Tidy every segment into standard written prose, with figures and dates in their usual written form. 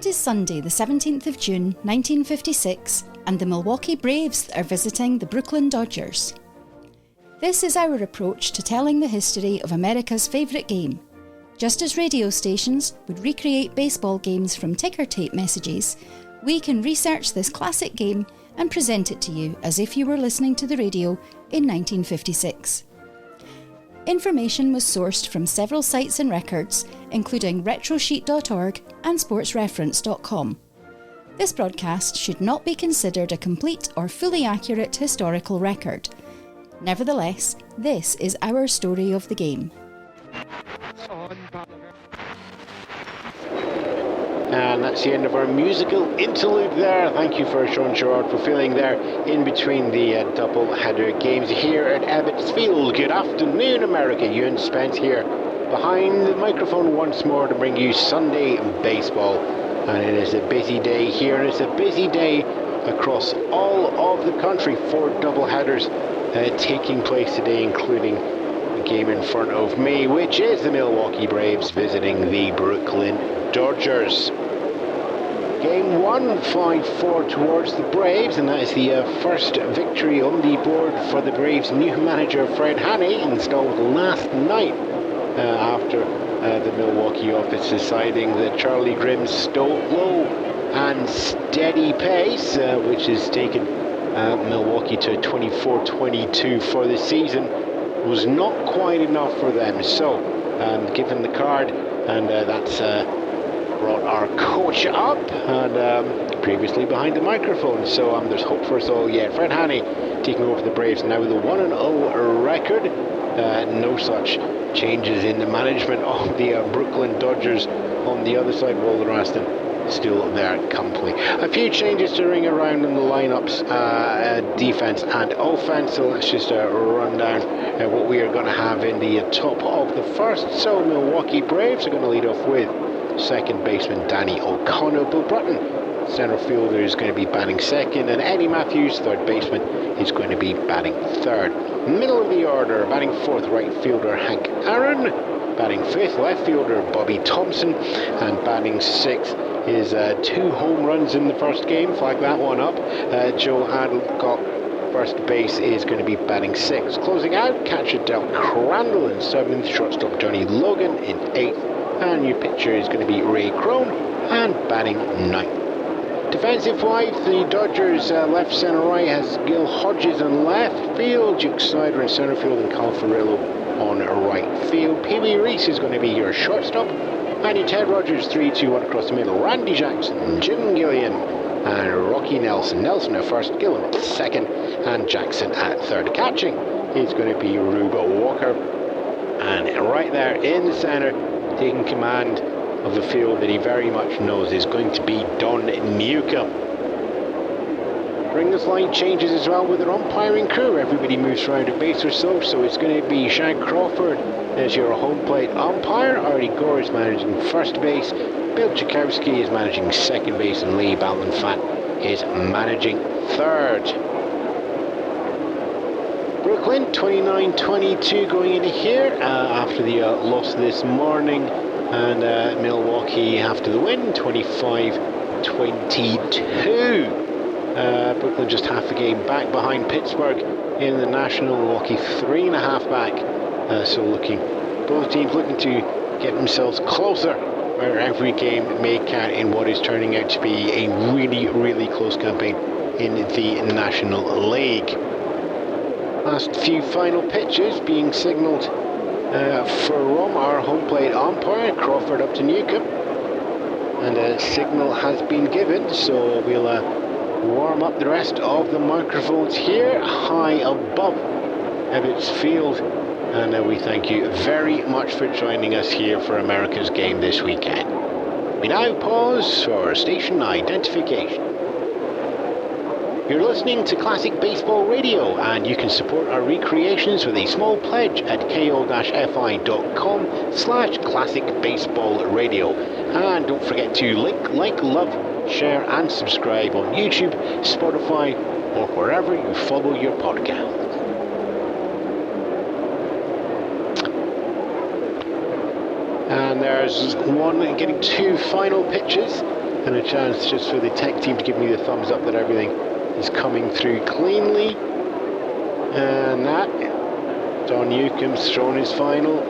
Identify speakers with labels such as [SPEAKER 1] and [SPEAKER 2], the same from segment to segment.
[SPEAKER 1] is Sunday, the 17th of June, 1956, and the Milwaukee Braves are visiting the Brooklyn Dodgers. This is our approach to telling the history of America's favourite game. Just as radio stations would recreate baseball games from ticker tape messages, we can research this classic game and present it to you as if you were listening to the radio in 1956. Information was sourced from several sites and records, including retrosheet.org and sportsreference.com. This broadcast should not be considered a complete or fully accurate historical record. Nevertheless, this is our story of the game.
[SPEAKER 2] And that's the end of our musical interlude there. Thank you for Sean Gerard for filling there in between the double-header games here at Ebbets Field. Good afternoon, America. Ewan Spence here behind the microphone once more to bring you Sunday baseball. And it is a busy day here, and it's a busy day across all of the country. 4 double-headers taking place today, including the game in front of me, which is the Milwaukee Braves visiting the Brooklyn Dodgers. Game 1, 5-4 towards the Braves, and that is the first victory on the board for the Braves' new manager Fred Haney, installed last night after the Milwaukee office deciding that Charlie Grimm's slow and steady pace, which has taken Milwaukee to 24-22 for the season, was not quite enough for them. So, given the card, and that's brought our coach up, and previously behind the microphone. So there's hope for us all yet. Fred Haney taking over the Braves now with a 1-0 record. No such changes in the management of the Brooklyn Dodgers on the other side. Walter Aston still there company. A few changes to ring around in the lineups, defense and offense. So let's just run down what we are going to have in the top of the first. So Milwaukee Braves are going to lead off with second baseman Danny O'Connor. Bill Brutton, center fielder, is going to be batting second, and Eddie Matthews, third baseman, is going to be batting third. Middle of the order, batting fourth, right fielder Hank Aaron. Batting fifth, left fielder Bobby Thompson, and batting sixth is 2 home runs in the first game. Flag that one up. Joe Adcock, first base, is going to be batting sixth. Closing out, catcher Del Crandall in seventh, shortstop Johnny Logan in eighth, and your pitcher is going to be Ray Crone, and batting ninth. Defensive-wise, the Dodgers left, centre, right has Gil Hodges in left field, Duke Snyder in centre field, and Cal Ferrillo on right field. Pee Wee Reese is going to be your shortstop, and your Ted Rogers 3-2-1 across the middle. Randy Jackson, Jim Gillian, and Rocky Nelson. Nelson at first, Gillian at second, and Jackson at third. Catching is going to be Rube Walker, and right there in the centre, taking command of the field that he very much knows, is going to be Don Newcomb. Bring this line changes as well with their umpiring crew. Everybody moves around a base or so it's going to be Shag Crawford as your home plate umpire. Artie Gore is managing first base, Bill Tchaikovsky is managing second base, and Lee Ballinfat is managing third. Brooklyn 29-22 going into here after the loss this morning, and Milwaukee after the win 25-22. Brooklyn just half a game back behind Pittsburgh in the National. Milwaukee 3.5 back. So both teams looking to get themselves closer where every game may count in what is turning out to be a really, really close campaign in the National League. Last few final pitches being signalled from our home plate umpire. Crawford up to Newcomb, and a signal has been given, so we'll warm up the rest of the microphones here high above Ebbets Field, and we thank you very much for joining us here for America's game this weekend. We now pause for station identification. You're listening to Classic Baseball Radio, and you can support our recreations with a small pledge at ko-fi.com/classicbaseballradio. And don't forget to like, love, share and subscribe on YouTube, Spotify, or wherever you follow your podcast. And there's one getting 2 final pitches. and a chance just for the tech team to give me the thumbs up that everything is coming through cleanly. And that, Don Newcomb's thrown his final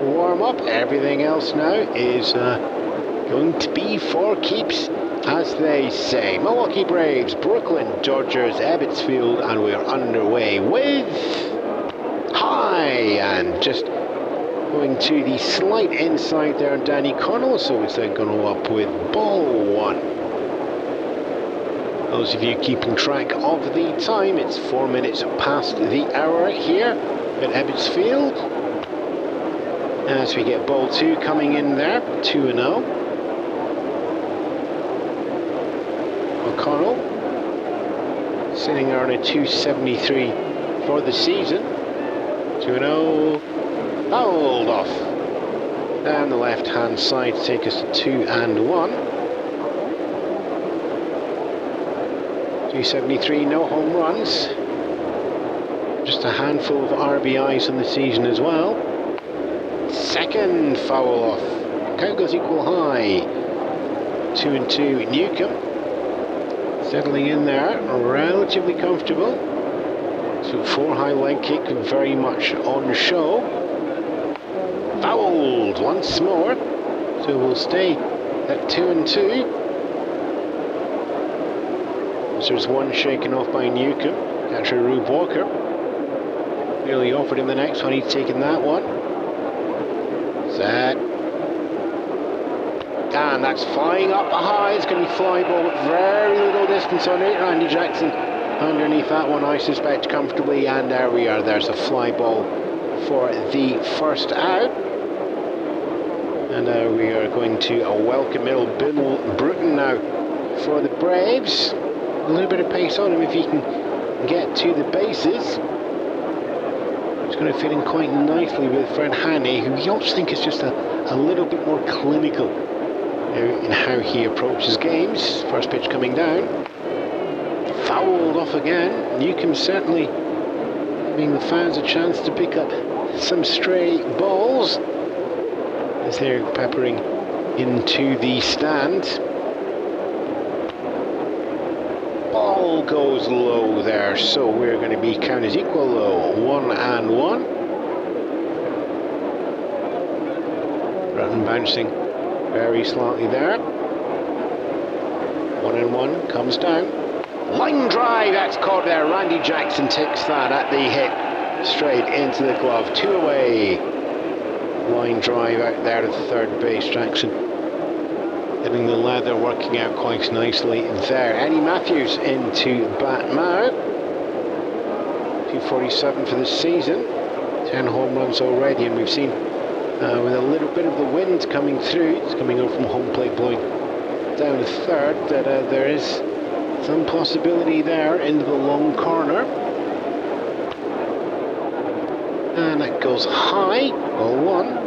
[SPEAKER 2] warm-up. Everything else now is going to be for keeps, as they say. Milwaukee Braves, Brooklyn Dodgers, Ebbets Field, and we're underway with high, and just going to the slight inside there, Danny Connell, so it's then going to up with ball one. Those of you keeping track of the time, it's 4 minutes past the hour here at Ebbets Field. As we get ball two coming in there, 2-0. O'Connell sitting there on a 273 for the season. 2-0. Fouled off down the left hand side to take us to 2-1. 273, no home runs, just a handful of RBIs in the season as well. Second foul off, count goes equal high. 2-2. Newcomb settling in there, relatively comfortable. So 4 high leg kick, very much on show. Fouled once more, so we'll stay at 2-2. There's one shaken off by Newcomb. Catcher Rube Walker nearly offered him the next one. He's taken that one. Set. And that's flying up high. It's going to be fly ball with very little distance on it. Randy Jackson underneath that one, I suspect, comfortably. And there we are. There's a fly ball for the first out. And we are going to a welcome middle. Bill Bruton now for the Braves. A little bit of pace on him if he can get to the bases. It's going to fit in quite nicely with Fred Haney, who you also think is just a little bit more clinical in how he approaches games. First pitch coming down. Fouled off again. Newcomb certainly giving the fans a chance to pick up some stray balls as they're peppering into the stand. Ball goes low there, so we're going to be count as equal low. 1-1. Bratton bouncing very slightly there. 1-1 comes down. Line drive, that's caught there. Randy Jackson takes that at the hit, straight into the glove. 2 away. Line drive out there to third base. Jackson getting the leather working out quite nicely there. Eddie Matthews into bat now. 247 for the season. 10 home runs already, and we've seen with a little bit of the wind coming through, it's coming over from home plate blowing down to third, that there is some possibility there into the long corner. And that goes high, ball one.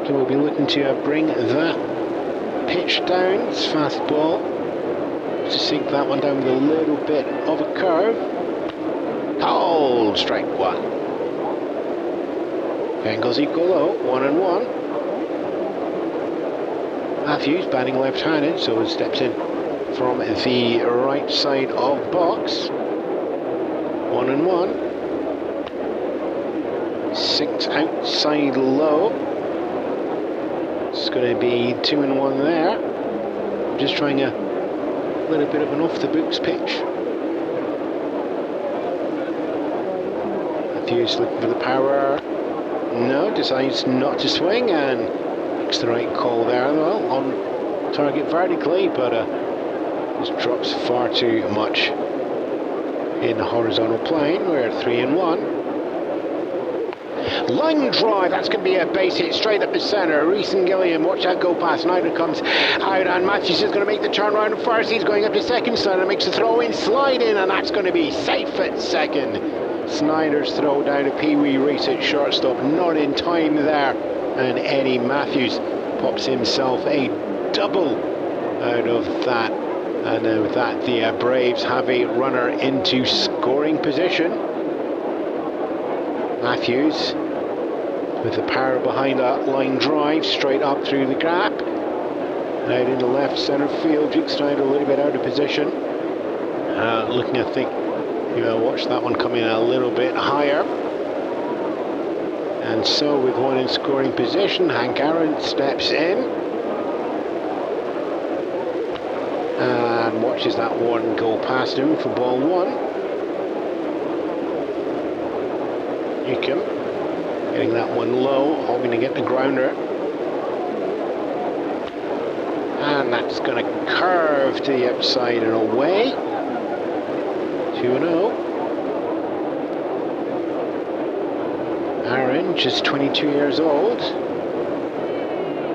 [SPEAKER 2] So we'll be looking to bring that pitch down. It's fastball. To sink that one down with a little bit of a curve. Called strike one. Angles equal low, 1-1. Matthews batting left-handed, so it steps in from the right side of box. 1-1. Sinks outside low. It's going to be 2-1 there. Just trying a little bit of an off-the-books pitch. Matthews looking for the power. No, decides not to swing and makes the right call there. Well, on target vertically, but just drops far too much in the horizontal plane. We're 3-1. Line drive, that's going to be a base hit straight up the centre. Reese and Gilliam, watch that go past. Snyder comes out, and Matthews is going to make the turnaround at first. He's going up to second. Snyder makes the throw in, slide in, and that's going to be safe at second. Snyder's throw down to Pee Wee Reese at shortstop, not in time there, and Eddie Matthews pops himself a double out of that, and with that the Braves have a runner into scoring position. Matthews with the power behind that line drive, straight up through the gap. And out in the left centre field, Duke Snyder a little bit out of position. Looking, I think, watch that one coming a little bit higher. And so with one in scoring position, Hank Aaron steps in. And watches that one go past him for ball one. Newcomb getting that one low, hoping to get the grounder. And that's going to curve to the outside and away. 2-0. Aaron, just 22 years old,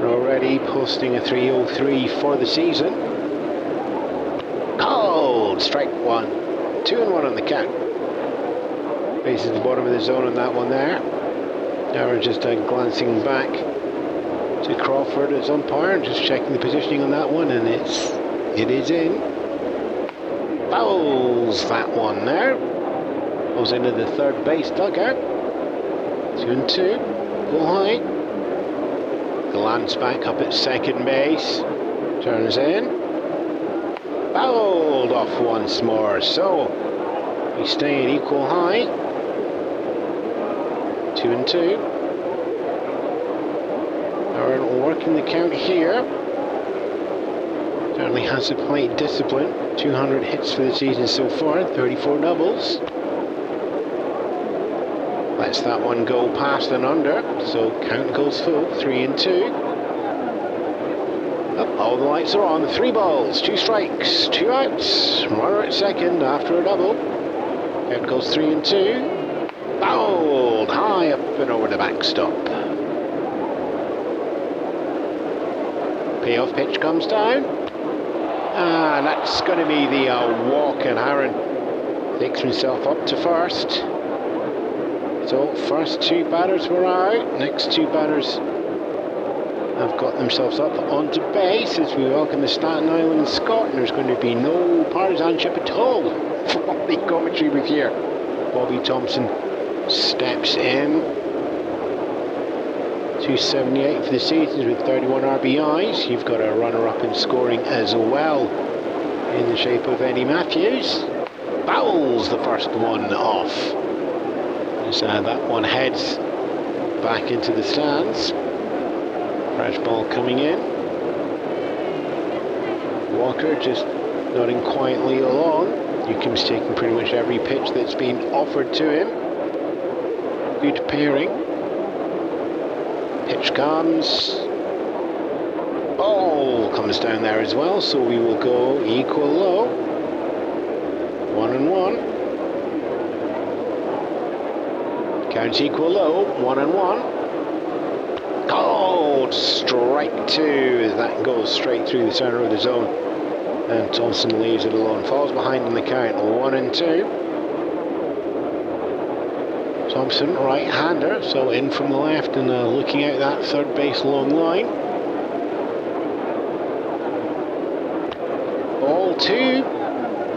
[SPEAKER 2] already posting a 3.03 for the season. Called strike one. 2-1 on the count. Faces the bottom of the zone on that one there. Aaron just glancing back to Crawford as umpire, just checking the positioning on that one, and it is in. Fouls that one there. Goes into the third base dugout. 2-2. Go high. Glance back up at second base. Turns in. Fouled off once more. So we stay in equal high. 2-2. Aaron working the count here. Certainly has the plate discipline. 200 hits for the season so far, 34 doubles. Lets that one go past and under, so count goes full, 3-2. All the lights are on, 3 balls, 2 strikes, 2 outs. Runner at second after a double. Count goes 3-2. Fouled high up and over the backstop. Payoff pitch comes down. And that's going to be the walk, and Aaron takes himself up to first. So first 2 batters were out, next 2 batters have got themselves up onto base as we welcome the Staten Island Scot, and there's going to be no partisanship at all from the commentary booth here. Bobby Thompson steps in. 278 for the season with 31 RBIs. You've got a runner-up in scoring as well in the shape of Eddie Matthews. Fouls the first one off. As that one heads back into the stands. Fresh ball coming in. Walker just nodding quietly along. Newcomb's taking pretty much every pitch that's been offered to him. Good pairing. Pitch comes. Ball comes down there as well, so we will go equal low. 1-1. Counts equal low, 1-1. Called strike 2 as that goes straight through the center of the zone. And Thompson leaves it alone. Falls behind in the count, 1-2. Thompson, right-hander, so in from the left and looking out that third base long line. Ball 2.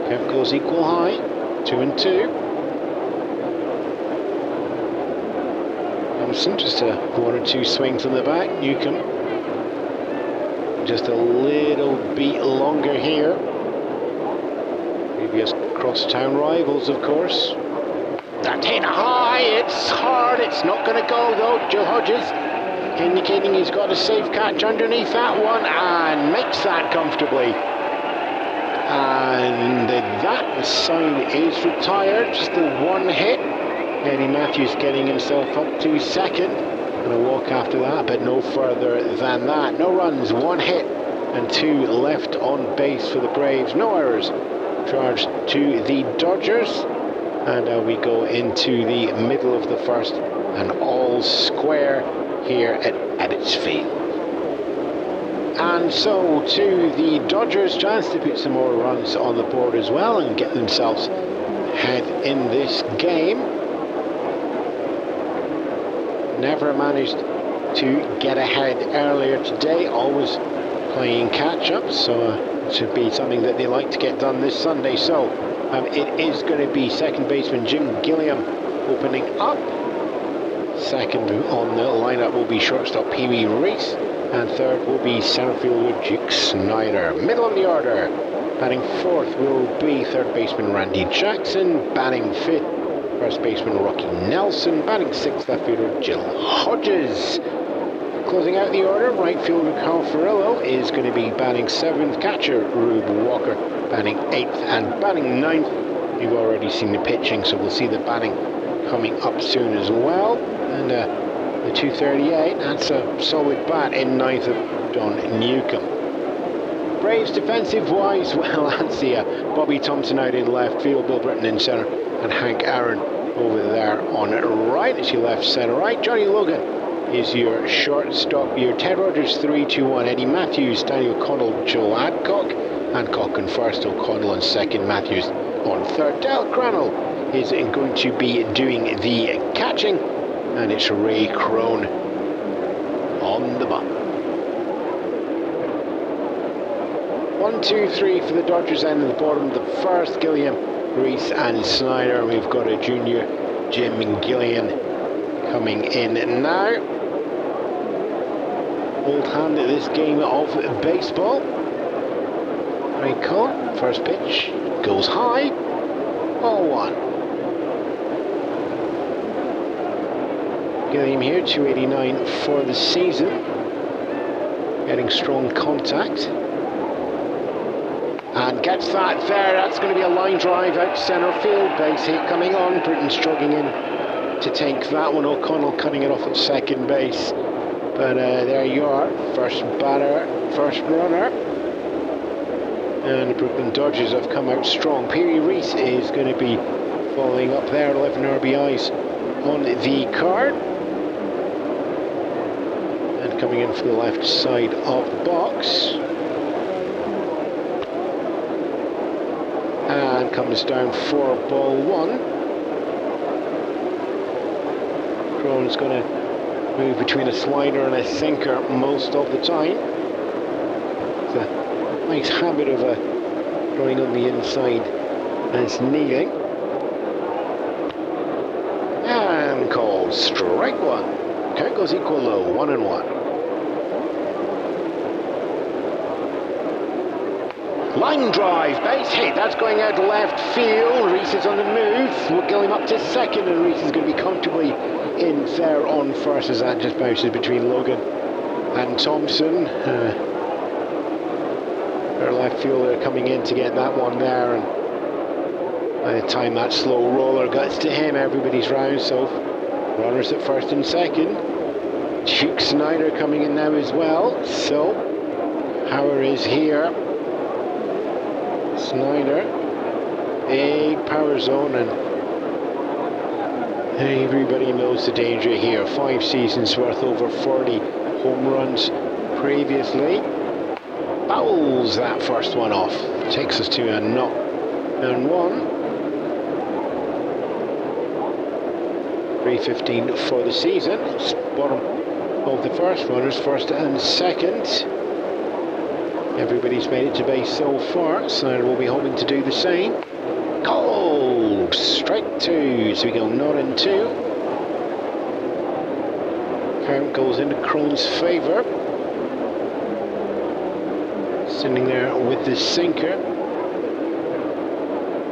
[SPEAKER 2] Count goes equal high, 2-2. Thompson, just 1 or 2 swings on the back. Newcomb, just a little beat longer here. Previous cross-town rivals, of course. That hit high, it's hard, it's not going to go though. Joe Hodges indicating he's got a safe catch underneath that one and makes that comfortably. And that side is retired, just the 1 hit. Eddie Matthews getting himself up to second. And a walk after that, but no further than that. No runs, 1 hit and 2 left on base for the Braves. No errors charged to the Dodgers. And we go into the middle of the first and all square here at Abbott's Field. And so to the Dodgers, chance to put some more runs on the board as well and get themselves ahead in this game. Never managed to get ahead earlier today, always playing catch-up, so it should be something that they like to get done this Sunday. So it is going to be second baseman Jim Gilliam opening up. Second on the lineup will be shortstop Pee Wee Reese, and third will be centre fielder Duke Snyder. Middle of the order, batting fourth will be third baseman Randy Jackson, batting fifth first baseman Rocky Nelson, batting sixth left fielder Jill Hodges. Closing out the order, right fielder Carl Ferrillo is going to be batting seventh, catcher Rube Walker batting eighth, and batting ninth. You've already seen the pitching, so we'll see the batting coming up soon as well. And the 238, that's a solid bat in ninth of Don Newcomb. Braves defensive-wise, well, that's the Bobby Thompson out in left field, Bill Britton in centre, and Hank Aaron over there on right as you left centre right. Johnny Logan is your shortstop, your Ted Rogers 3-2-1, Eddie Matthews, Danny O'Connell, Joe Adcock, Hancock on first, O'Connell on second, Matthews on third. Dale Cranell is going to be doing the catching, and it's Ray Crone on the bump. 1, 2, 3 for the Dodgers end of the bottom of the first. Gilliam, Reese and Snyder. We've got a junior Jim Gillian coming in now. Old hand at this game of baseball. Ray Cohn, first pitch, goes high, ball one. Gilliam here, 289 for the season. Getting strong contact. And gets that there, that's going to be a line drive out centre field, base hit coming on. Britton's jogging in to take that one. O'Connell cutting it off at second base. But there you are, first batter, first runner. And the Brooklyn Dodgers have come out strong. Pee Wee Reese is going to be following up there, 11 RBIs on the card. And coming in for the left side of the box. And comes down for ball one. Crone's going to move between a slider and a sinker most of the time. It's a nice habit of throwing on the inside as kneeling. And called strike one. Count goes equal low, 1-1. Line drive, base hit, that's going out to left field. Reese is on the move, we'll get him up to second, and Reese is going to be comfortably in there on first as that just bounces between Logan and Thompson. Their left fielder coming in to get that one there, and by the time that slow roller gets to him, everybody's round, so runners at first and second. Duke Snyder coming in now as well, so Hauer is here. Snyder, big power zone, and everybody knows the danger here. 5 seasons worth, over 40 home runs previously. Fouls that first one off. Takes us to a 0-1. 3:15 for the season. It's bottom of the first runners, first and second. Everybody's made it to base so far, so we'll be hoping to do the same. Called strike two, so we go 0-2. Count goes into Crone's favour. Sitting there with the sinker.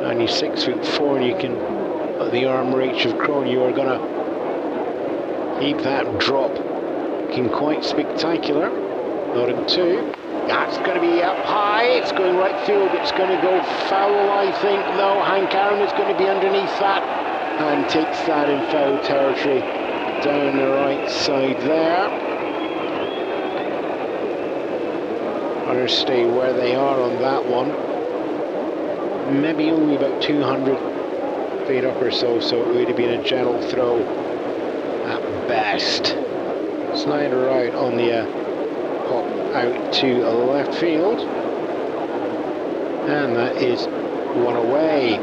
[SPEAKER 2] And he's 6'4", and you can, at the arm reach of Crone, you are going to keep that drop looking quite spectacular. 0-2. That's going to be up high, it's going right field, it's going to go foul, I think, though. Hank Aaron is going to be underneath that and takes that in foul territory down the right side there. Runners stay where they are on that one. Maybe only about 200 feet up or so, so it would have been a gentle throw at best. Snyder out on the pop out to left field, and that is one away.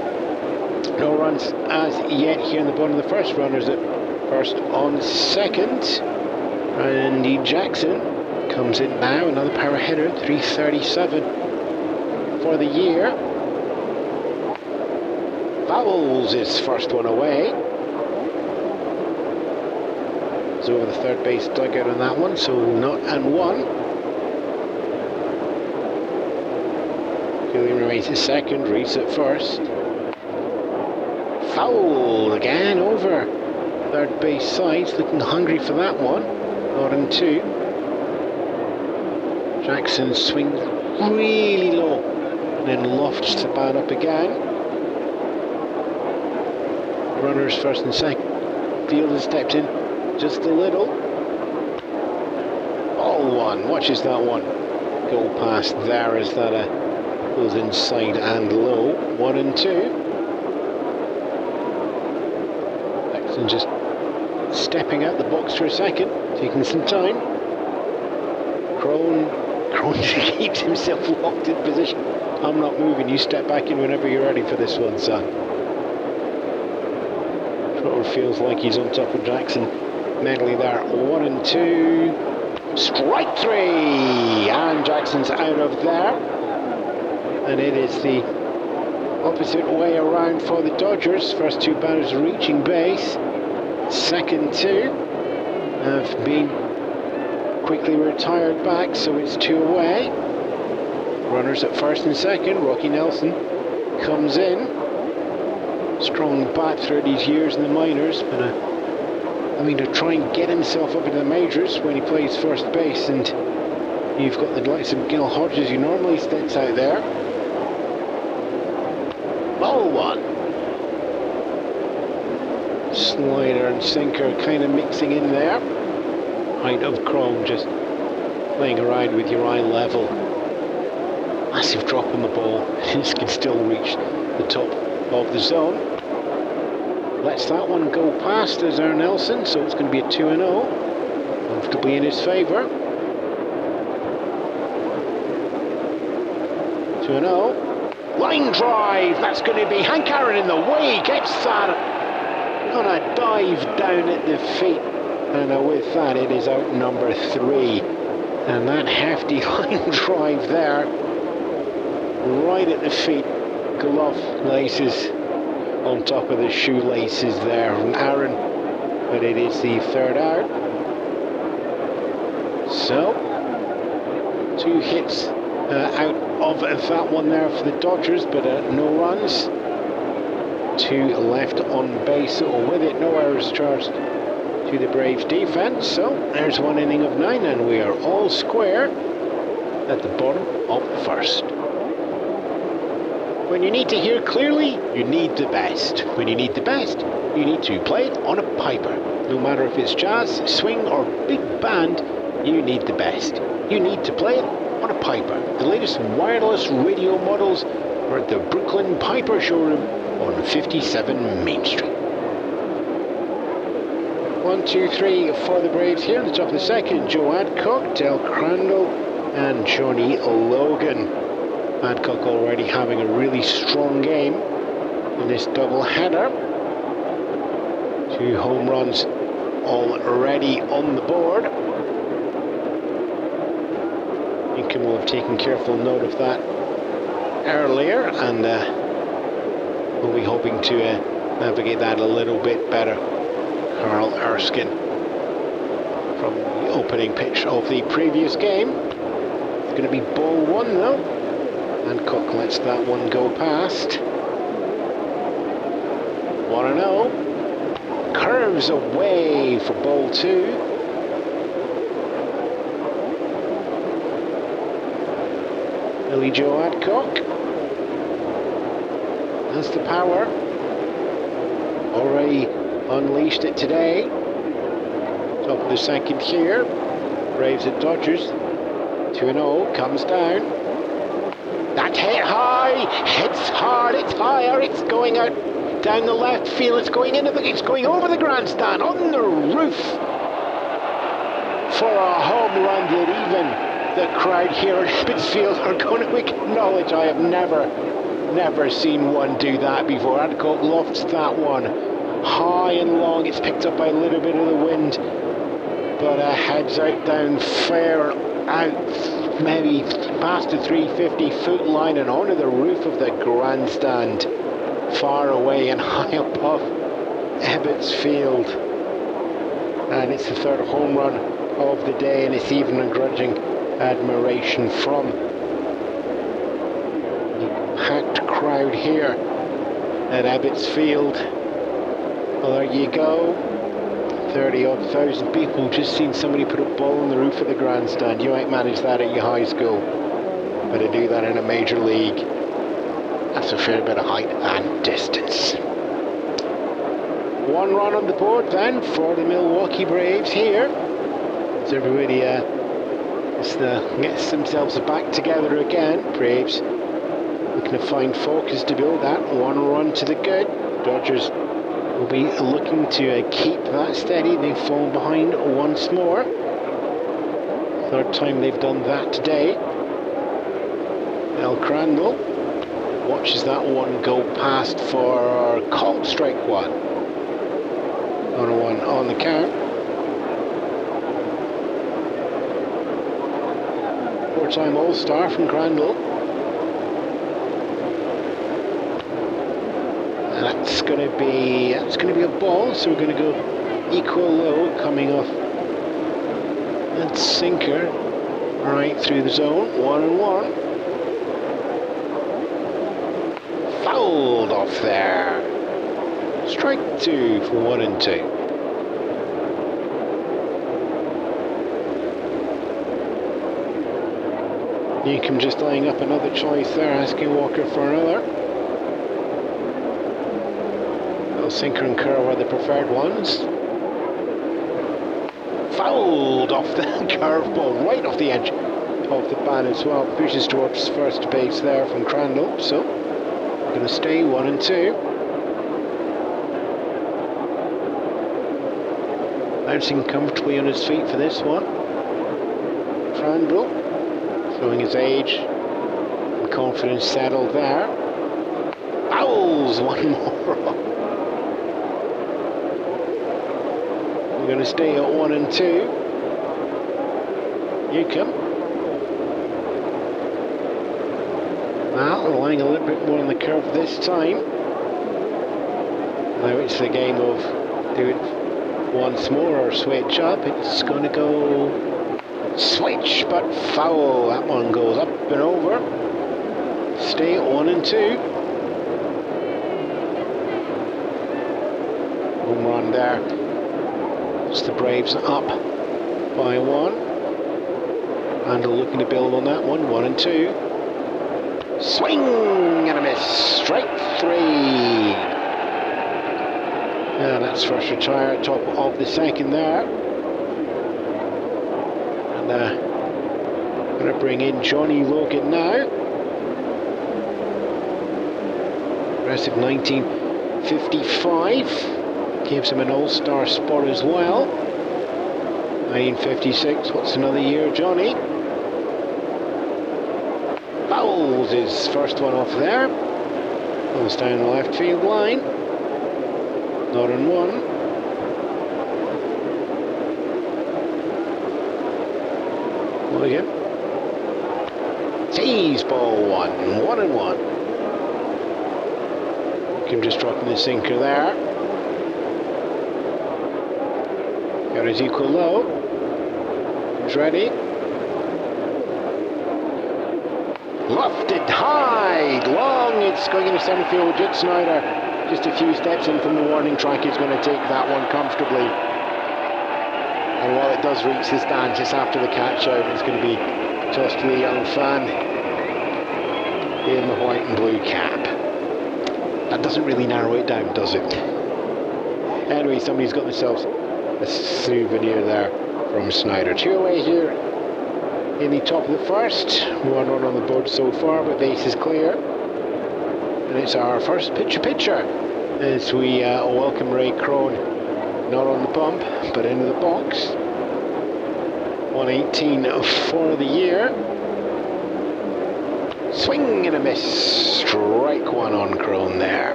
[SPEAKER 2] No runs as yet here in the bottom of the first. Runners at first on second. Randy Jackson comes in now, another power hitter, 337 for the year. Fouls his first one away. It's over the third base dugout on that one, so 0-1. Fielding remains at second, Reese at first. Foul again over third base side, looking hungry for that one. 0-2. Jackson swings really low and then lofts the bat up again. Runners first and second. Fielder steps in just a little. Ball one, watches that one go past there as that goes inside and low. 1-2. Jackson just stepping out the box for a second, taking some time. Crone keeps himself locked in position. I'm not moving, you step back in whenever you're ready for this one, son. Crone feels like he's on top of Jackson mentally there. 1-2. Strike three! And Jackson's out of there. And it is the opposite way around for the Dodgers. First two batters reaching base. Second two have been quickly retired back, so it's two away. Runners at first and second. Rocky Nelson comes in. Strong bat throughout these years in the minors, but to try and get himself up into the majors when he plays first base, and you've got the likes of Gil Hodges who normally sits out there. Ball one. Slider and sinker kind of mixing in there. Height of Chrome just playing around with your eye level. Massive drop on the ball. This can still reach the top of the zone. Lets that one go past as our Nelson, so it's going to be a 2-0. Comfortably in his favour. 2-0. Line drive, that's going to be Hank Aaron in the way. Gets that on a dive down at the feet. And with that, it is out number 3. And that hefty line drive there, right at the feet. Glove laces on top of the shoelaces there from Aaron. But it is the third out. So, 2 hits out of that one there for the Dodgers, but no runs. 2 left on base, so with it, no errors charged to the Braves defense. So there's 1 inning of 9, and we are all square at the bottom of the first. When you need to hear clearly, you need the best. When you need the best, you need to play it on a piper. No matter if it's jazz, swing, or big band, you need the best. You need to play it on a piper. The latest wireless radio models are at the Brooklyn Piper showroom on 57 Main Street. 1, 2, 3 for the Braves here. At the top of the second, Joe Adcock, Del Crandall, and Johnny Logan. Adcock already having a really strong game in this double-header. 2 home runs already on the board. Lincoln will have taken careful note of that earlier, and we'll be hoping to navigate that a little bit better. Carl Erskine from the opening pitch of the previous game. It's going to be ball 1 though. Hancock lets that one go past. 1-0. Curves away for ball 2. Billy Joe Adcock has the power. Already unleashed it today. Top of the second here. Braves at Dodgers. 2-0. Comes down. That hit high. Hits hard. It's higher. It's going out down the left field. It's going it's going over the grandstand on the roof for a home run that even the crowd here at Hibbinsfield are going to acknowledge. I have never seen one do that before. Adcock lofts that one high and long. It's picked up by a little bit of the wind, but heads out down fair out, maybe past the 350-foot line and onto the roof of the grandstand, far away and high above Ebbets Field. and it's the third home run of the day, and it's even a grudging admiration from the packed crowd here at Abbott's Field. Well, there you go, 30-odd thousand people just seen somebody put a ball on the roof of the grandstand. You might manage that at your high school, but to do that in a major league, that's a fair bit of height and distance. One run on the board then for the Milwaukee Braves here, as everybody gets themselves back together again. Braves looking to find focus to build that. One run to the good. Dodgers will be looking to keep that steady. They've fallen behind once more. Third time they've done that today. Crandall watches that one go past for called strike one. 1-1 on the count. Four-time All-Star from Crandall. That's going to be a ball, so we're going to go equal low, coming off that sinker right through the zone. 1-1. Fouled off there. Strike two for 1-2. Newcomb just laying up another choice there, asking Walker for another. Little sinker and curve are the preferred ones. Fouled off the curveball, right off the edge of the bat as well. Pushes towards first base there from Crandall, so we're going to stay 1-2. Bouncing comfortably on his feet for this one. Crandall, showing his age and confidence settled there. Fouls one more. We're going to stay at 1-2. Newcomb. Well, relying a little bit more on the curve this time. Now it's the game of do it once more or switch up. It's going to go switch, but foul. That one goes up and over. Stay at 1-2. Home run there. It's the Braves up by one. And looking to build on that one. 1-2. Swing and a miss. Strike three. Yeah, that's first retire, top of the second there. And going to bring in Johnny Logan now. Aggressive 1955. Gives him an all-star spot as well. 1956, what's another year, Johnny? Fouls his first one off there. Goes down the left field line. Not on one. Mulligan. Tease ball one. 1-1. Kim just dropping the sinker there. Got his equal low. He's ready. Lofted high, long. It's going into centre field. Jit Snyder, just a few steps in from the warning track, is going to take that one comfortably. And while it does reach the stand just after the catch out, it's going to be tossed to the young fan in the white and blue cap. That doesn't really narrow it down, does it? Anyway, somebody's got themselves a souvenir there from Snyder. 2 away here in the top of the first. 1 run on the board so far, but base is clear. And it's our first pitcher as we welcome Ray Crone, not on the pump, but into the box. 118 for the year. Swing and a miss. Strike one on Crone there.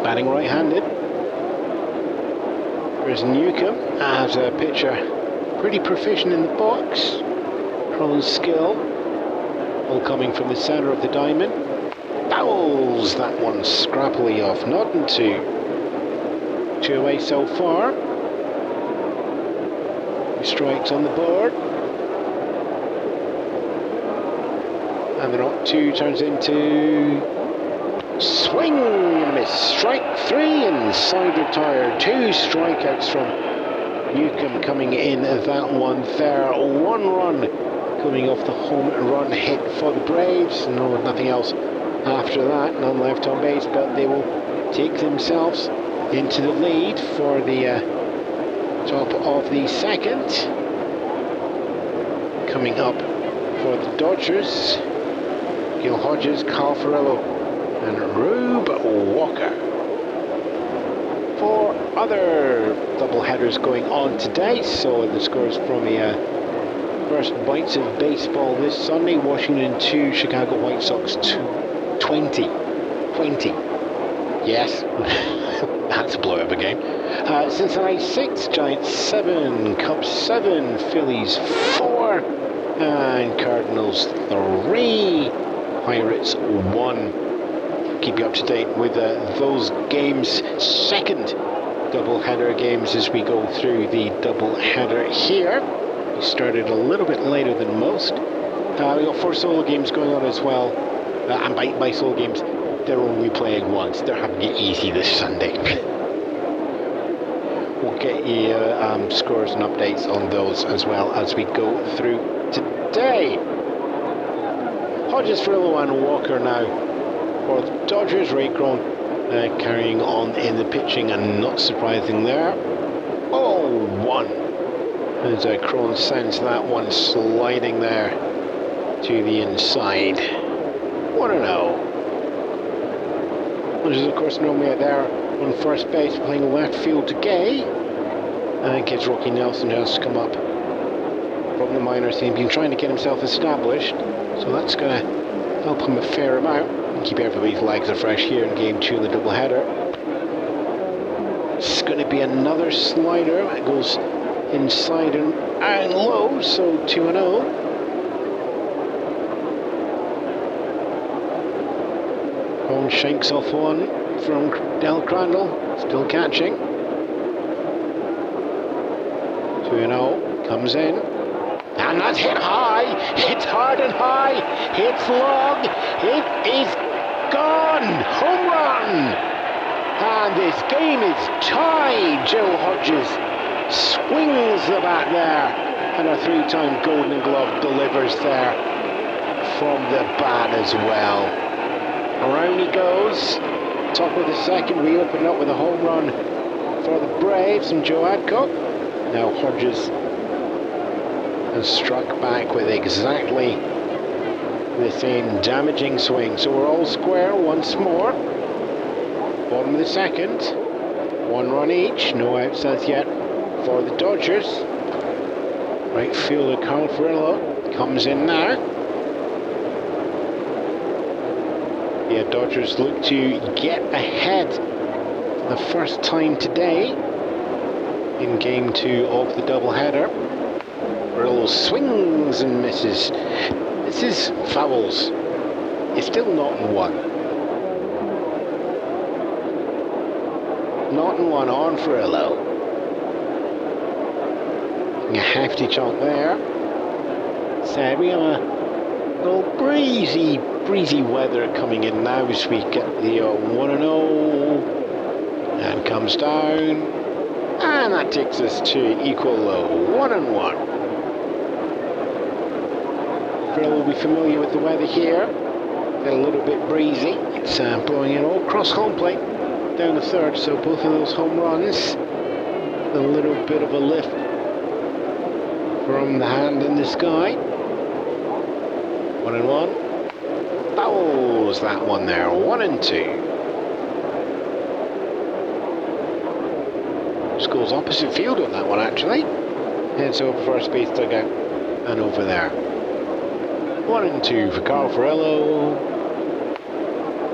[SPEAKER 2] Batting right-handed. There's Newcomb as a pitcher, pretty proficient in the box. Crone's skill, all coming from the centre of the diamond. Fouls that one scrappily off. 0-2. 2 away so far. strikes on the board. And the 0-2 turns into swing and a miss. Strike 3 inside retired. 2 strikeouts from Newcomb coming in that one there. 1 run coming off the home run hit for the Braves. No, nothing else after that. None left on base, but they will take themselves into the lead for the top of the second. Coming up for the Dodgers, Gil Hodges, Carl Ferrello and Rube Walker. 4 other doubleheaders going on today, so the scores from the first bites of baseball this Sunday. Washington 2, Chicago White Sox 20. Yes, that's a blow of a game. Cincinnati 6, Giants 7, Cubs 7, Phillies 4, and Cardinals 3, Pirates 1. Keep you up to date with those games, second doubleheader games as we go through the doubleheader here. We started a little bit later than most. We got 4 solo games going on as well, and by solo games, they're only playing once. They're having it easy this Sunday. We'll get you scores and updates on those as well as we go through today. Hodges, Ferrello and Walker now for the Dodgers. Ray Crone carrying on in the pitching, and not surprising there. 0-1 as Crone sends that one sliding there to the inside. 1-0. Which is of course normally out there on first base playing left field to Gay. And kids Rocky Nelson has to come up from the minors. He's been trying to get himself established, so that's going to help him a fair amount and keep everybody's legs fresh here in game 2 of the doubleheader. It's going to be another slider that goes inside and low, so 2-0. Crone shanks off one from Del Crandall, still catching. 2-0, comes in, and that's hit high, hits hard and high, hits long, it is gone, home run! And this game is tied. Joe Hodges swings the bat there, and a 3-time Golden Glove delivers there from the bat as well. Around he goes, top of the second. We open up with a home run for the Braves from Joe Adcock. Now Hodges has struck back with exactly the same damaging swing. So we're all square once more. Bottom of the second. 1 run each, no outs as yet for the Dodgers. Right fielder Carl Ferrello comes in now. Yeah, Dodgers look to get ahead for the first time today in game 2 of the doubleheader. Ferrello swings and misses. This is fouls. It's still 0-1. 0-1 on Ferrello. A hefty chunk there. So we have a little breezy weather coming in now as we get the 1-0, and comes down, and that takes us to equal low, 1-1. Ferrello will be familiar with the weather here. Get a little bit breezy. It's blowing in all across home plate down the third, so both of those home runs, a little bit of a lift from the hand in the sky. 1-1. Fouls that one there. 1-2. Just goes opposite field on that one actually. Heads over first base dugout and over there. 1-2 for Carl Ferrello.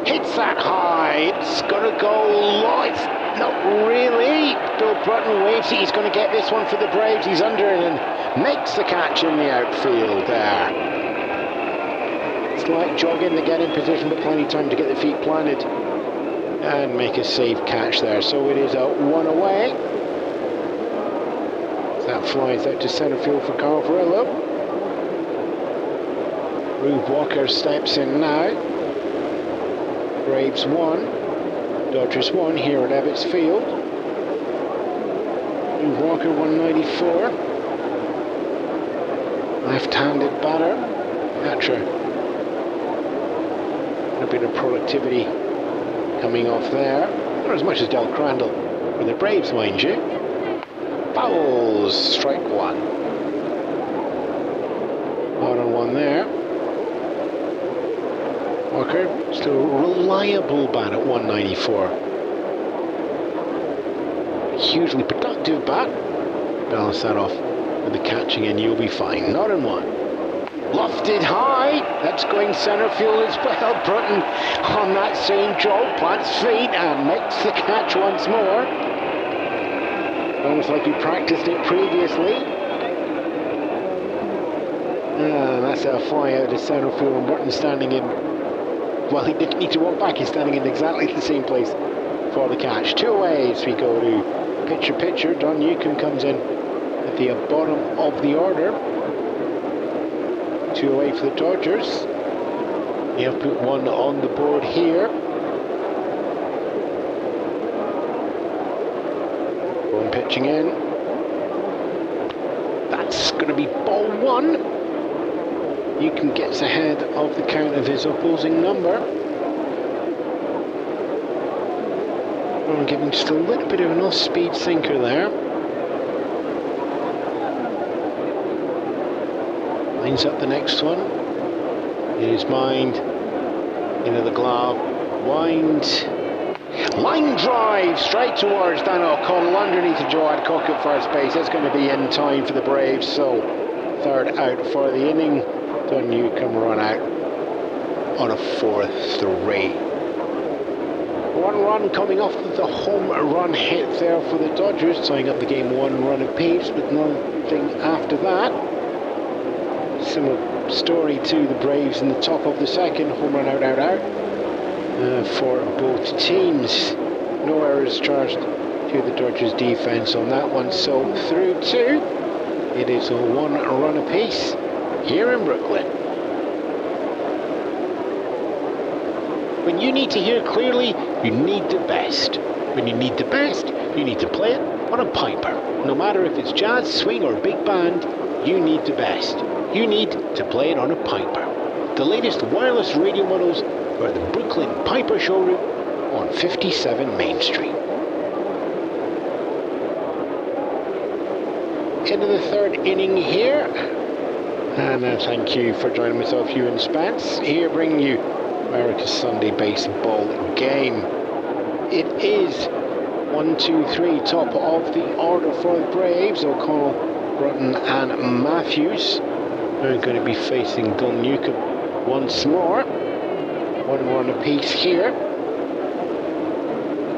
[SPEAKER 2] Hits that high. It's gonna go low. It's not really. Bill Brutton waves it. He's gonna get this one for the Braves. He's under it and makes the catch in the outfield there. Slight jogging to get in position, but plenty of time to get the feet planted and make a safe catch there. So it is a 1 away. That flies out to centre field for Carl Varela. Rube Walker steps in now. Braves 1, Dodgers 1 here at Ebbets Field. Rube Walker 194. Left-handed batter. Catcher. A bit of productivity coming off there. Not as much as Del Crandall for the Braves, mind you. Fouls, strike 1. Out on 1 there. Walker, still a reliable bat at 194. Hugely productive bat. Balance that off with the catching and you'll be fine. Not in 1. Lofted high. That's going centre field as well. Brunton on that same job. Plants feet and makes the catch once more. Almost like he practiced it previously. And that's a fly out to centre field and Burton standing in. Well, he didn't need to walk back. He's standing in exactly the same place for the catch. 2 away as we go to pitcher. Don Newcomb comes in at the bottom of the order. 2 away for the Dodgers. They have put 1 on the board here. One pitching in. That's going to be ball 1. Newcomb gets ahead of the count of his opposing number. I'm giving just a little bit of an off-speed sinker there. Lines up the next one. In his mind, into the glove, wind, line drive straight towards Dan O'Connell underneath the Joe Adcock at first base. That's going to be in time for the Braves. So 3rd out for the inning. Don Newcomb run out on a 4th 3. 1 run coming off the home run hit there for the Dodgers, tying up the game 1 run apiece, but nothing after that. Similar story to the Braves in the top of the 2nd, home run out for both teams. No errors charged to the Dodgers defense on that one, so through 2, it is a 1 run apiece here in Brooklyn. When you need to hear clearly, you need the best. When you need the best, you need to play it on a piper. No matter if it's jazz, swing or big band, you need the best. You need to play it on a piper. The latest wireless radio models are the Brooklyn Piper Showroom on 57 Main Street. Into the 3rd inning here. And thank you for joining myself, Ewan Spence, here bringing you America's Sunday baseball game. It is 1, 2, 3, top of the order for the Braves. O'Connell, Brunton and Matthews are going to be facing Don Newcomb once more. 1 run apiece here.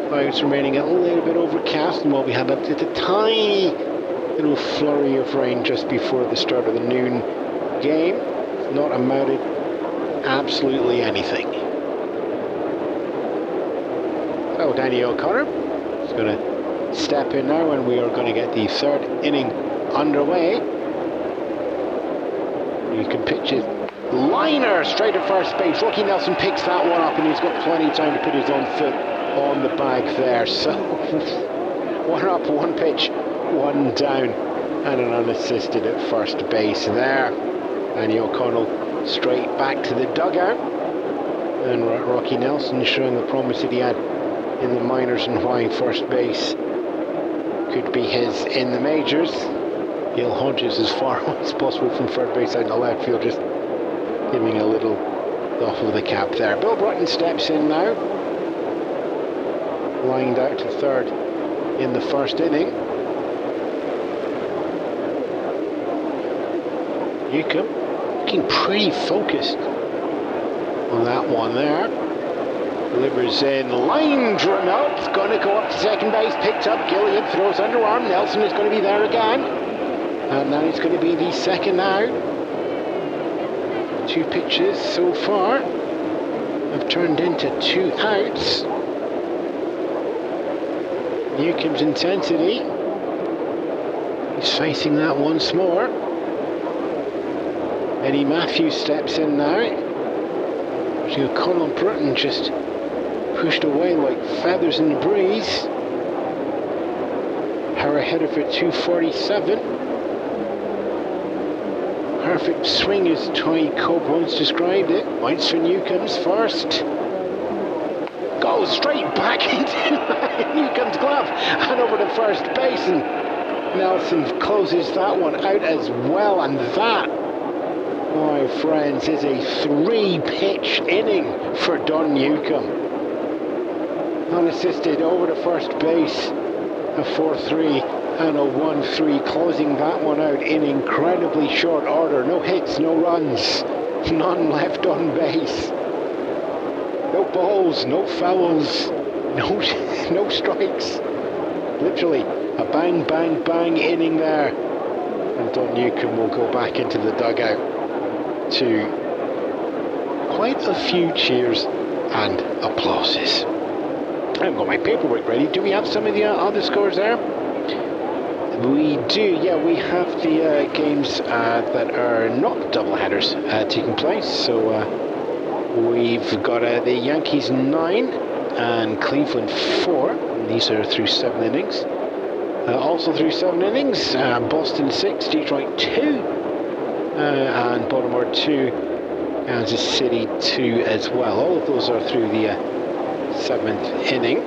[SPEAKER 2] Clouds remaining a little bit overcast, and while we had up to the tiny little flurry of rain just before the start of the noon game, not amounted absolutely anything. So Danny O'Connor is going to step in now, and we are going to get the 3rd inning underway. You can pitch it liner straight to first base. Rocky Nelson picks that one up, and he's got plenty of time to put his own foot on the bag there. So 1 up, 1 pitch, 1 down, and an unassisted at first base there. Danny O'Connell straight back to the dugout, and Rocky Nelson showing the promise that he had in the minors and why first base could be his in the majors. Gil Hodges as far as possible from third base out to left field, just giving a little off of the cap there. Bill Brunton steps in now, lined out to 3rd in the 1st inning. Newcomb looking pretty focused on that one there. Delivers in, line driven up, it's going to go up to second base, picked up, Gillian throws underarm, Nelson is going to be there again. And now it's going to be the 2nd out. 2 pitches so far have turned into 2 outs. Newcomb's intensity He's facing that once more. Eddie Matthews steps in now. Conor Britton just pushed away like feathers in the breeze. Power header for 247. Perfect swing as Ty Cobb once described it. Points for Newcomb's first. Goes straight back into Newcomb's glove and over to first base, and Nelson closes that one out as well. And that, my friends, is a 3-pitch inning for Don Newcomb. Unassisted over to first base, a 4-3 and a 1-3, closing that one out in incredibly short order. No hits, no runs, none left on base. No balls, no fouls, no strikes. Literally a bang, bang, bang inning there. And Don Newcomb will go back into the dugout to quite a few cheers and applauses. I've got my paperwork ready. Do we have some of the other scores there? We do, yeah. We have the games that are not double headers taking place. So we've got the Yankees 9 and Cleveland 4. And these are through 7 innings. Also through 7 innings, Boston 6, Detroit 2, and Baltimore 2, Kansas City 2 as well. All of those are through the 7th inning.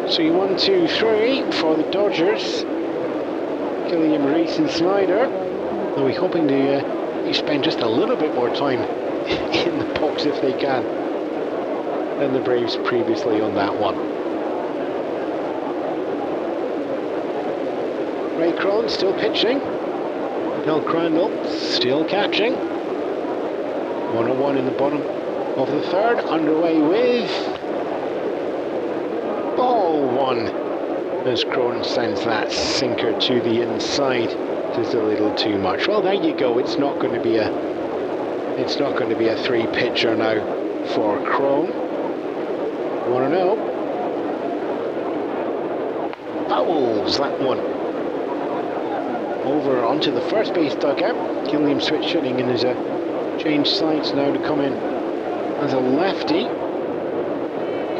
[SPEAKER 2] So 1, 2, 3 for the Dodgers. Gilliam, Reese and Snyder. They'll be hoping to spend just a little bit more time in the box if they can than the Braves previously on that one. Ray Cron still pitching. Bill Crandall still catching. 1-1 in the bottom of the third, underway with ball 1 as Cron sends that sinker to the inside. Just a little too much. Well, there you go. It's not going to be a 3-pitcher now for Cron. 1-0. Fouls that one. Over onto the first base dugout. Gilliam switch hitting and there's a change sides now to come in as a lefty.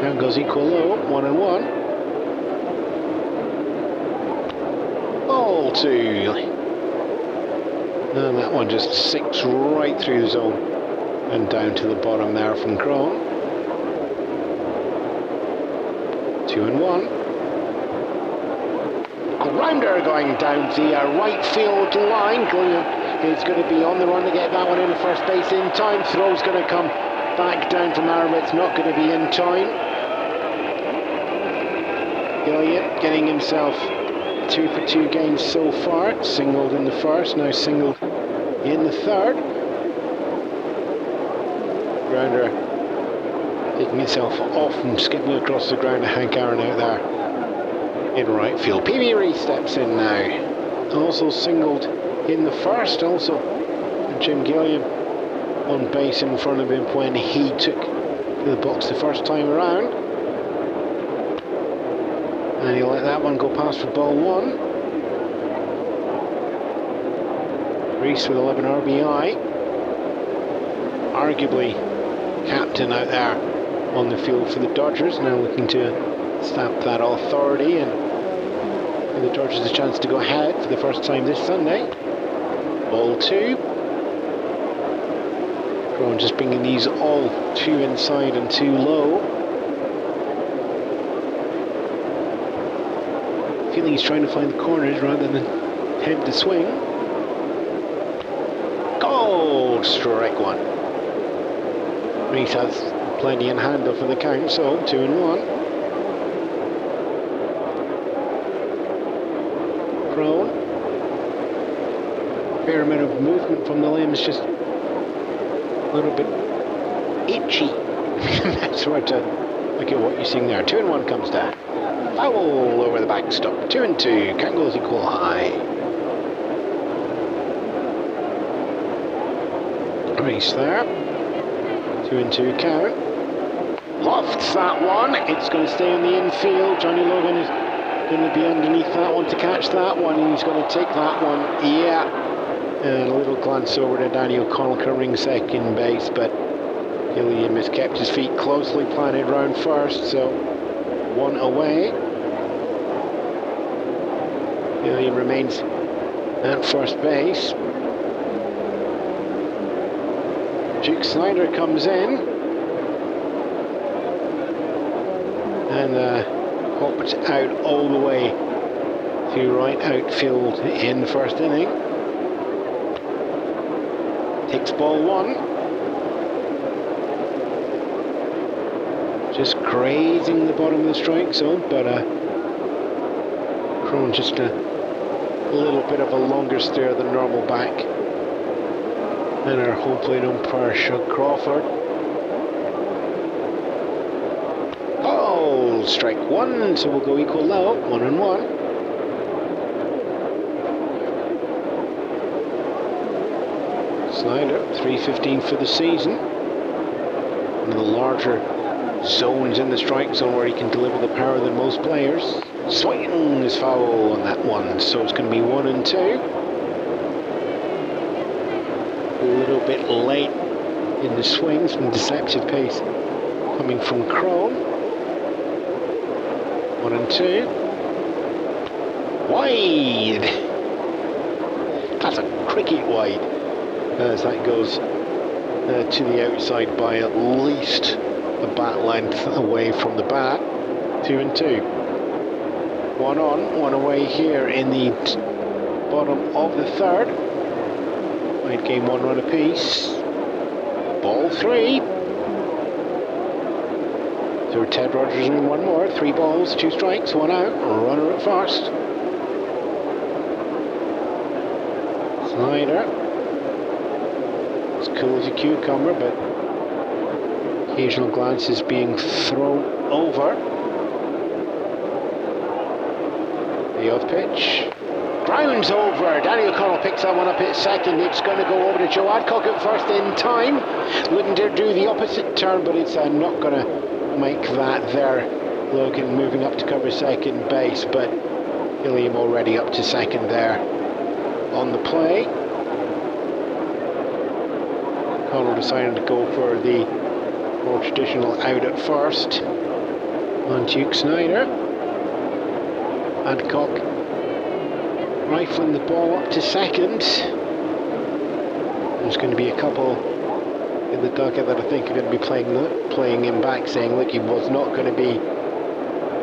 [SPEAKER 2] Count goes equal low, 1-1. Ball 2. And that one just sinks right through the zone and down to the bottom there from Cron. 2-1. Grounder going down the right field line. Gilliam is going to be on the run to get that one into first base in time. Throw's going to come back down from Arabitz, not going to be in time. Gilliam getting himself 2 for 2 games so far. Singled in the first, now singled in the third. Grounder taking himself off and skipping across the ground to Hank Aaron out there in right field. P.B. Reese steps in now. Also singled in the first. Also Jim Gilliam on base in front of him when he took the box the first time around. And he'll let that one go past for ball 1. Reese with 11 RBI. Arguably captain out there on the field for the Dodgers, now looking to stamp that authority and give the Dodgers a chance to go ahead for the first time this Sunday. Ball 2. Cron just bringing these all 2 inside and 2 low. Feeling he's trying to find the corners rather than attempt to swing. Goal! Strike 1. Reese has plenty in hand for the count, so 2-1. Cron. Fair amount of movement from the limbs, just a little bit itchy. That's what look at what you're seeing there. 2-1 comes down. Foul over the backstop. 2-2. Count goes equal high. Reese there. 2-2 count. Lofts that one. It's going to stay in the infield. Johnny Logan is going to be underneath that one to catch that one. He's going to take that one. Yeah. And a little glance over to Danny O'Connell covering second base, but Gilliam has kept his feet closely planted round first, so one away. Gilliam remains at first base. Duke Snyder comes in and hopped out all the way to right outfield in the first inning. Takes ball one. Just grazing the bottom of the strike zone, but Crone just a little bit of a longer stare than normal back. And our home plate umpire, Shug Crawford. Oh, strike one, so we'll go equal now, 1-1. Snyder, 315 for the season. One of the larger zones in the strike zone where he can deliver the power than most players. Swing is foul on that one, so it's going to be 1-2. A little bit late in the swing, some deceptive pace coming from Crone. 1-2. Wide. That's a cricket wide. As that goes to the outside by at least a bat length away from the bat. 2-2. 1 on, 1 away here in the bottom of the third. Wide game, 1 run apiece. Ball 3. So Ted Rogers in 1 more. 3 balls, 2 strikes, 1 out. Runner at first. Snyder. As cool as a cucumber, but occasional glances being thrown over. The off pitch. Grounds over. Danny O'Connell picks that one up at second. It's going to go over to Joe Adcock at first in time. Looking to do the opposite turn, but it's not going to make that there. Logan moving up to cover second base, but Gilliam already up to second there on the play. O'Connell decided to go for the more traditional out at first on Duke Snyder. Adcock rifling the ball up to second. There's going to be a couple in the dugout that I think are going to be playing him back, saying, look, he was not going to be,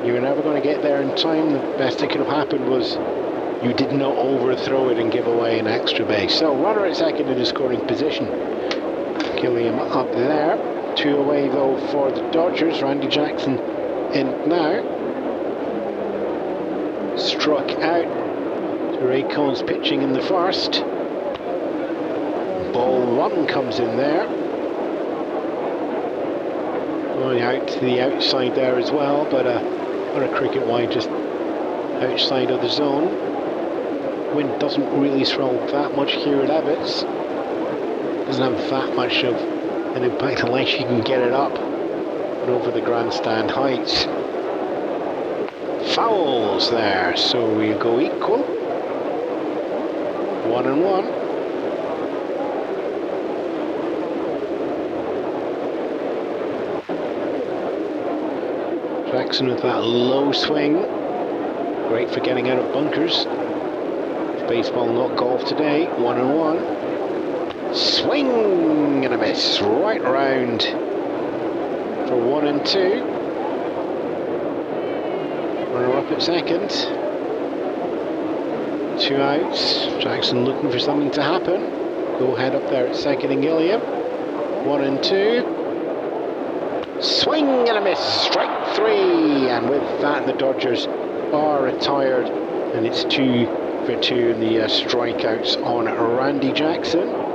[SPEAKER 2] you were never going to get there in time. The best that could have happened was you did not overthrow it and give away an extra base. So runner at second in a scoring position. Gilliam up there. 2 away though for the Dodgers. Randy Jackson in now. Struck out. Ray Cohn's pitching in the first. Ball 1 comes in there. Going out to the outside there as well, but not a cricket wide, just outside of the zone. Wind doesn't really swirl that much here at Abbott's. Doesn't have that much of an impact unless you can get it up and over the grandstand heights. Fouls there, so we go equal. 1-1. Jackson with that low swing. Great for getting out of bunkers. Baseball, not golf today. 1-1. Swing and a miss. Right round for 1-2. Runner up at second. 2 outs. Jackson looking for something to happen. Go ahead up there at second and Gilliam. 1-2. Swing and a miss. Strike 3. And with that, the Dodgers are retired. And it's 2 for 2 in the strikeouts on Randy Jackson.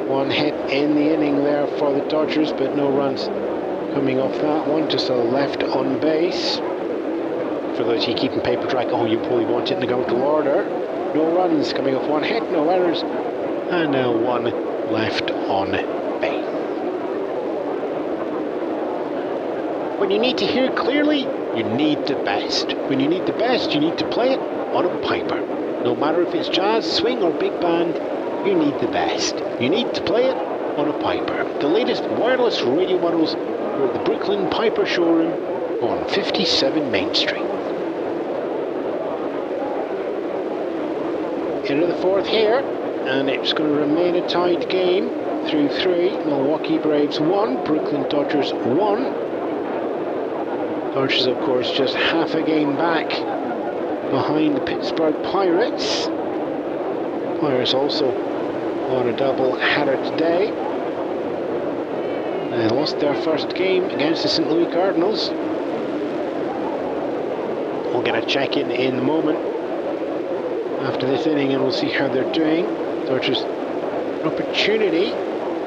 [SPEAKER 2] 1 hit in the inning there for the Dodgers, but no runs coming off that one. Just a left on base. For those of you keeping paper track, oh, you probably want it in the numerical order. No runs coming off 1 hit, no errors, and now 1 left on base. When you need to hear clearly, you need the best. When you need the best, you need to play it on a piper. No matter if it's jazz, swing or big band, you need the best. You need to play it on a piper. The latest wireless radio models are at the Brooklyn Piper showroom on 57 Main Street. Into the fourth here, and it's going to remain a tied game through 3. Milwaukee Braves 1, Brooklyn Dodgers 1. Dodgers, of course, just half a game back behind the Pittsburgh Pirates. Pirates also on a double-header today. They lost their first game against the St. Louis Cardinals. We'll get a check-in in a moment after this inning, and we'll see how they're doing. Dodgers an opportunity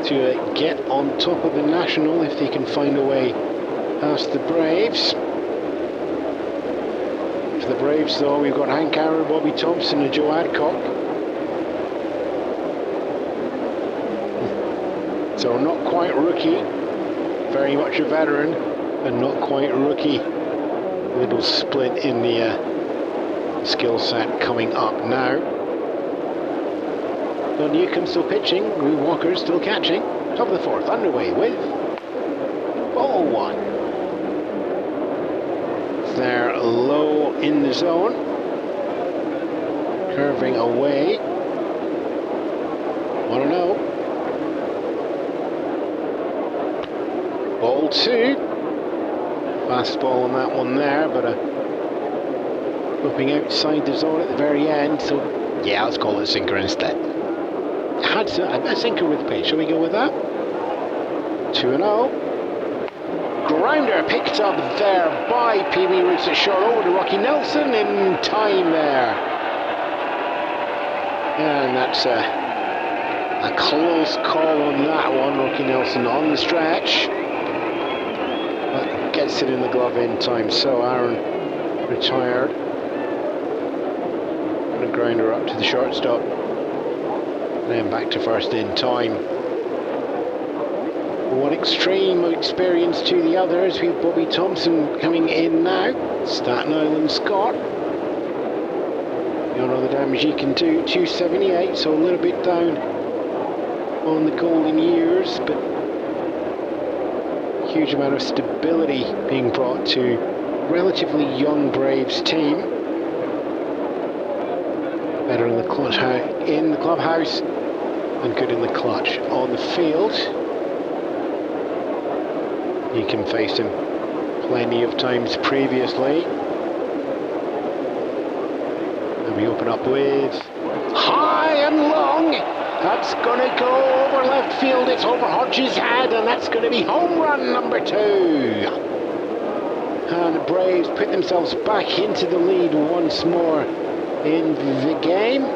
[SPEAKER 2] to get on top of the National if they can find a way past the Braves. For the Braves, though, we've got Hank Aaron, Bobby Thompson and Joe Adcock. So not quite rookie, very much a veteran, and not quite rookie. Little split in the skill set coming up now. Don Newcomb still pitching, Rue Walker still catching. Top of the fourth, underway with ball 1. They're low in the zone, curving away. 1-0. Ball 2. Fastball on that one there, but whipping outside the zone at the very end. So yeah, let's call it a sinker instead. Had a sinker with pitch. Shall we go with that? 2-0. Grounder picked up there by Pee-wee Roots at short over to Rocky Nelson in time there. And that's a close call on that one. Rocky Nelson on the stretch, but gets it in the glove in time. So Aaron retired. And a grounder up to the shortstop. Then back to first in time. One extreme experience to the others, with Bobby Thompson coming in now. Staten Island Scott. You don't know the damage he can do. 278, so a little bit down on the golden years, but huge amount of stability being brought to relatively young Braves team. Better in the clubhouse and good in the clutch on the field. You can face him plenty of times previously. And we open up with high and long. That's going to go over left field. It's over Hodges' head, and that's going to be home run number 2. And the Braves put themselves back into the lead once more in the game.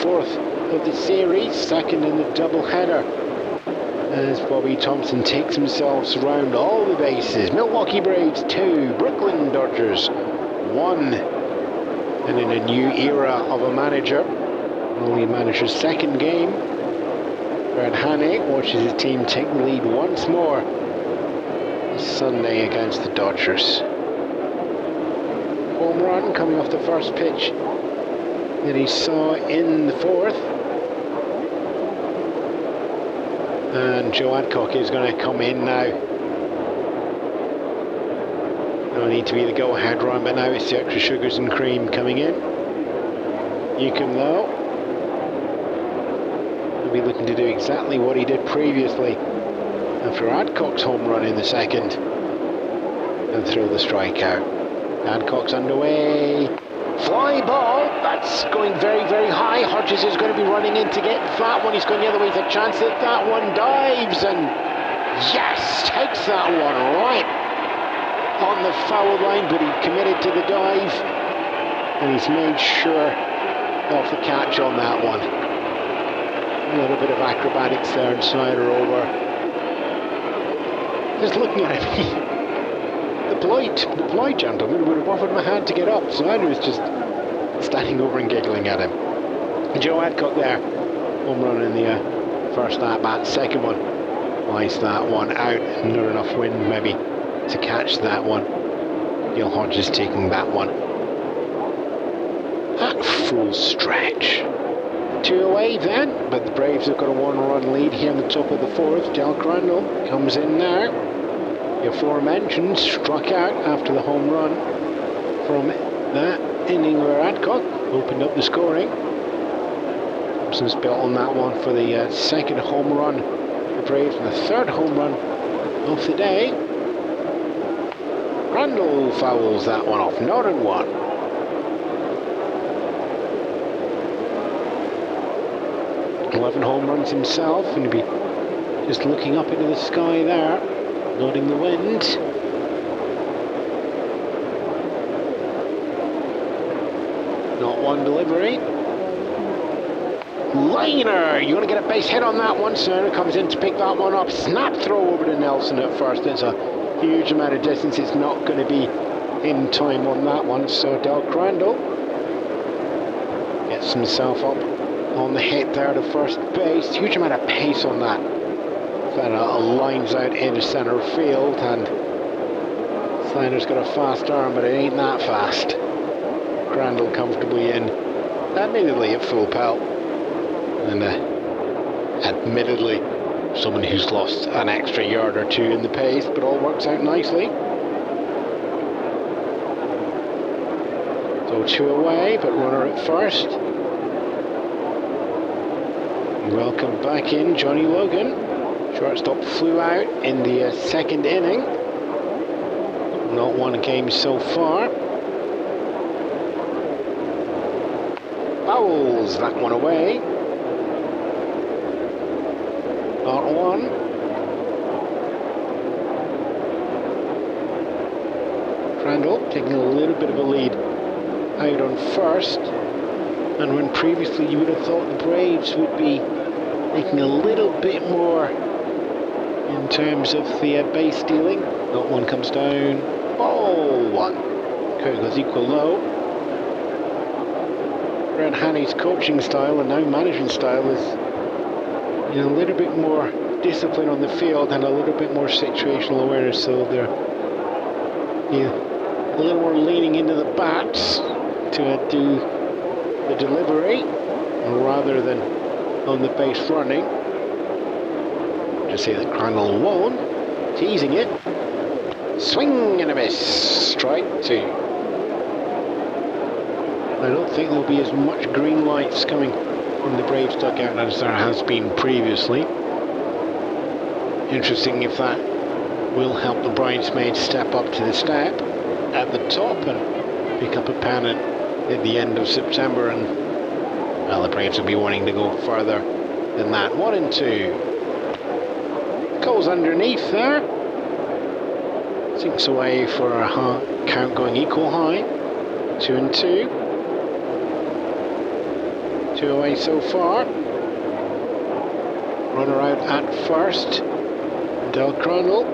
[SPEAKER 2] 4th of the series, 2nd in the doubleheader, as Bobby Thompson takes himself around all the bases. Milwaukee Braves 2, Brooklyn Dodgers 1. And in a new era of a manager, only manager's 2nd game, Fred Haney watches his team take the lead once more this Sunday against the Dodgers. Home run coming off the first pitch that he saw in the 4th. And Joe Adcock is going to come in now. No need to be the go-ahead run, but now it's the extra sugars and cream coming in. Newcomb, though, will be looking to do exactly what he did previously after Adcock's home run in the 2nd, and throw the strikeout. Adcock's underway. Fly ball, that's going very, very high. Hodges is going to be running in to get that one. He's going the other way. He's a chance that that one dives, and yes, takes that one right on the foul line, but he committed to the dive, and he's made sure of the catch on that one. A little bit of acrobatics there, and Snyder over. Just looking at him. The polite gentleman would have offered him a hand to get up. Snyder was just standing over and giggling at him. And Joe Adcock there, home run in the first at bat. 2nd one, lights that one out. Not enough wind maybe to catch that one. Gil Hodges taking that one at full stretch. 2 away then, but the Braves have got a 1-run lead here in the top of the 4th. Del Crandall comes in now. The aforementioned struck out after the home run from that inning where Adcock opened up the scoring. Thompson's built on that one for the second home run for the Braves and the third home run of the day. Crandall fouls that one off, 0-1. 11 home runs himself, and he'll be just looking up into the sky there, nodding the wind. Not one delivery. Liner! You want to get a base hit on that one. Cerner comes in to pick that one up. Snap throw over to Nelson at first. It's a huge amount of distance. It's not going to be in time on that one. So Del Crandall gets himself up on the hit there to first base. Huge amount of pace on that. That lines out into center field, and Sliner's got a fast arm, but it ain't that fast. Crandall comfortably in, admittedly at full pelt, and admittedly someone who's lost an extra yard or two in the pace, but all works out nicely. So 2 away, but runner at first. Welcome back in Johnny Logan. Shortstop flew out in the second inning. Not one game so far. Fouls that one away. Not one. Crandall taking a little bit of a lead out on first. And when previously you would have thought the Braves would be making a little bit more in terms of the base stealing. Not one comes down. Ball 1. Curve goes equal low. Fred Haney's coaching style and now management style is a little bit more discipline on the field and a little bit more situational awareness. So they're a little more leaning into the bats to do the delivery rather than on the base running. Just say that Crandall won, teasing it. Swing and a miss. Strike 2. I don't think there'll be as much green lights coming from the Braves dugout as there has been previously. Interesting if that will help the bridesmaids step up to the step at the top and pick up a pennant at the end of September, and well, the Braves will be wanting to go further than that. 1-2. Goes underneath there. Sinks away for a count going equal high. 2-2. 2 away so far. Runner out at first. Del Crandall.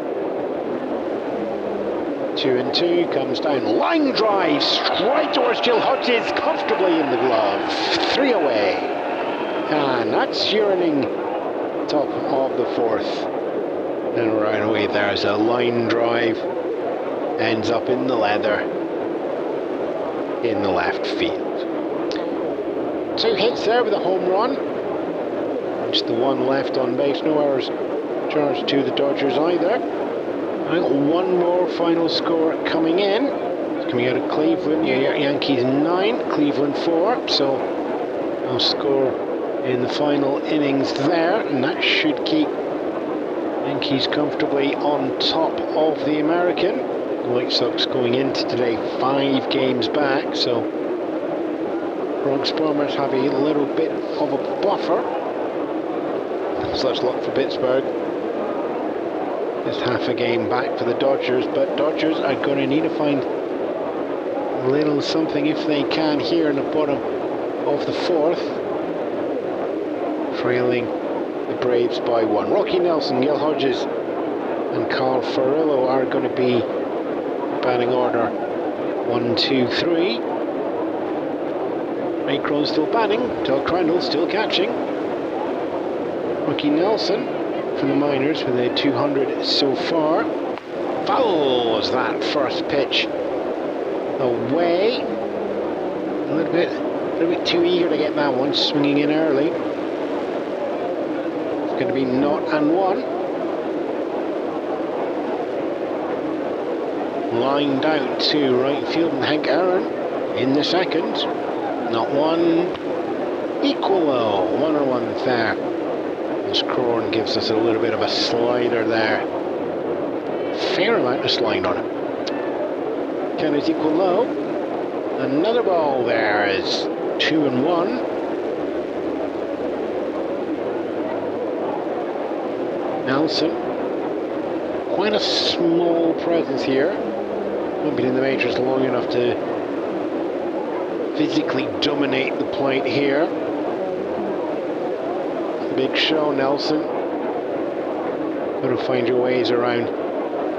[SPEAKER 2] 2-2, comes down, line drive, straight towards Gil Hodges, comfortably in the glove. 3 away. And that's your inning, top of the 4th. And right away there's a line drive, ends up in the leather, in the left field. 2 hits there with a home run. Just the one left on base, no errors charged to the Dodgers either. I got one more final score coming in. It's coming out of Cleveland. Yankees 9, Cleveland 4. So I'll score in the final innings there, and that should keep Yankees comfortably on top of the American. The White Sox going into today 5 games back, so Bronx Bombers have a little bit of a buffer. Such luck for Pittsburgh. Just half a game back for the Dodgers, but Dodgers are going to need to find a little something if they can here in the bottom of the 4th, trailing the Braves by 1. Rocky Nelson, Gil Hodges and Carl Furillo are going to be batting order 1, 2, 3. Ray Crone still batting, Del Crandall still catching. Rocky Nelson from the minors with a 200 so far. Foul! was that first pitch away. A little bit too eager to get that one, swinging in early. It's going to be 0-1. Lined out to right field, and Hank Aaron in the second. Not one. Equal though, 1-1 there. As Crone gives us a little bit of a slider there. Fair amount of slide on it. Count is equal low. Another ball there is 2-1. Nelson, quite a small presence here. Not been in the majors long enough to physically dominate the plate here. Big show, Nelson. Got to find your ways around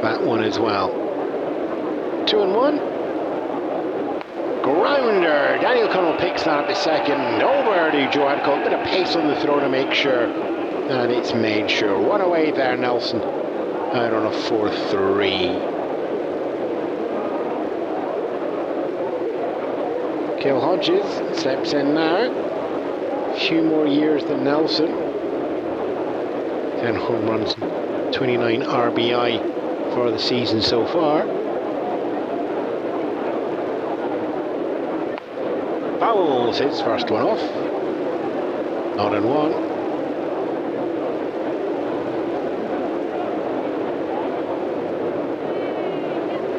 [SPEAKER 2] that one as well. 2-1. Grounder. Daniel Connell picks that up a second. Over to Joe Adcock. A bit of pace on the throw to make sure. And it's made sure. One away there, Nelson. Out on a 4-3. Cale Hodges steps in now. A few more years than Nelson. 10 home runs, 29 RBI for the season so far. Fouls his first one off. 0-1.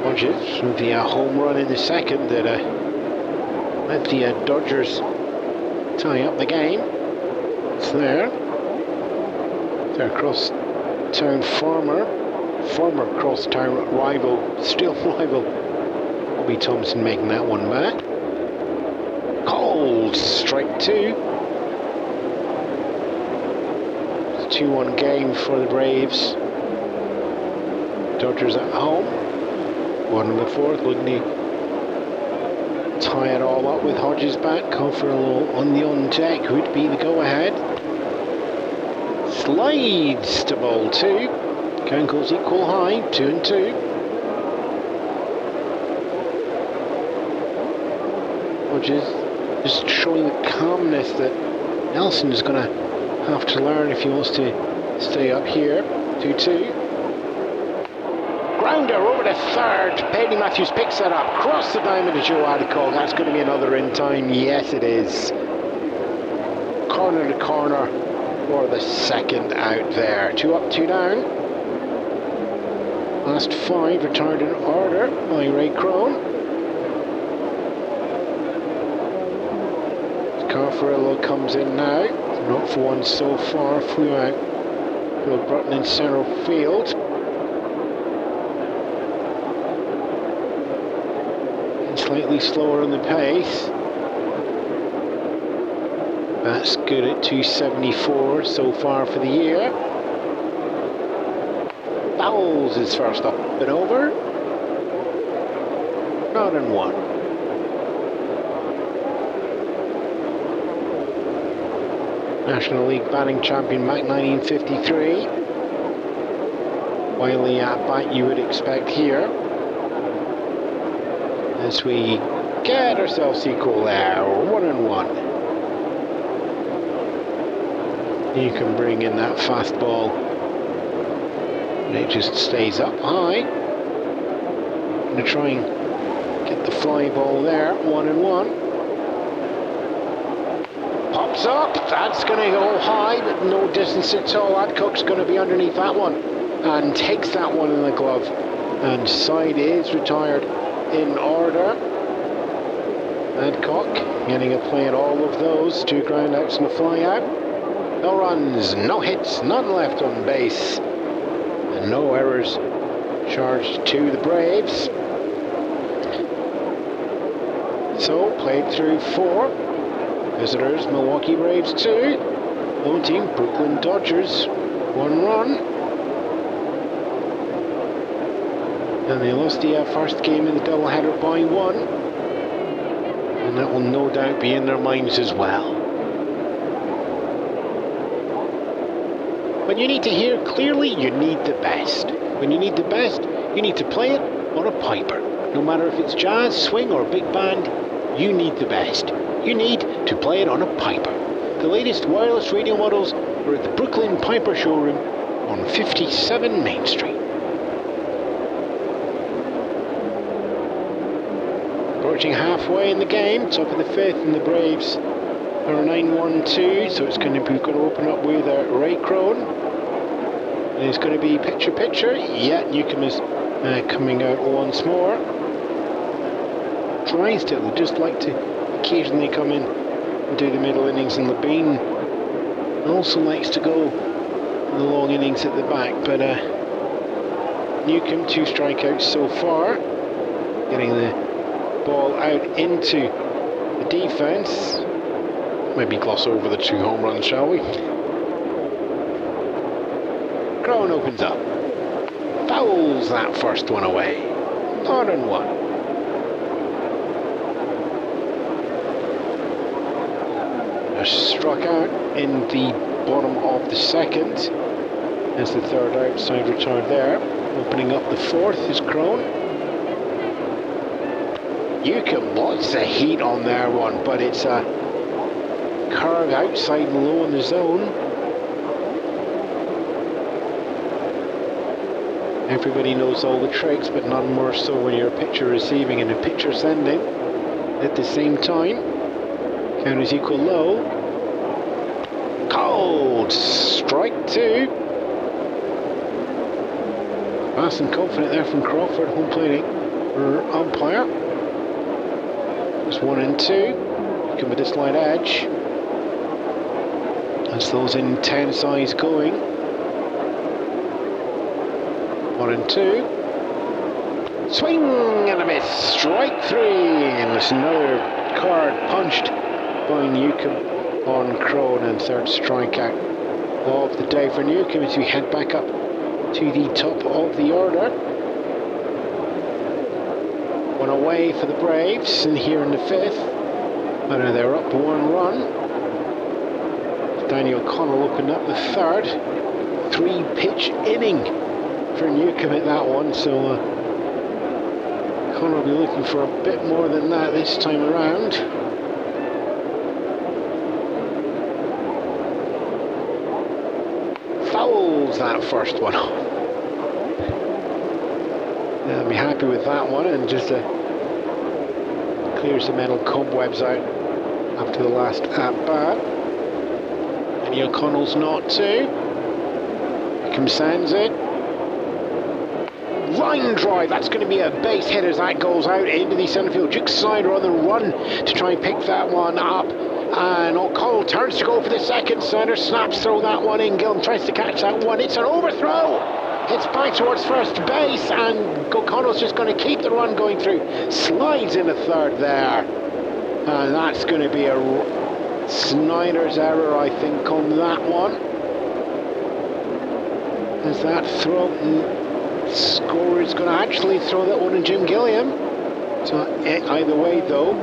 [SPEAKER 2] Hodges with the home run in the second that let the Dodgers tie up the game. It's there. Their cross-town former cross-town rival, still rival, Bobby Thompson making that one back. Cold, strike two. It's a 2-1 game for the Braves. Dodgers at home. 1 in the fourth, looking to tie it all up with Hodges back. Call for a little on the on deck would be the go-ahead. Slides to ball two. Count goes equal high, 2-2. Hodges just showing the calmness that Nelson is going to have to learn if he wants to stay up here. 2-2. Grounder over to third. Paddy Matthews picks that up. Cross the diamond to Joe Adcock. That's going to be another in time. Yes, it is. Corner to corner for the second out there. 2 up, 2 down. Last 5 retired in order by Ray Crone. Carfarillo comes in now. Not for one so far throughout Bill Brutton in center field. Slightly slower on the pace. That's good at 274 so far for the year. Fouls his first up and over. 0-1. National League batting champion back 1953. Wily at bat you would expect here. As we get ourselves equal there, 1-1. You can bring in that fastball and it just stays up high. Going to try and get the fly ball there, 1-1. Pops up, that's going to go high, but no distance at all. Adcock's going to be underneath that one and takes that one in the glove. And side is retired in order. Adcock getting a play at all of those. 2 groundouts and a fly out. No runs, no hits, none left on base. And no errors charged to the Braves. So played through 4. Visitors Milwaukee Braves 2. Home team Brooklyn Dodgers 1 run. And they lost the first game in the doubleheader by 1. And that will no doubt be in their minds as well. When you need to hear clearly, you need the best. When you need the best, You need to play it on a piper. No matter if it's jazz, swing or big band, you need the best. You need to play it on a piper. The latest wireless radio models are at the Brooklyn Piper showroom on 57 Main Street. Approaching halfway in the game, top of the fifth, and the Braves are 9-1-2, so it's going to open up with Ray Crone. And it's going to be pitcher. Yeah, Newcomb is coming out once more. Drysdale would just like to occasionally come in and do the middle innings, and Levine also likes to go the long innings at the back, but Newcomb 2 strikeouts so far, getting the ball out into the defence. Maybe gloss over the 2 home runs, shall we? Crone opens up, fouls that first one away, 0-1. Struck out in the bottom of the second as the third outside retired there. Opening up the fourth is Crone. Newcomb, lots of heat on there one, but it's a curve outside low in the zone. Everybody knows all the tricks, but none more so when you're a pitcher receiving and a pitcher sending at the same time. Count is equal low. Cold, strike 2. Fast and confident there from Crawford, home plating for umpire. It's 1-2. Come with a slight edge. That's those intense eyes going. 1-2. Swing and a miss. Strike 3. And there's another card punched by Newcomb on Crone, and third strikeout of the day for Newcomb as we head back up to the top of the order. One away for the Braves, and here in the fifth, and they're up 1 run. Daniel Connell opened up the third. 3-pitch inning for Newcomb at that one, so Connell will be looking for a bit more than that this time around. Fouls that first one off. I'll be happy with that one, and just clears the mental cobwebs out after the last at-bat. And O'Connell's not to. Newcomb sends it. Line drive, that's going to be a base hit as that goes out into the centre field. Duke Snyder on the run to try and pick that one up. And O'Connell turns to go for the second. Snyder snaps throw that one in. Gillen tries to catch that one. It's an overthrow. It's back towards first base, and O'Connell's just going to keep the run going through. Slides in the third there. And that's going to be a Snyder's error, I think, on that one. As that throw scorer is going to actually throw that one in Jim Gilliam. So either way, though,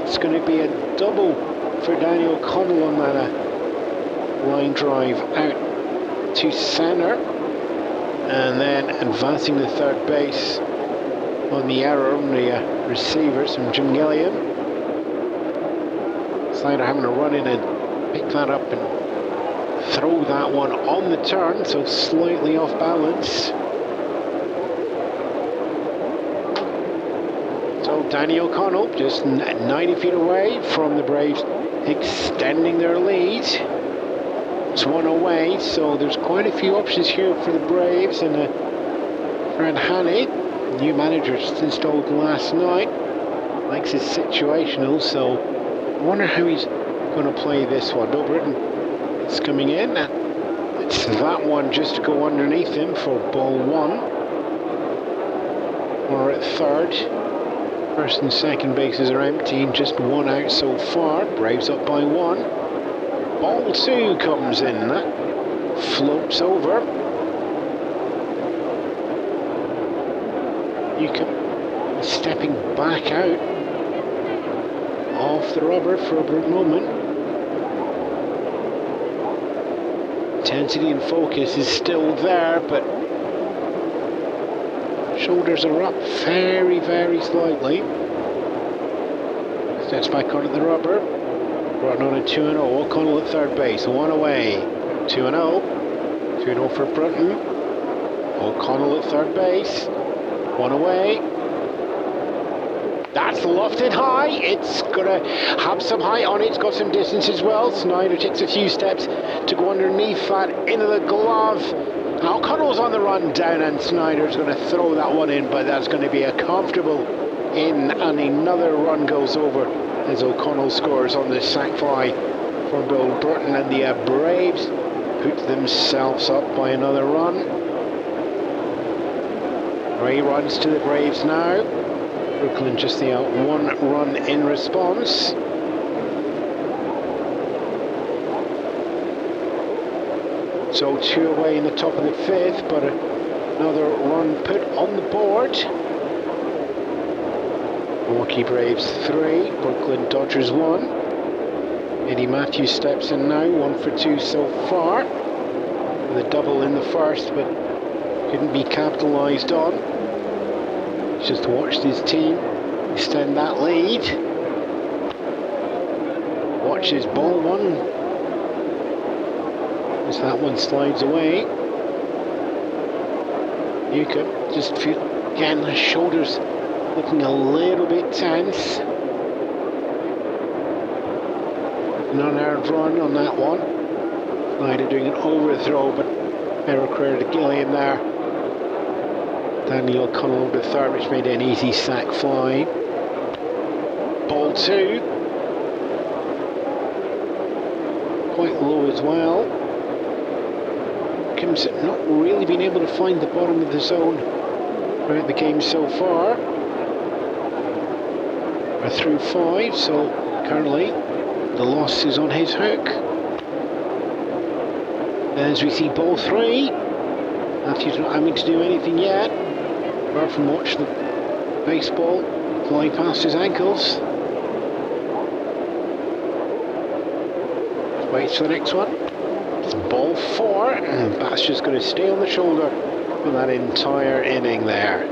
[SPEAKER 2] it's going to be a double for Daniel Connell on that line drive out to centre, and then advancing the third base on the error on the receivers from Jim Gilliam. Snyder having to run in and pick that up and throw that one on the turn, so slightly off balance. So Danny O'Connell just 90 feet away from the Braves, extending their lead. It's one away, so there's quite a few options here for the Braves, and Fred Haney, new manager installed last night, likes his situational, so I wonder how he's going to play this one. Bill Britton is coming in. It's that one just to go underneath him for ball 1. We're at third. First and second bases are empty, just one out so far. Braves up by 1. Ball 2 comes in. That floats over. Newcomb stepping back out off the rubber for a brief moment. Intensity and focus is still there, but shoulders are up very, very slightly. Steps back onto the rubber. Brought on a 2-0. O'Connell at third base. One away. 2-0. 2-0 for Brunton. O'Connell at third base. One away. That's lofted high. It's going to have some height on it. It's got some distance as well. Snyder takes a few steps to go underneath that into the glove. O'Connell's on the run down, and Snyder's going to throw that one in, but that's going to be a comfortable in, and another run goes over as O'Connell scores on the sac fly for Bill Burton, and the Braves put themselves up by another run. 3 runs to the Braves now. Brooklyn just the out 1 run in response. So 2 away in the top of the 5th, but another run put on the board. Milwaukee Braves 3, Brooklyn Dodgers 1. Eddie Matthews steps in now, 1 for 2 so far. With a double in the first, but couldn't be capitalised on. He's just watched his team extend that lead. Watches ball 1. As that one slides away. You can just feel again the shoulders looking a little bit tense. An unearned run on that one. Snyder doing an overthrow, but error credit to Gilliam there. Daniel O'Connell over the third, which made an easy sac fly. Ball 2. Quite low as well. Kim's not really been able to find the bottom of the zone throughout the game so far. We're through 5, so currently the loss is on his hook. As we see ball 3, Matthews not having to do anything yet, apart from watch the baseball fly past his ankles. Waits for the next one. It's ball 4, and that's just going to stay on the shoulder for that entire inning there.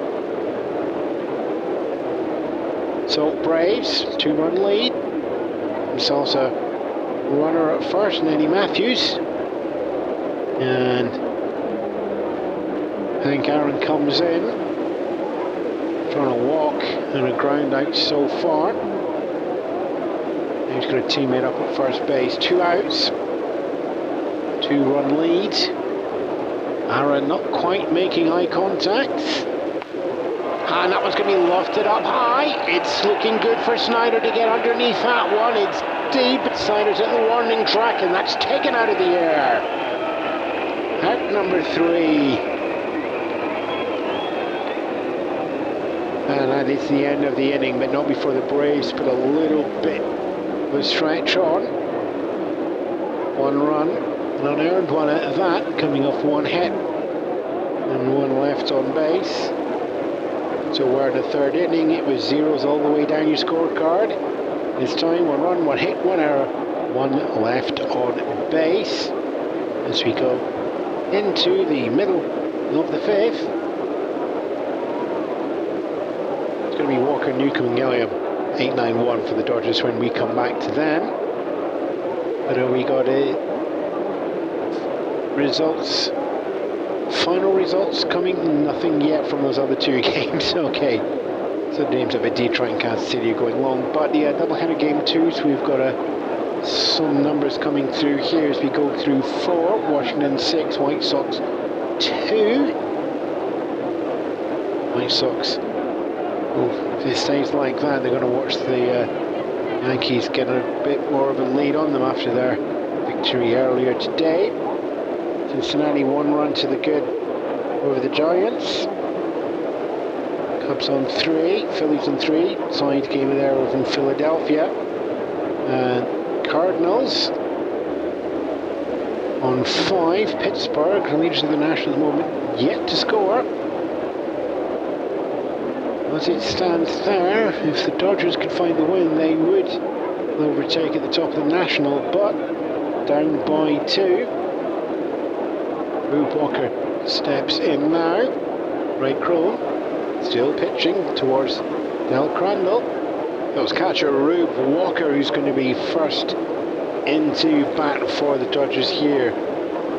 [SPEAKER 2] So Braves, 2-run lead. Themselves a runner at first, and Eddie Matthews. And Hank Aaron comes in, trying to walk and a ground out so far. He's got a teammate up at first base. 2 outs. 2-run lead. Aaron not quite making eye contact. And that one's going to be lofted up high. It's looking good for Snyder to get underneath that one. It's deep, but Snyder's at the warning track, and that's taken out of the air. Out number 3. And that is the end of the inning, but not before the Braves put a little bit of a stretch on. 1 run, an unearned one at that, coming off 1 hit and 1 left on base. So we're in the 3rd inning. It was 0s all the way down your scorecard. This time 1 run, 1 hit, 1 error, 1 left on base. As we go into the middle of the 5th. It's going to be Walker, Newcomb and Gilliam. 8-9-1 for the Dodgers when we come back to them. But we got results, final results coming. Nothing yet from those other 2 games. Okay, so the names of Detroit and Kansas City are going long. But the doubleheader game 2, so we've got some numbers coming through here as we go through 4. Washington 6, White Sox 2. White Sox, if it stays like that, they're going to watch the Yankees get a bit more of a lead on them after their victory earlier today. Cincinnati 1 run to the good over the Giants. Cubs on 3, Phillies on 3. Side game there over in Philadelphia. Cardinals on 5. Pittsburgh, leaders of the National at the moment, yet to score. As it stands there, if the Dodgers could find the win, they would overtake at the top of the National, but down by 2. Bob Walker steps in now. Ray Chrome Still pitching towards Del Crandall. That was catcher Rube Walker, who's going to be first into bat for the Dodgers here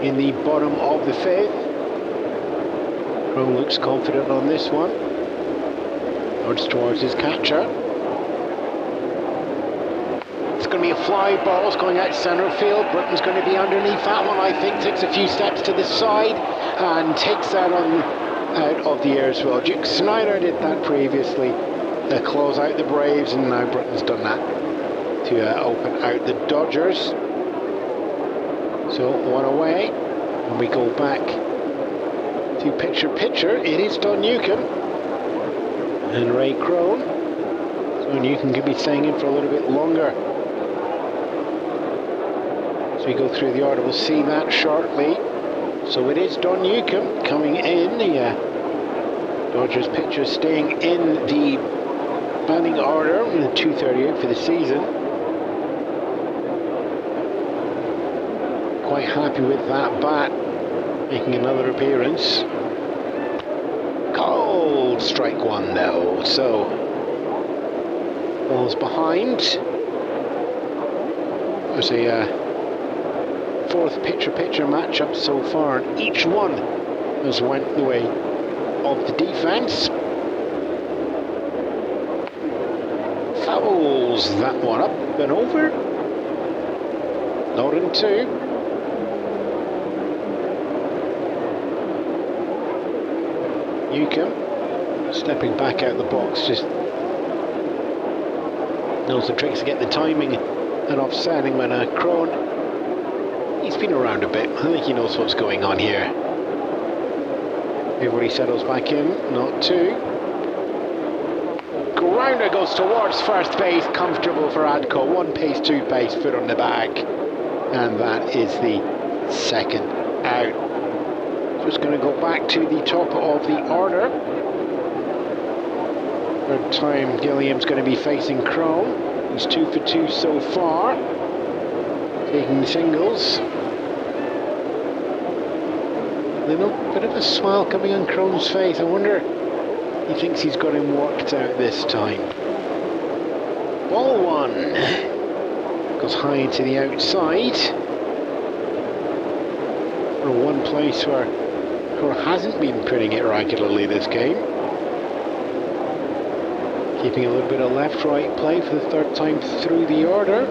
[SPEAKER 2] in the bottom of the 5th. Crow looks confident on this one. Nods towards his catcher. It's going to be a fly ball. It's going out centre field. Britain's going to be underneath that one, I think. Takes a few steps to the side and takes that out of the air as well. Duke Snyder did that previously to close out the Braves, and now Britain's done that to open out the Dodgers. So one away, and we go back to pitcher. It is Don Newcomb and Ray Crone. So Newcomb could be staying in for a little bit longer. As we go through the order, we'll see that shortly. So it is Don Newcomb coming in. The Dodgers pitcher staying in the batting order in the 238 for the season. Quite happy with that bat, making another appearance. Cold strike one though, so ball's behind. There's a 4th pitcher matchup so far, and each one has went the way of the defense. Fouls that one up and over. 0-2. Newcomb stepping back out the box, just knows the tricks to get the timing and offsetting when Crone, he's been around a bit. I think he knows what's going on here. Everybody settles back in, not 2. Grounder goes towards first base, comfortable for Adco. 1 pace, 2 pace, foot on the bag, and that is the 2nd out. Just going to go back to the top of the order. 3rd time Gilliam's going to be facing Crone. He's 2 for 2 so far, taking singles. A little bit of a smile coming on Crone's face. I wonder, he thinks he's got him worked out this time. Ball 1 goes high into the outside. For one place where Crow hasn't been putting it regularly this game. Keeping a little bit of left-right play for the 3rd time through the order.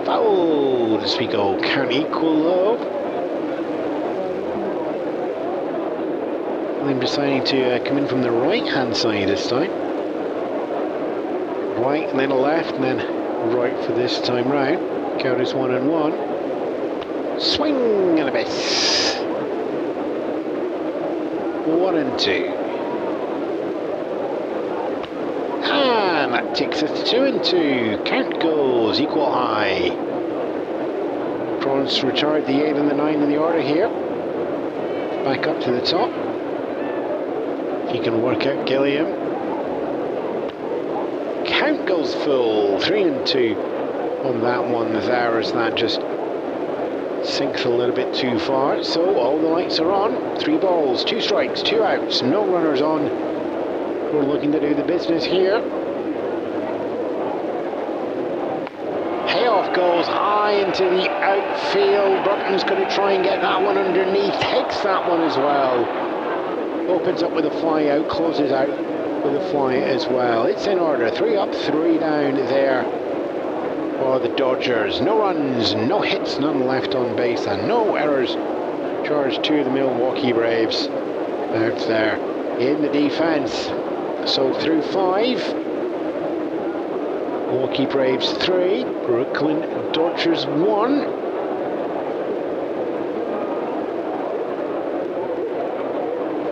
[SPEAKER 2] Foul as we go, count equal though. I'm deciding to come in from the right-hand side this time. Right and then a left and then right for this time round. Count is 1-1. Swing and a miss. 1-2. And that takes us to 2-2. Count goes equal high. Crone's retired the 8 and the 9 in the order here. Back up to the top. He can work out Gilliam. Count goes full. 3-2 on that one there, as that just sinks a little bit too far. So all the lights are on. 3 balls, 2 strikes, 2 outs, no runners on. We're looking to do the business here. Payoff goes high into the outfield. Brunton's going to try and get that one underneath. Takes that one as well. Opens up with a fly out, closes out with a fly as well. It's in order. 3 up, 3 down there for the Dodgers. No runs, no hits, none left on base, and no errors charged to the Milwaukee Braves out there in the defense. So through 5, Milwaukee Braves 3, Brooklyn Dodgers 1.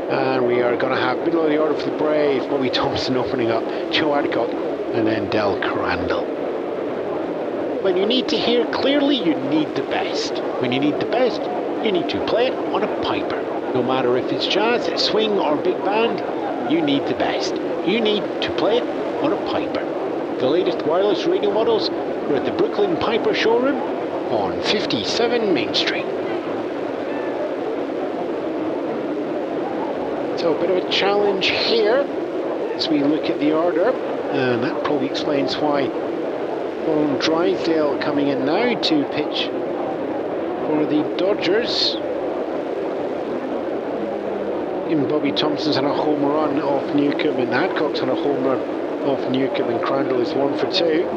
[SPEAKER 2] And we are going to have middle of the order for the Braves, Bobby Thompson opening up, Joe Adcock, and then Del Crandall. When you need to hear clearly, you need the best. When you need the best, you need to play it on a piper. No matter if it's jazz, swing, or big band, you need the best. You need to play it on a piper. The latest wireless radio models are at the Brooklyn Piper showroom on 57 Main Street. So a bit of a challenge here as we look at the order, and that probably explains why Drysdale coming in now to pitch for the Dodgers. Even Bobby Thompson's had a home run off Newcomb, and Adcock's had a home run off Newcomb, and Crandall is 1 for 2.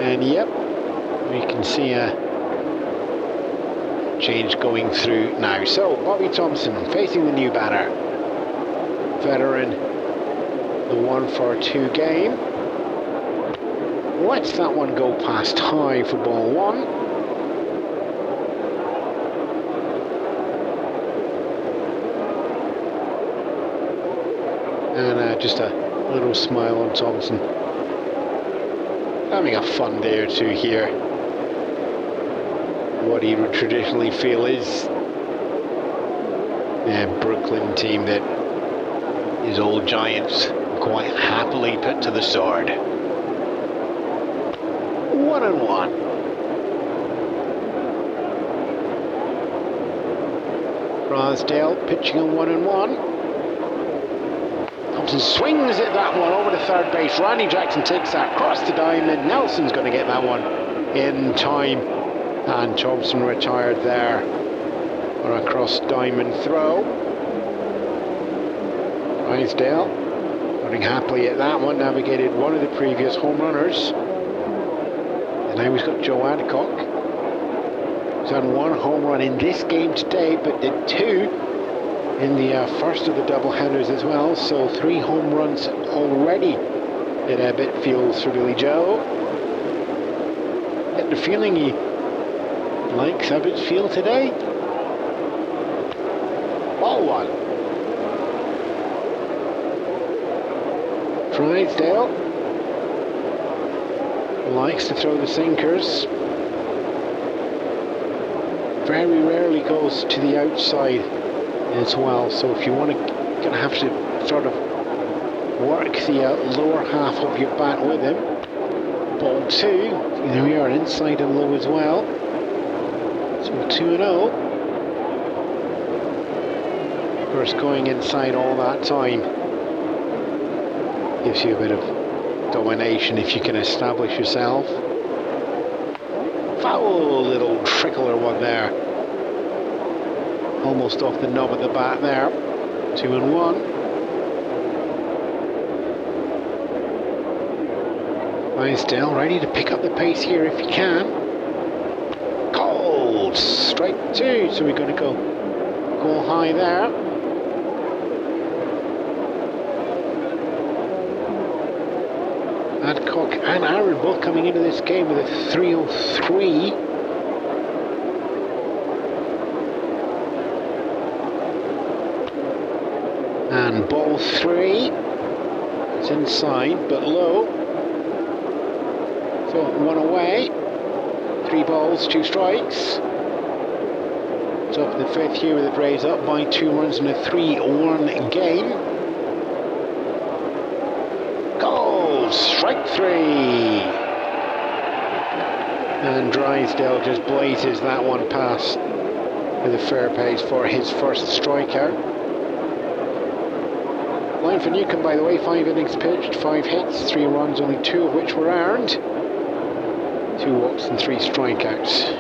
[SPEAKER 2] And yep, we can see a change going through now. So Bobby Thompson facing the new batter, veteran, the 1 for 2 game. Lets that one go past high for ball 1. And just a little smile on Thompson, having a fun day or two here. What he would traditionally feel is a Brooklyn team that his old Giants quite happily put to the sword. 1-1. Drysdale pitching a 1-1. Thompson swings at that one over to third base. Randy Jackson takes that across the diamond. Nelson's going to get that one in time, and Thompson retired there for a cross diamond throw. Drysdale running happily at that one, navigated one of the previous home runners. And now he's got Joe Adcock. He's had 1 home run in this game today, but did 2 in the first of the doubleheaders as well. So 3 home runs already at Ebbett Fields for Billy Joe. Get the feeling he likes Ebbett Field today. Ball 1. Drysdale likes to throw the sinkers. Very rarely goes to the outside as well. So if you want to, gonna have to sort of work the lower half of your bat with him. Ball 2. There we are, inside and low as well. So 2-0. Of course, going inside all that time gives you a bit of domination if you can establish yourself. Foul, little trickler one there. Almost off the knob of the bat there. 2-1. Drysdale ready to pick up the pace here if he can. Called strike 2, so we're going to go high there. Adcock and Aaron both coming into this game with a 303. And ball 3. It's inside but low. So 1 away. 3 balls, 2 strikes. Top of the 5th here with the Braves up by 2 runs in a 3-1 game. Strike 3. And Drysdale just blazes that one past with a fair pace for his first strikeout. Line for Newcomb, by the way, 5 innings pitched, 5 hits, 3 runs, only 2 of which were earned. 2 walks and 3 strikeouts.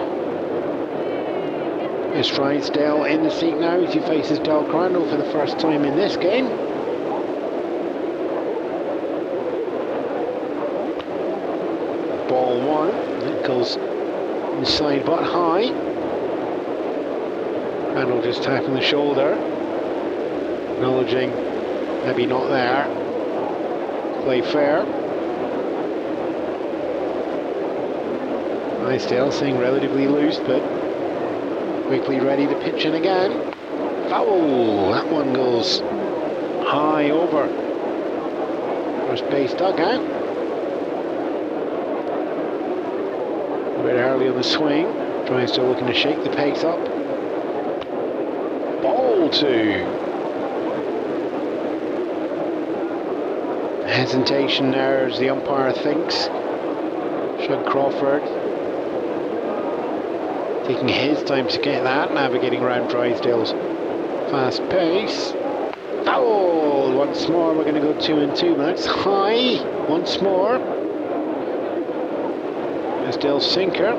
[SPEAKER 2] Here's Drysdale in the seat now as he faces Del Crandall for the first time in this game. Ball 1, it goes inside but high. Crandall just tapping the shoulder, acknowledging maybe not there. Play fair. Drysdale staying relatively loose, but quickly ready to pitch in again. Foul! That one goes high over first base dugout. A bit early on the swing. Drysdale looking to shake the pace up. Ball 2. Hesitation there as the umpire thinks. Shug Crawford taking his time to get that, navigating around Drysdale's fast pace. Foul! Once more, we're going to go 2-2, but that's high. Once more. Still sinker.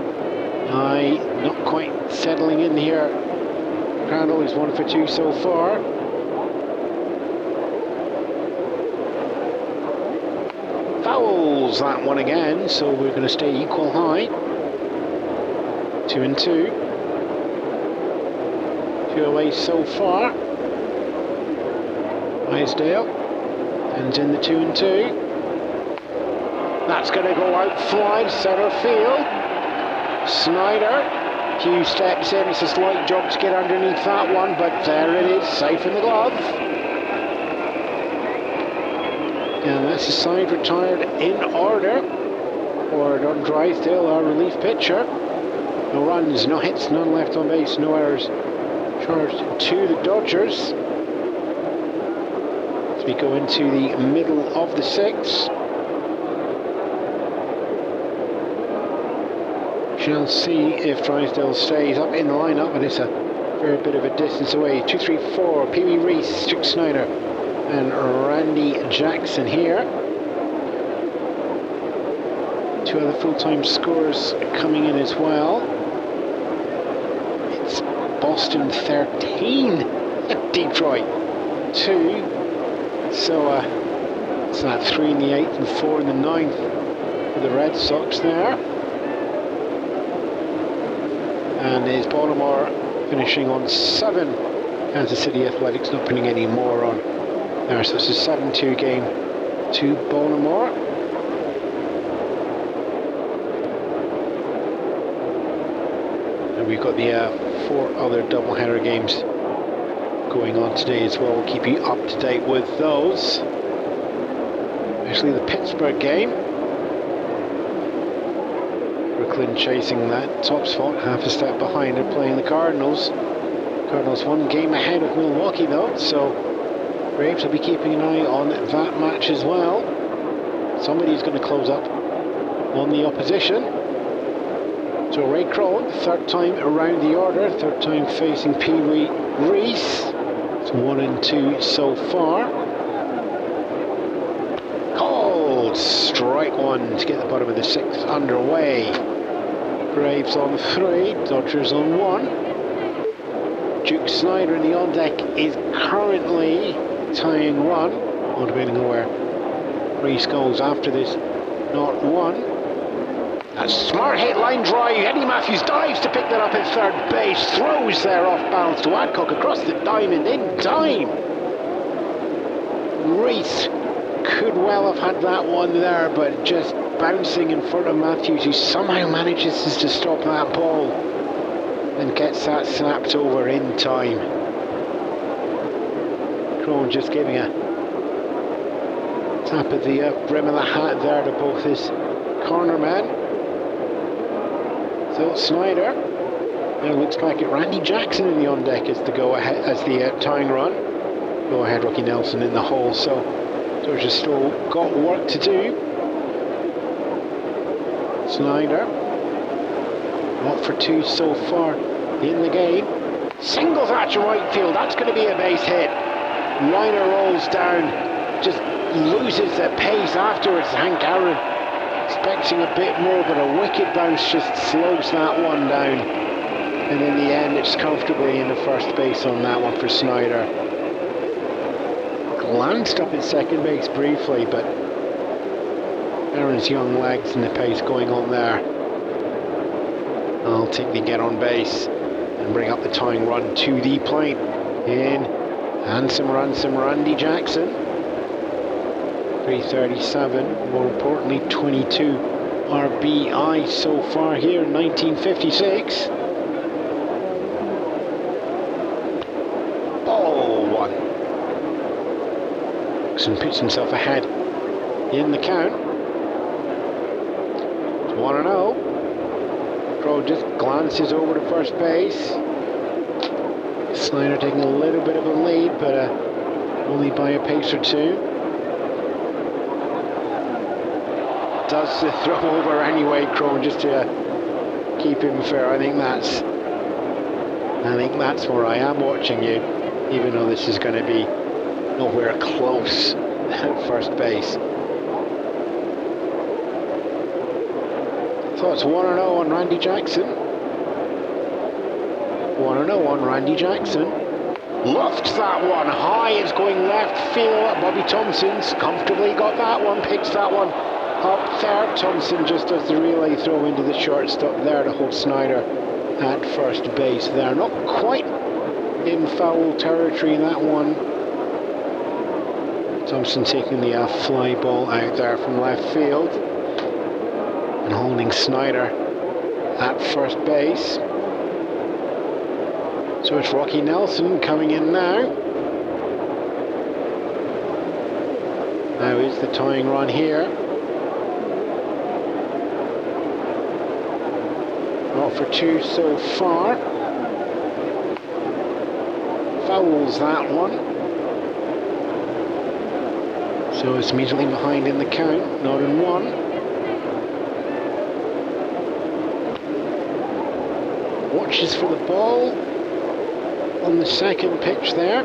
[SPEAKER 2] Aye, not quite settling in here. Crandall is 1 for 2 so far. Fouls that one again, so we're going to stay equal high. 2-2. 2 away so far. Isdale ends in the 2-2. That's going to go out flying centre field. Snyder, Hugh steps in. It's a slight jump to get underneath that one, but there it is, safe in the glove. And that's the side retired in order for Don Drysdale, our relief pitcher. No runs, no hits, none left on base, no errors charged to the Dodgers. As we go into the middle of the 6th. Shall see if Drysdale stays up in the lineup, and it's a fair bit of a distance away. 2-3-4, Pee Wee Reese, Chuck Snyder, and Randy Jackson here. 2 other full-time scorers coming in as well. It's Boston 13, Detroit 2. So it's that 3 in the 8th and 4 in the 9th for the Red Sox there. And is Baltimore finishing on 7. Kansas City Athletics not putting any more on there. So it's a 7-2 game to Baltimore. And we've got the 4 other doubleheader games going on today as well. We'll keep you up to date with those. Actually, the Pittsburgh game. Brooklyn chasing that top spot, half a step behind it, playing the Cardinals. Cardinals 1 game ahead of Milwaukee though, so Braves will be keeping an eye on that match as well. Somebody's going to close up on the opposition. So Ray Crone, 3rd time around the order, 3rd time facing Pee Wee Reese. It's 1-2 so far. Called strike 1 to get the bottom of the 6th underway. Braves on 3, Dodgers on 1. Duke Snyder in the on deck is currently tying run. Depending on where Reese goes after this, not 1. A smart hit, line drive. Eddie Matthews dives to pick that up at 3rd base. Throws there off balance to Adcock across the diamond in time. Reese could well have had that one there, but just bouncing in front of Matthews, who somehow manages to stop that ball and gets that snapped over in time. Crone just giving a tap at the brim of the hat there to both his corner men. So Snyder now looks back at Randy Jackson in the on deck as the go ahead, as the tying run. Go ahead, Rocky Nelson in the hole. So Dodgers still got work to do. Snyder, 1 for 2 so far in the game. Singles out to right field. That's going to be a base hit. Liner rolls down, just loses the pace afterwards. Hank Aaron expecting a bit more, but a wicked bounce just slows that one down. And in the end, it's comfortably in the first base on that one for Snyder. Glanced up at second base briefly, but Aaron's young legs and the pace going on there. I'll take the get on base and bring up the tying run to the plate. In handsome Randy Jackson. 337, more importantly 22 RBI so far here in 1956. Ball 1. Jackson puts himself ahead in the count. It's 1-0. Crow just glances over to first base. Snyder taking a little bit of a lead, but only by a pace or 2. Does the throw over anyway, Crone, just to keep him fair. I think that's where I am watching you, even though this is going to be nowhere close at first base. So it's 1-0 on Randy Jackson. 1-0 on Randy Jackson. Lofts that one high, it's going left field. Bobby Thompson's comfortably got that one, picks that one up there. Thompson just does the relay throw into the shortstop there to hold Snyder at first base there. Not quite in foul territory, that one. Thompson taking the fly ball out there from left field and holding Snyder at first base. So it's Rocky Nelson coming in now. Now is the tying run here. Not for two so far. Fouls that one. So it's immediately behind in the count, 0-1. Watches for the ball on the second pitch there.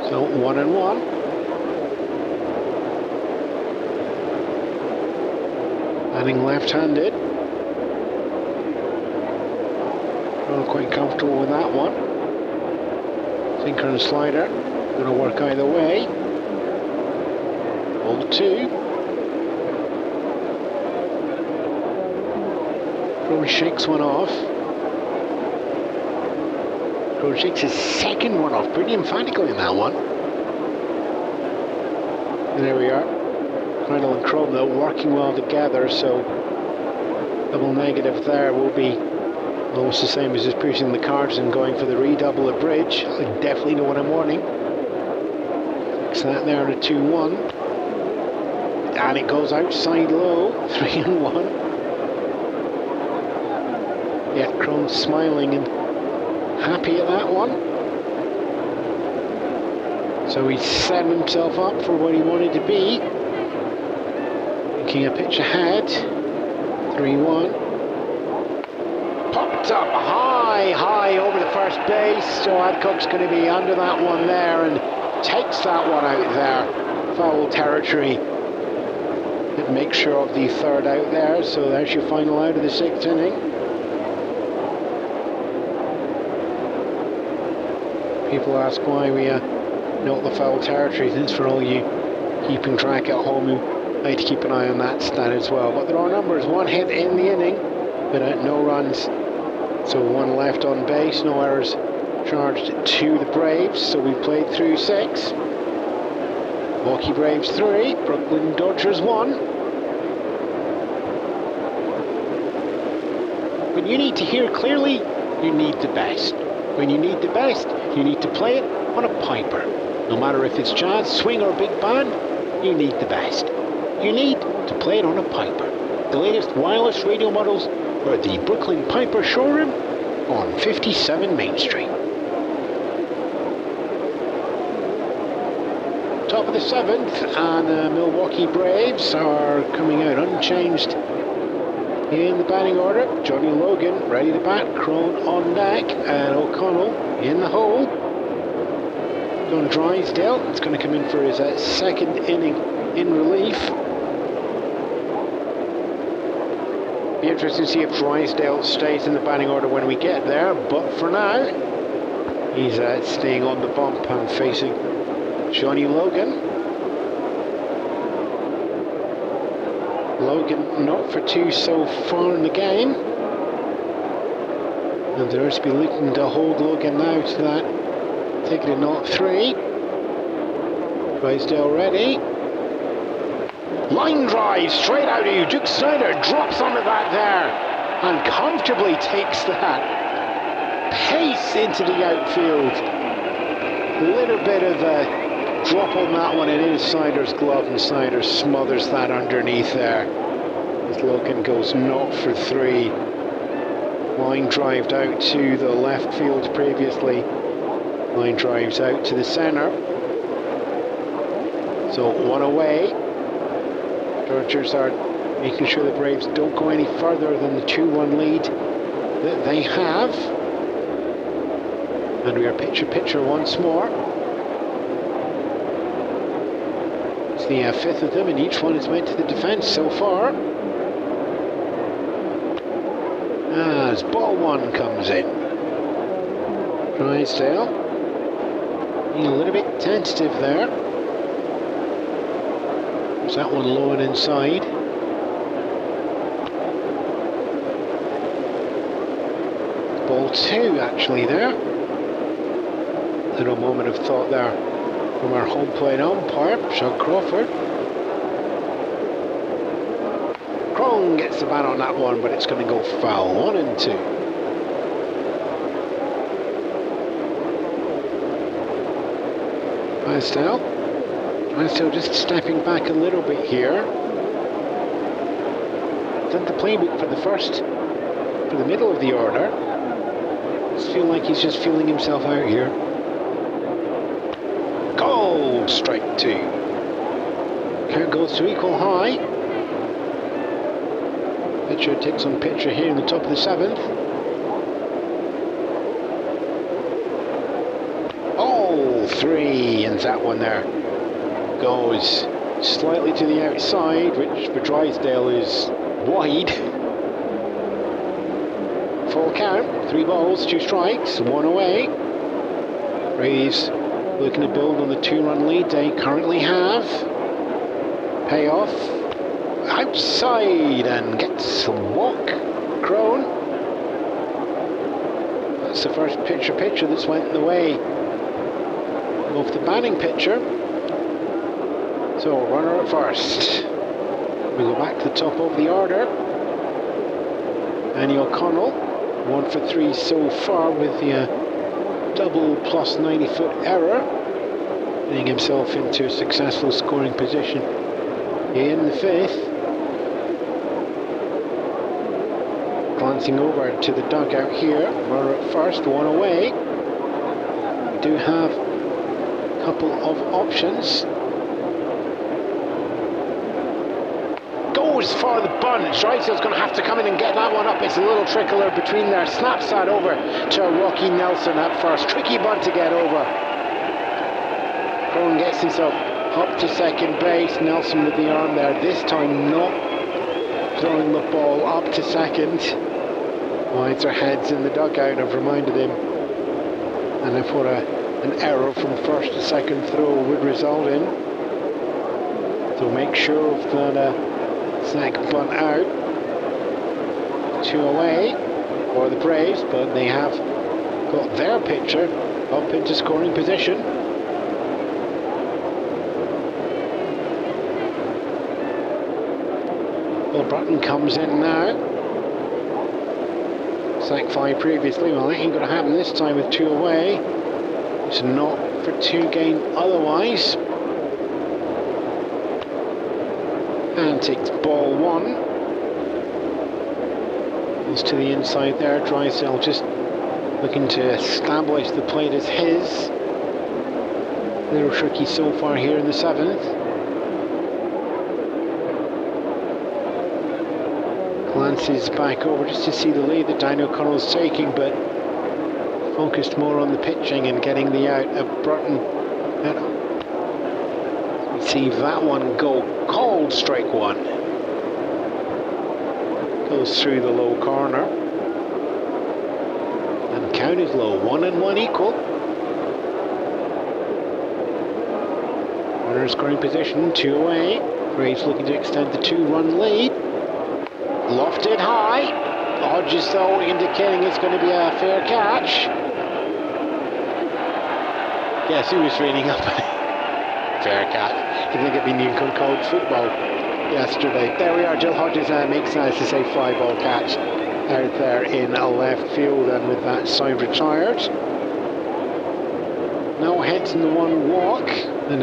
[SPEAKER 2] So 1-1. Batting left-handed. Not quite comfortable with that one. Sinker and slider. Going to work either way. 0-2. Crow shakes one off. Crow shakes his second one off. Pretty emphatically in that one. And there we are. Crandall and Chrome though working well together, so double negative there will be almost the same as just pushing the cards and going for the redouble at bridge. I definitely know what I'm warning. Fix that there on a 2-1. And it goes outside low, 3-1. Yeah, Crone's smiling and happy at that one. So he's set himself up for what he wanted to be. Making a pitch ahead. 3-1. Popped up high over the first base. So Adcock's going to be under that one there and takes that one out there. Foul territory. Didn't make sure of the third out there. So there's your final out of the sixth inning. People ask why we note the foul territory. It's for all you keeping track at home who like to keep an eye on that stat as well. But there are numbers. One hit in the inning, but no runs. So one left on base, no errors charged to the Braves. So we played through 6. Milwaukee Braves 3, Brooklyn Dodgers 1. When you need to hear clearly, you need the best. When you need the best, you need to play it on a piper. No matter if it's jazz, swing or big band, you need the best. You need to play it on a piper. The latest wireless radio models are at the Brooklyn Piper showroom on 57 Main Street. Top of the 7th, and Milwaukee Braves are coming out unchanged in the batting order. Johnny Logan ready to bat, Crone on deck, and O'Connell in the hole. Don Drysdale is going to come in for his second inning in relief. Be interesting to see if Drysdale stays in the batting order when we get there, but for now, he's staying on the bump and facing Johnny Logan. Logan not for 2 so far in the game. And there's be looking to hold Logan now to that. Taking a 0-3. Drysdale ready. Line drive straight out of you. Duke Snyder drops onto that there and comfortably takes that pace into the outfield. A little bit of a drop on that one, and it is Snyder's glove, and Snyder smothers that underneath there as Logan goes 0 for 3. Line drived out to the left field previously. Line drives out to the centre. So 1 away. Dodgers are making sure the Braves don't go any further than the 2-1 lead that they have. And we are pitcher once more. It's the fifth of them, and each one is went to the defence so far. As ball one comes in. Drysdale being a little bit tentative there. There's that one low and inside. Ball two actually there. Little moment of thought there from our home plate umpire, Sean Crawford. Crone gets the bat on that one, but it's going to go foul. 1 and 2. Drysdale just stepping back a little bit here. Done the playbook for the middle of the order. Just feel like he's just feeling himself out here. Goal! Strike 2. Count goes to equal high. Pitcher takes on pitcher here in the top of the 7th. Oh, 3, and that one there goes slightly to the outside, which for Drysdale is wide. Full count, 3 balls, 2 strikes, 1 away. Braves looking to build on the 2-run lead they currently have. Payoff outside and gets a walk. Crone. That's the first pitcher that's went the way of the batting pitcher. So runner at first. We go back to the top of the order. Annie O'Connell, 1 for 3 so far with the double plus 90-foot error, getting himself into a successful scoring position in the 5th. Glancing over to the dugout here, runner at first, 1 away. We do have a couple of options. Goes for the bunt. Drysdale's going to have to come in and get that one up. It's a little trickler between there. Snaps that over to Rocky Nelson at first. Tricky bunt to get over. Crone gets himself up to second base. Nelson with the arm there. This time not throwing the ball up to second. Winds their heads in the dugout. I've reminded him. And if what an error from first to second throw would result in. So make sure of that sack bunt out. 2 away for the Braves, but they have got their pitcher up into scoring position. Well, Bratton comes in now. Sack 5 previously. Well, that ain't going to happen this time with 2 away. It's not for 2 gain otherwise. And takes ball 1. Goes to the inside there. Drysdale just looking to establish the plate as his. A little tricky so far here in the 7th. Glances back over just to see the lead that Danny O'Connell's taking, but focused more on the pitching and getting the out of Bratton. See that one go. Called strike 1. Goes through the low corner. And count is low. 1 and 1 equal. Runner scoring position. 2 away. Braves looking to extend the 2-run lead. Lofted high. Hodges though indicating it's going to be a fair catch. Guess who was reading up? Fair catch. I think it'd be Newcombe called football yesterday. There we are. Jill Hodges makes nice to say 5-ball catch out there in left field, and with that side retired. No hits and 1 walk, and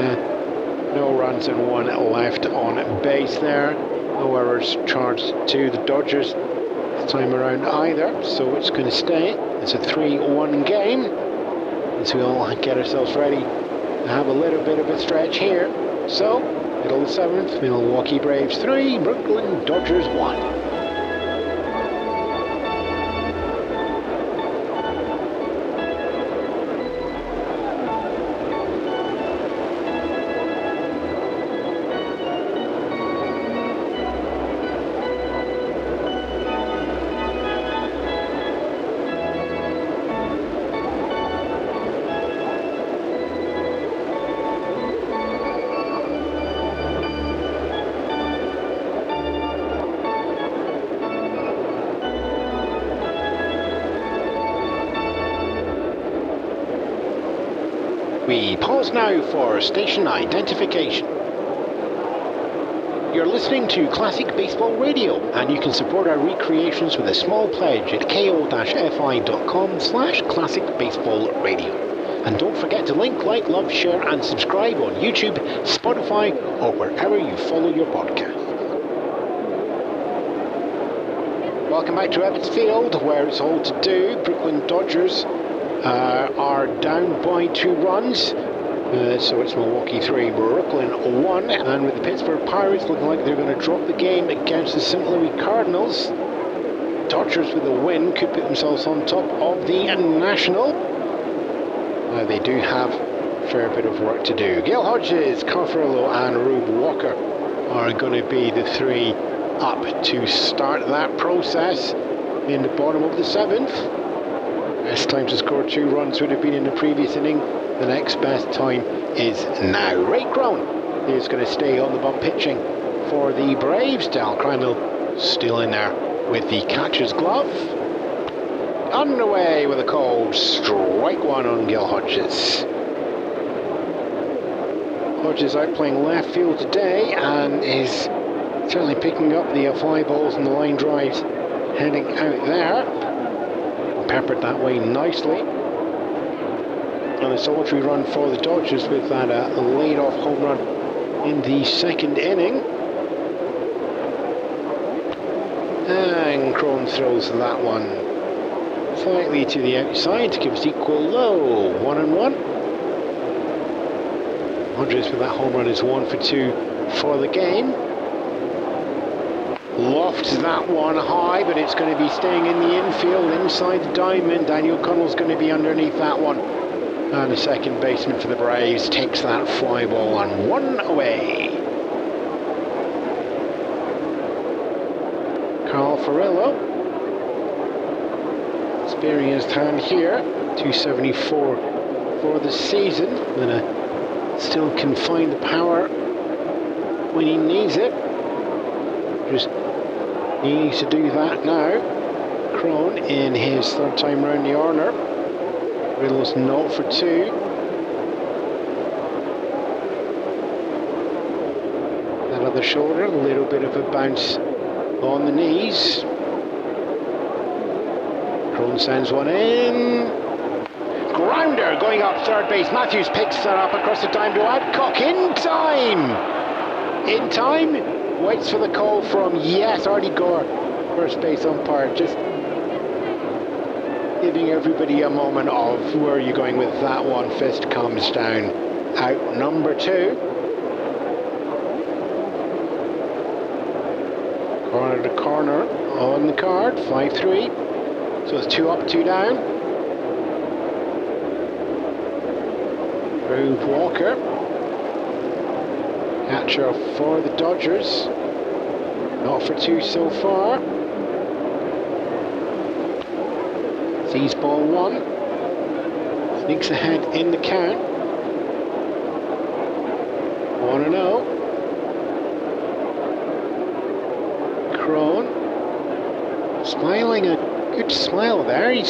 [SPEAKER 2] no runs and 1 left on base there. No errors charged to the Dodgers this time around either, so it's going to stay. It's a 3-1 game as we all get ourselves ready to have a little bit of a stretch here. So, middle of the 7th, Milwaukee Braves 3, Brooklyn Dodgers 1. We pause now for station identification. You're listening to Classic Baseball Radio, and you can support our recreations with a small pledge at ko-fi.com/classicbaseballradio. And don't forget to link, like, love, share and subscribe on YouTube, Spotify or wherever you follow your podcast. Welcome back to Ebbets Field, where it's all to do. Brooklyn Dodgers are down by 2 runs. So it's Milwaukee 3, Brooklyn 1, and with the Pittsburgh Pirates looking like they're going to drop the game against the St. Louis Cardinals. Dodgers with a win could put themselves on top of the National. They do have a fair bit of work to do. Gil Hodges, Carfurlo and Rube Walker are going to be the 3 up to start that process in the bottom of the 7th. Best time to score 2 runs would have been in the previous inning. The next best time is now. Ray Crone is going to stay on the bump pitching for the Braves. Dal Crandall still in there with the catcher's glove. Underway with a cold strike 1 on Gil Hodges. Hodges out playing left field today and is certainly picking up the fly balls and the line drives heading out there. Peppered that way nicely. And a solitary run for the Dodgers with that laid-off home run in the 2nd inning. And Crone throws that one slightly to the outside to give us equal low. 1-1. Hodges with that home run is 1 for 2 for the game. Lofts that one high, but it's going to be staying in the infield inside the diamond. Daniel Connell's going to be underneath that one. And the second baseman for the Braves takes that fly ball and 1 away. Carl Furillo, experienced hand here, 274 for the season. And still can find the power when he needs it. Just needs to do that now. Crone in his 3rd time round the order. Riddle's 0 for 2. That other shoulder, a little bit of a bounce on the knees. Crone sends one in. Grounder going up third base. Matthews picks that up across the dime to Adcock in time. In time. Waits for the call from Artie Gore, first base umpire, just giving everybody a moment of where are you going with that one. Fist comes down. Out number 2. Corner to corner on the card, 5-3. So it's 2 up, 2 down. Rube Walker, catcher for the Dodgers. 0 for 2 so far. Sees ball 1. Sneaks ahead in the count. 1-0. Crone smiling a good smile there. He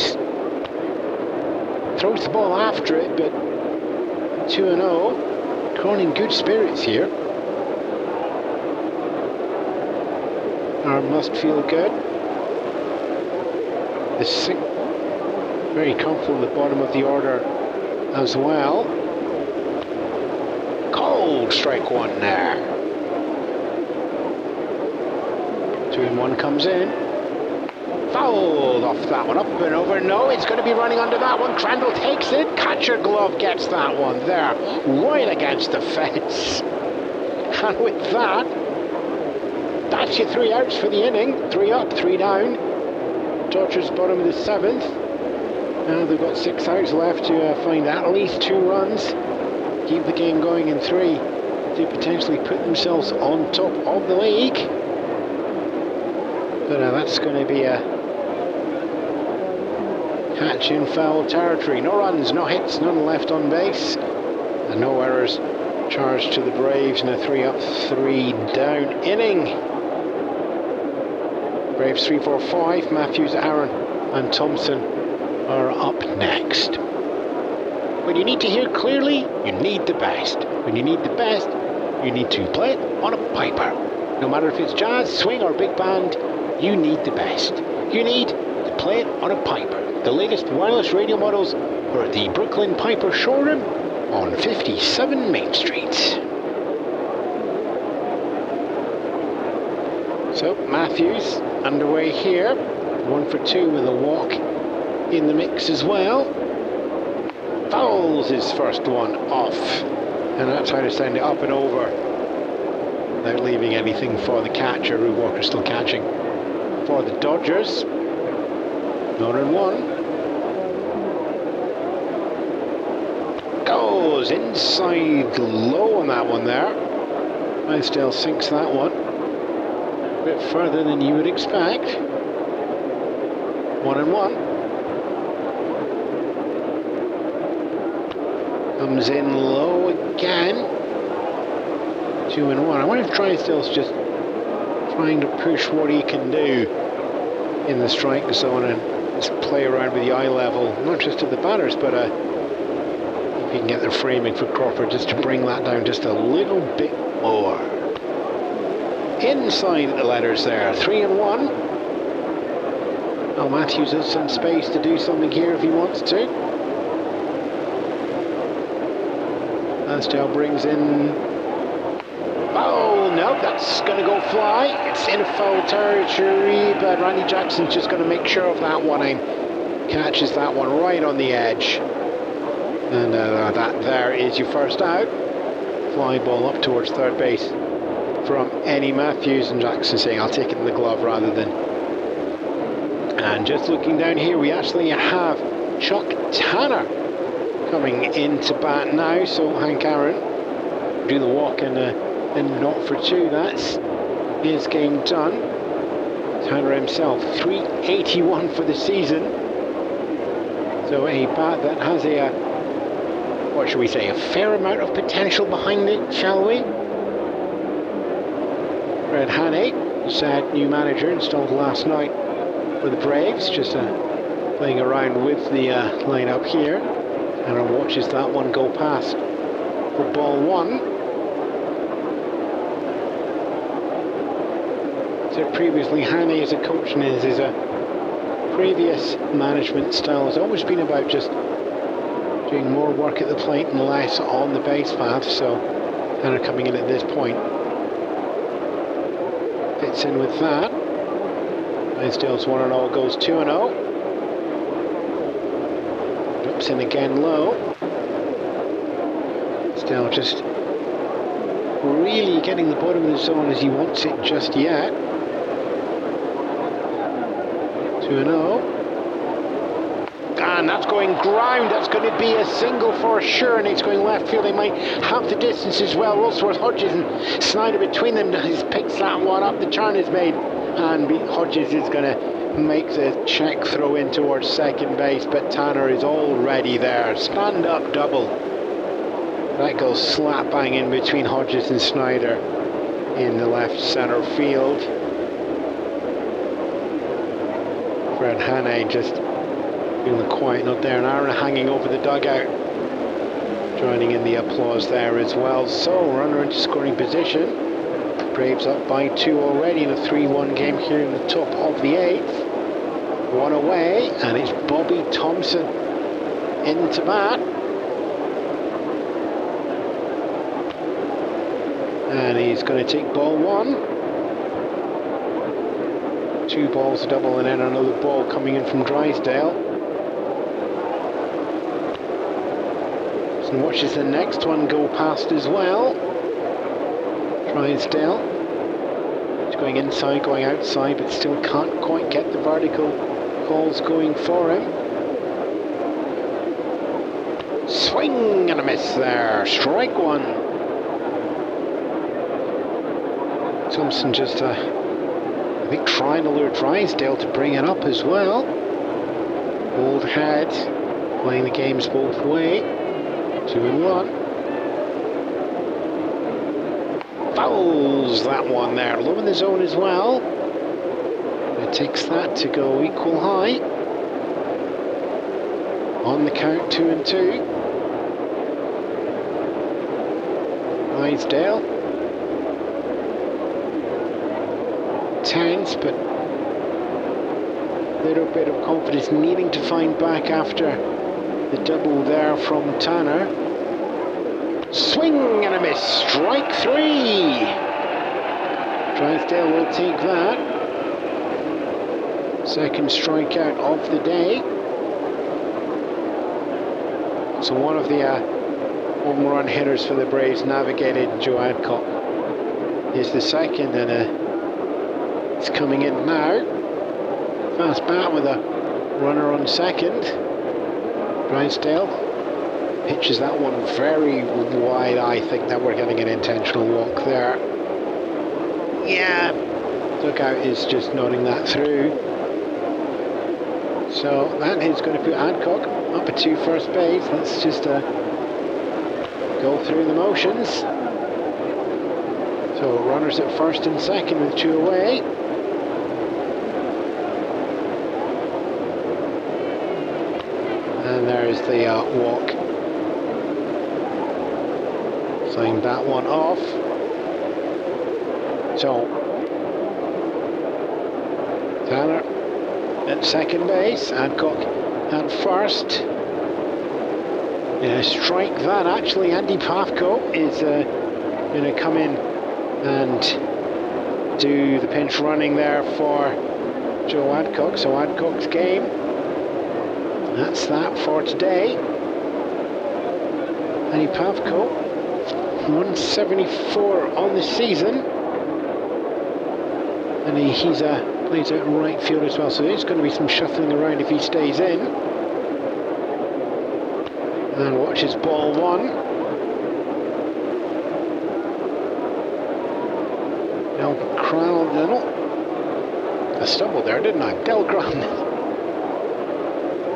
[SPEAKER 2] throws the ball after it, but 2-0. Crone in good spirits here. Arm must feel good. The very comfortable at the bottom of the order as well. Cold strike 1 there. 2-1 comes in. Fouled off that one, up and over. No, it's going to be running under that one. Crandall takes it. Catcher glove gets that one there, right against the fence. And with that, that's your 3 outs for the inning. 3 up, 3 down. Dodgers bottom of the 7th. Now they've got 6 outs left to find at least 2 runs. Keep the game going in 3 to potentially put themselves on top of the league. But that's going to be a catch in foul territory. No runs, no hits, none left on base. And no errors charged to the Braves in a 3 up, 3 down inning. Braves 3, 4, 5. Matthews, Aaron and Thompson are up next. When you need to hear clearly, you need the best. When you need the best, you need to play it on a piper. No matter if it's jazz, swing or big band, you need the best. You need to play it on a piper. The latest wireless radio models are at the Brooklyn Piper showroom on 57 Main Street. So Matthews underway here, 1 for 2 with a walk in the mix as well. Fouls his first one off, and that's how to send it up and over without leaving anything for the catcher. Rue Walker still catching for the Dodgers. 0-1. Goes inside low on that one there. Drysdale sinks that one a bit further than you would expect. 1-1. Comes in low again. 2-1. I wonder if Drysdale's just trying to push what he can do in the strike zone and just play around with the eye level, not just of the batters, but if you can get the framing for Crawford just to bring that down just a little bit more. Inside the letters there, 3-1. Well, Matthews has some space to do something here if he wants to. Drysdale brings in. Oh, no, that's going to go fly. It's in foul territory, but Randy Jackson's just going to make sure of that one and catches that one right on the edge. And that there is your first out. Fly ball up towards third base from Eddie Matthews, and Jackson saying, I'll take it in the glove rather than. And just looking down here, we actually have Chuck Tanner coming into bat now, so Hank Aaron do the walk and not for 2. That's his game done. Tanner himself, 381 for the season. So a bat that has a, what should we say, a fair amount of potential behind it, shall we? Fred Haney, who's new manager, installed last night for the Braves, just playing around with the lineup here. And watches that one go past for ball 1. So previously, Haney as a coach and his previous management style has always been about just doing more work at the plate and less on the base path. So Tanner coming in at this point fits in with that. Drysdale's 1-0, goes 2-0. Drops in again low. Still just really getting the bottom of the zone as he wants it just yet. 2-0. And that's going ground. That's going to be a single for sure, and it's going left field. They might have the distance as well. Rollsworth, Hodges and Snyder between them. He picks that one up. The turn is made, and Hodges is going to make the check throw in towards second base, but Tanner is already there. Stand up double. That goes slap bang in between Hodges and Snyder in the left center field. Fred Haney just doing the quiet note there, and Aaron hanging over the dugout, joining in the applause there as well. So runner into scoring position. Braves up by 2 already in a 3-1 game here in the top of the 8th. 1 away, and it's Bobby Thompson into bat. And he's going to take ball 1. 2 balls, a double, and then another ball coming in from Drysdale. And watches the next one go past as well. Drysdale. He's going inside, going outside, but still can't quite get the vertical calls going for him. Swing and a miss there. Strike 1. Thompson just, I think, trying to lure Drysdale to bring it up as well. Old head, playing the games both way. 2-1. Fouls that one there. Low in the zone as well. It takes that to go equal high. On the count, 2-2. Drysdale. Tense, but a little bit of confidence needing to find back after the double there from Tanner. Swing and a miss, strike 3. Drysdale will take that. Second strikeout of the day. So one of the home run hitters for the Braves navigated, Joe Adcock. Is the second, and it's coming in now. Fast bat with a runner on second. Drysdale pitches that one very wide. I think that we're getting an intentional walk there. Yeah, Dugout is just nodding that through. So that is going to put Adcock up at 2 first base. Let's just go through the motions. So runners at first and second with 2 away. And there's the walk. Sign that one off. So Tanner at second base, Adcock at first. Strike that. Actually, Andy Pavko is going to come in and do the pinch running there for Joe Adcock. So Adcock's game. That's that for today. Andy Pavko, 174 on the season. And he's plays out in right field as well, so there's going to be some shuffling around if he stays in. And watches ball 1. Del Grandin. I stumbled there, didn't I? Del Grandin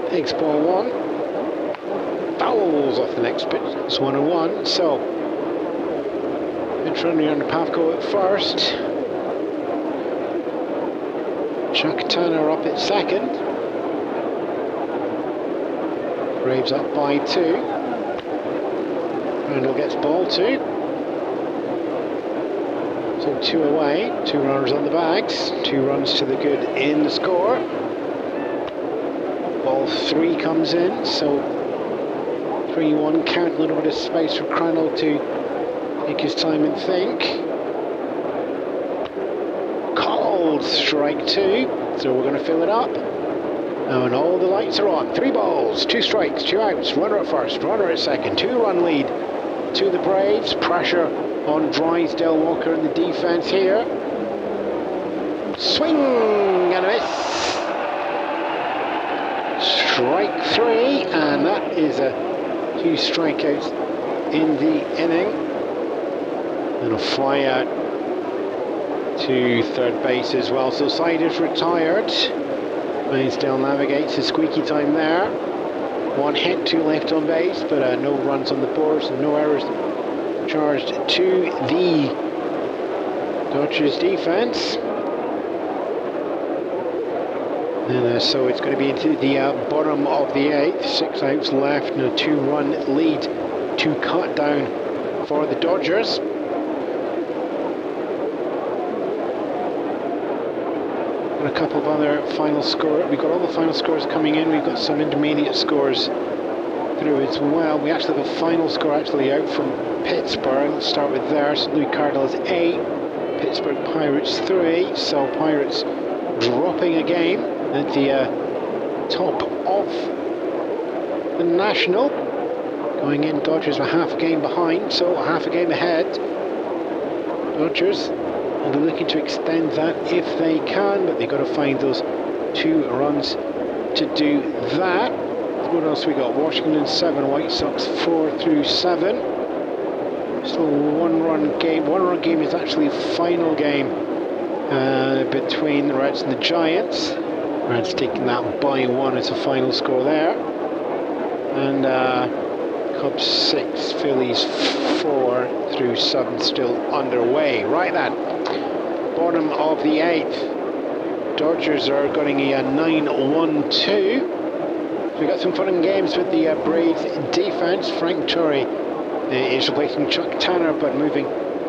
[SPEAKER 2] takes ball 1. Fouls off the next pitch. It's 1-1. So pitch running on Pavko at first. Chuck Tanner up at second. Braves up by 2. Randall gets ball 2. So 2 away, 2 runners on the bags, 2 runs to the good in the score. Ball 3 comes in, so 3-1 count, a little bit of space for Crandall to take his time and think. Strike 2, so we're going to fill it up. And all the lights are on. 3 balls, 2 strikes, 2 outs. Runner at first, runner at second. 2-run lead to the Braves. Pressure on Drysdale, Walker in the defense here. Swing and a miss. Strike 3, and that is 2 strikeouts in the inning. And a fly out to third base as well. So side is retired. Drysdale navigates his squeaky time there. 1 hit, 2 left on base, but no runs on the board, so no errors charged to the Dodgers defense. And so it's going to be into the bottom of the 8th. 6 outs left and a 2-run lead to cut down for the Dodgers. A couple of other final scores. We've got all the final scores coming in. We've got some intermediate scores through as well. We actually have a final score actually out from Pittsburgh. Let's start with there. St. Louis Cardinals 8, Pittsburgh Pirates 3. So Pirates dropping a game at the top of the National. Going in, Dodgers were half a game behind, so half a game ahead. Dodgers will be looking to extend that if they can, but they've got to find those 2 runs to do that. What else we got? Washington 7, White Sox 4 through 7. Still 1-run game. 1-run game is actually a final game between the Reds and the Giants. Reds taking that by 1 as a final score there. And Cubs 6, Phillies 4 through 7 still underway. Right then, bottom of the 8th. Dodgers are getting a 9-1-2. We've got some fun and games with the Braves defense. Frank Torrey is replacing Chuck Tanner, but moving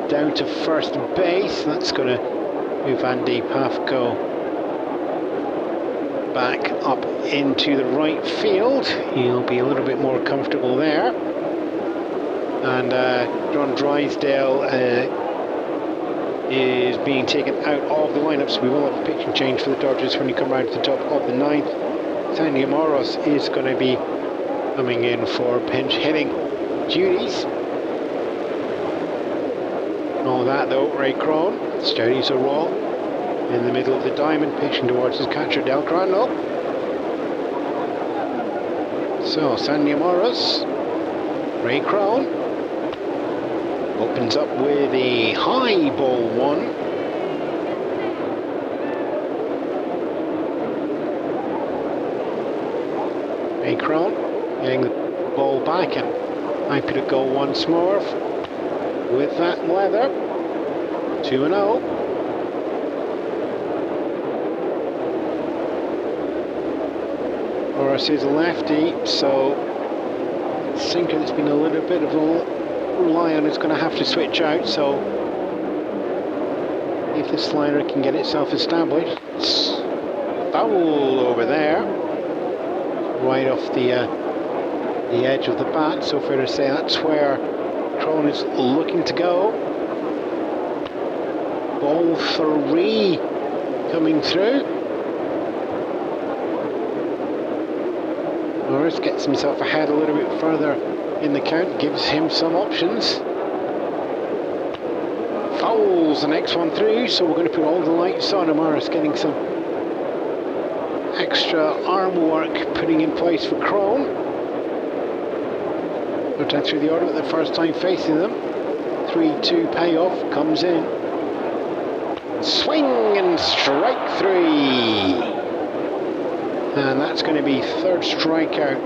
[SPEAKER 2] down to first base. That's going to move Andy Pafko back up into the right field. He'll be a little bit more comfortable there. And John Drysdale is being taken out of the lineup, so we will have a pitching change for the Dodgers when you come around to the top of the ninth. Sandy Amoros is going to be coming in for pinch hitting duties. All that though, Ray Crone steadies a roll in the middle of the diamond, pitching towards his catcher Del Grandal. So Sandy Amoros, Ray Crone opens up with a high ball one. Ray Crone getting the ball back and happy to go once more with that weather. 2-0. Morris is a lefty, so sinker that's been a little bit of a rely on is going to have to switch out, so if the slider can get itself established. It's foul over there, right off the edge of the bat, so fair to say that's where Crone is looking to go. Ball 3 coming through. Norris gets himself ahead a little bit further in the count, gives him some options. Fouls the next one through, so we're going to put all the lights on. Morris getting some extra arm work putting in place for Crone. Put that through the order at the first time facing them. 3-2 payoff comes in. Swing and strike 3. And that's going to be third strikeout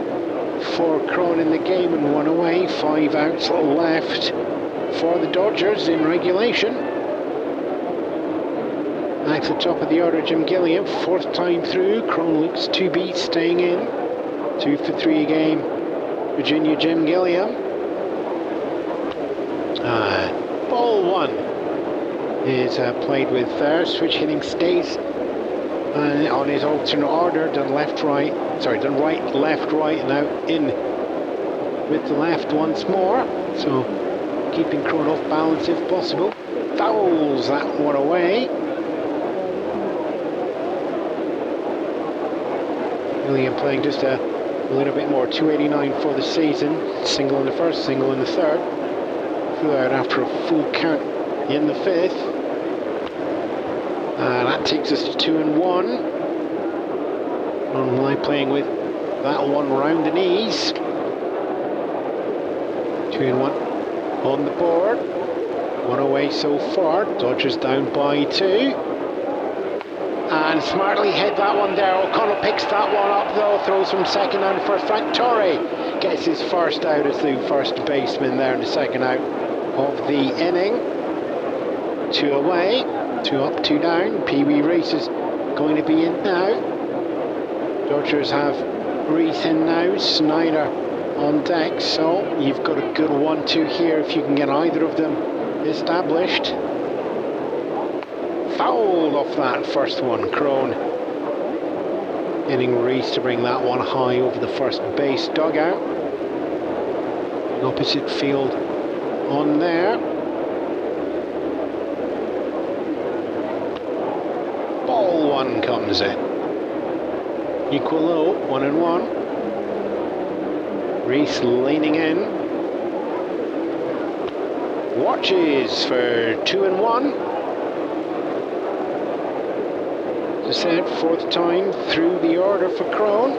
[SPEAKER 2] for Crone in the game and 1 away. 5 outs left for the Dodgers in regulation. At the top of the order, Jim Gilliam, 4th time through. Crone looks to be staying in. 2 for 3 a game. Virginia Jim Gilliam. Ball 1 is played with there. Switch hitting stays on his alternate order. Done right, left, right, and now in with the left once more. So keeping Crone off balance if possible. Fouls that one away. Gilliam playing just a little bit more, 289 for the season. Single in the first, single in the third. Flew out after a full count in the 5th. That takes us to 2-1. Only playing with that one round the knees. 2-1 on the board. 1 away so far. Dodgers down by 2. And smartly hit that one there. O'Connell picks that one up though, throws from second down to first. Frank Torrey gets his first out as the first baseman there in the second out of the inning. 2 away, 2 up, 2 down. Pee Wee Reese is going to be in now. Dodgers have Reese in now, Snyder on deck, so you've got a good 1-2 here if you can get either of them established. Fouled off that first one. Crone hitting Reese to bring that one high over the first base dugout. Opposite field on there. Ball 1 comes in. Equal low, 1-1. Reese leaning in. Watches for 2-1. As I said, 4th time through the order for Crone.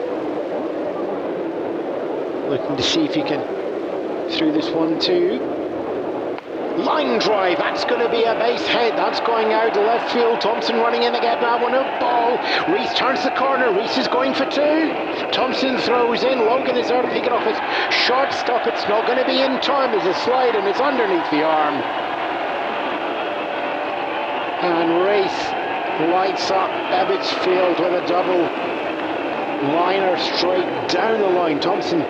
[SPEAKER 2] Looking to see if he can through this 1-2. Line drive, that's going to be a base hit. That's going out to left field. Thompson running in to get that one, a ball. Reese turns the corner. Reese is going for 2. Thompson throws in. Logan is there to pick it off his shortstop. It's not going to be in time. There's a slide and it's underneath the arm. And Reese lights up Ebbets Field with a double liner straight down the line. Thompson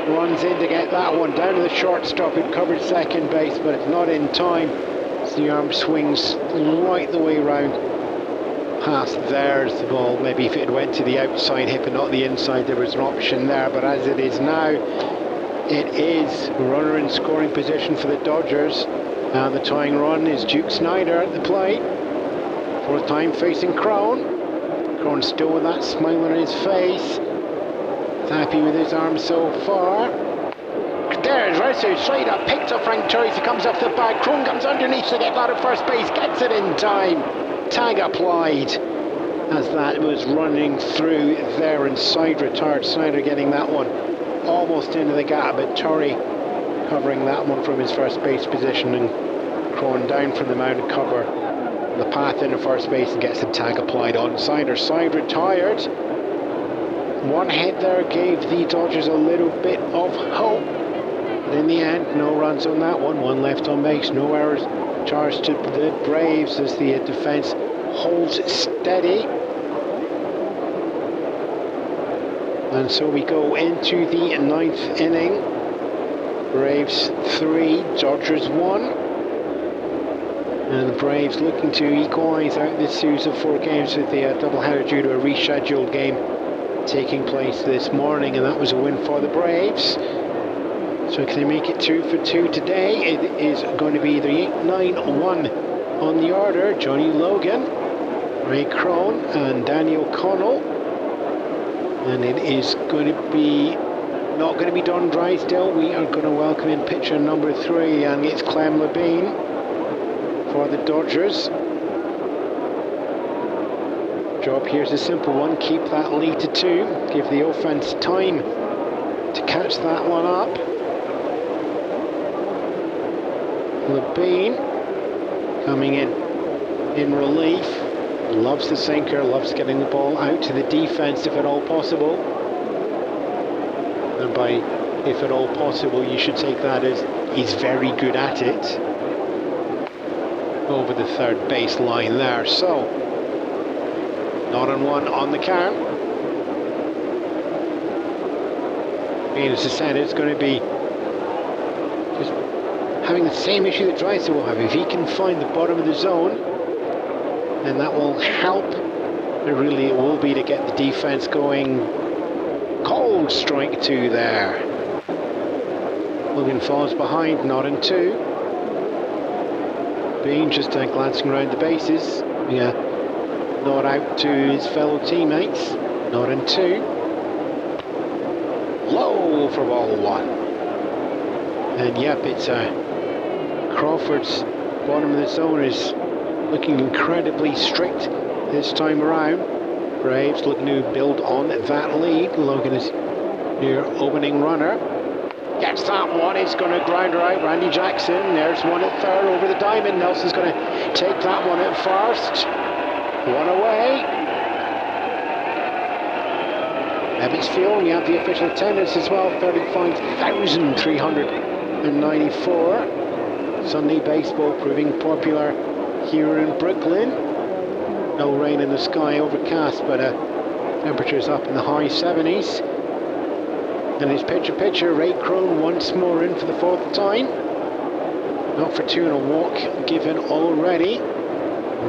[SPEAKER 2] runs in to get that one down to the shortstop who covered second base, but it's not in time. So the arm swings right the way round past there's the ball. Maybe if it went to the outside hip and not the inside, there was an option there, but as it is now, it is runner in scoring position for the Dodgers. And the tying run is Duke Snyder at the plate. Fourth time facing Crone. Crone still with that smile on his face. He's happy with his arm so far. There's Resu, straight up, picks up Frank Turris, he comes off the back. Crone comes underneath to get that at first base, gets it in time. Tag applied as that was running through there, and retired. Snyder getting that one almost into the gap, but Turry covering that one from his first base position, and Crone down from the mound to cover the path into first base and gets the tag applied on Snyder. Side retired. One hit there gave the Dodgers a little bit of hope, but in the end, no runs on that one. One left on base, no errors charged to the Braves as the defense holds steady. And so we go into the ninth inning. Braves 3, Dodgers 1. And the Braves looking to equalise out this series of 4 games with the doubleheader due to a rescheduled game taking place this morning, and that was a win for the Braves. So can they make it 2 for 2 today? It is going to be the 8-9-1 on the order. Johnny Logan, Ray Crone and Danny O'Connell. And it is going to be not going to be Don Drysdale. We are going to welcome in pitcher number 3, and it's Clem Labine for the Dodgers. Job here is a simple one. Keep that lead to 2. Give the offense time to catch that one up. Labine coming in relief. Loves the sinker, loves getting the ball out to the defense if at all possible. And by if at all possible, you should take that as he's very good at it. Over the third base line there. So, not on 1 on the count. And as I said, it's going to be just having the same issue that Drysdale will have. If he can find the bottom of the zone, then that will help. But really it will be to get the defense going. Cold strike 2 there. Logan falls behind, not in 2. Bean just glancing around the bases. Yeah, not out to his fellow teammates, not in 2. Low for ball 1. And yep, it's Crawford's bottom of the zone is looking incredibly strict this time around. Braves looking to build on that lead. Logan is near opening runner. Gets that one, it's going to ground her out. Randy Jackson, there's one at third over the diamond. Nelson's going to take that one at first. One away. Ebbets Field, we have the official attendance as well, 35,394. Sunday baseball proving popular here in Brooklyn. No rain in the sky, overcast, but temperatures up in the high 70s. And it's pitcher, Ray Crone once more in for the 4th time. Not for 2 and a walk given already.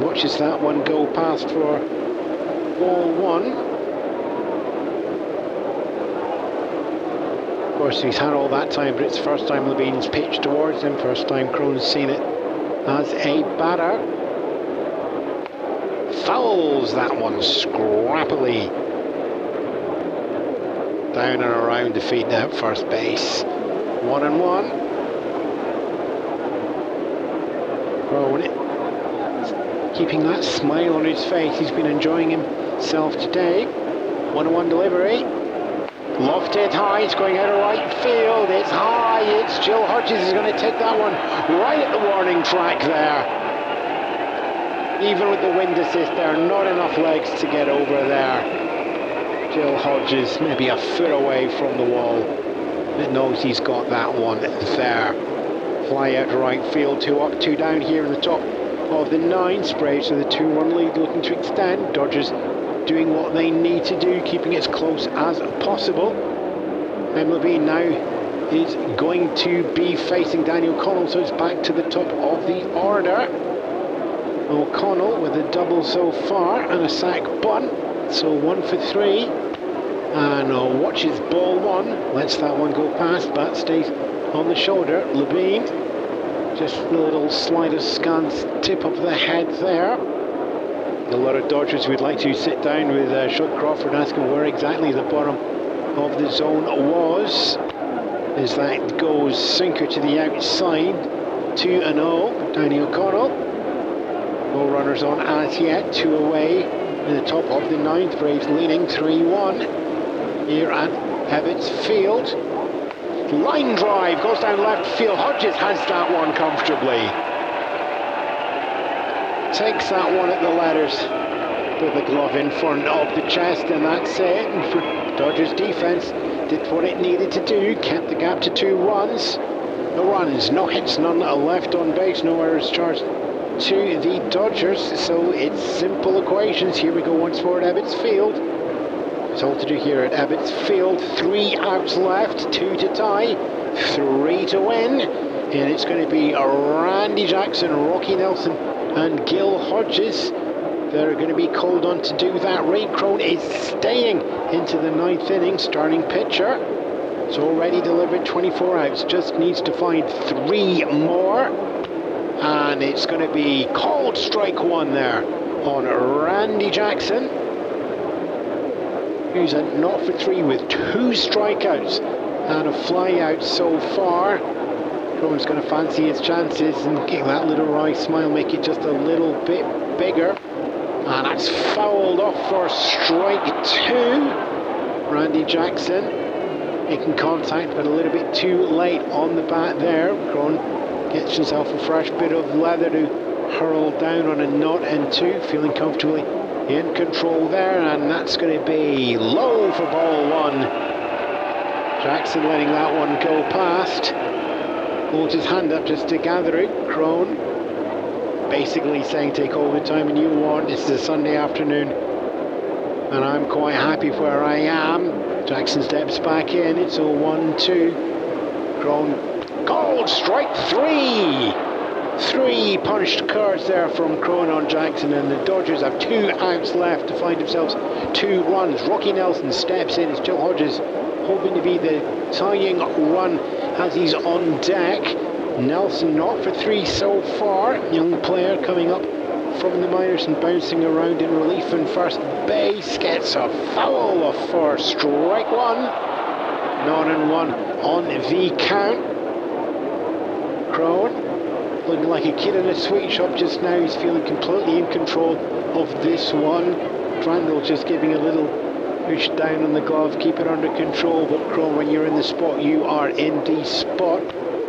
[SPEAKER 2] Watches that one go past for ball 1. Of course, he's had all that time, but it's the first time Levine's pitched towards him. First time Crone's seen it as a batter. Fouls that one scrappily down and around the feet now at first base. 1-1. Crone keeping that smile on his face. He's been enjoying himself today. 1-1 delivery. Lofted high, it's going out of right field. It's high, it's Jill Hodges is going to take that one right at the warning track there. Even with the wind assist there, not enough legs to get over there. Jill Hodges maybe a foot away from the wall, but knows he's got that one there. Fly out to right field, 2 up, 2 down here in the top of the 9. Braves with a 2-1 lead looking to extend. Dodgers doing what they need to do, keeping it as close as possible. Levine now is going to be facing Daniel Connell, so it's back to the top of the order. O'Connell with a double so far and a sac bunt, so 1 for 3. And watches ball one, lets that one go past, bat stays on the shoulder. Levine, just a little slight askance tip of the head there. A lot of Dodgers would like to sit down with Shug Crawford, asking where exactly the bottom of the zone was. As that goes sinker to the outside, 2-0, Danny O'Connell. No runners on as yet, 2 away in the top of the 9th. Braves leading 3-1 here at Ebbets Field. Line drive goes down left field. Hodges has that one comfortably. Takes that one at the letters. Put the glove in front of the chest, and that's it. And for Dodgers defense, did what it needed to do, kept the gap to 2 runs. No runs, no hits, none left on base, no errors charged to the Dodgers. So it's simple equations. Here we go once more at Ebbets Field. It's all to do here at Ebbets Field. 3 outs left, 2 to tie, 3 to win. And it's going to be Randy Jackson, Rocky Nelson and Gil Hodges that are going to be called on to do that. Ray Crone is staying into the 9th inning, starting pitcher. It's already delivered 24 outs, just needs to find 3 more. And it's going to be called strike 1 there on Randy Jackson, who's a 0 for 3 with 2 strikeouts and a fly out so far. Crone's going to fancy his chances and get that little wry smile, make it just a little bit bigger. And that's fouled off for strike 2. Randy Jackson making contact, but a little bit too late on the bat there. Crone gets himself a fresh bit of leather to hurl down on a 0-2, feeling comfortably in control there, and that's going to be low for ball 1. Jackson letting that one go past. Holds his hand up just to gather it. Crone basically saying, take all the time you want. This is a Sunday afternoon and I'm quite happy where I am. Jackson steps back in. It's a 1-2. Crone called strike 3. 3 punched cards there from Crone on Jackson, and the Dodgers have 2 outs left to find themselves 2 runs. Rocky Nelson steps in. It's Gil Hodges hoping to be the tying run as he's on deck. Nelson 0 for 3 so far. Young player coming up from the minors and bouncing around in relief in first base. Gets a foul for strike 1. 0-1 on the count. Crone looking like a kid in a sweet shop just now. He's feeling completely in control of this one. Crandall just giving a little push down on the glove, keep it under control. But Crone, when you're in the spot, you are in the spot.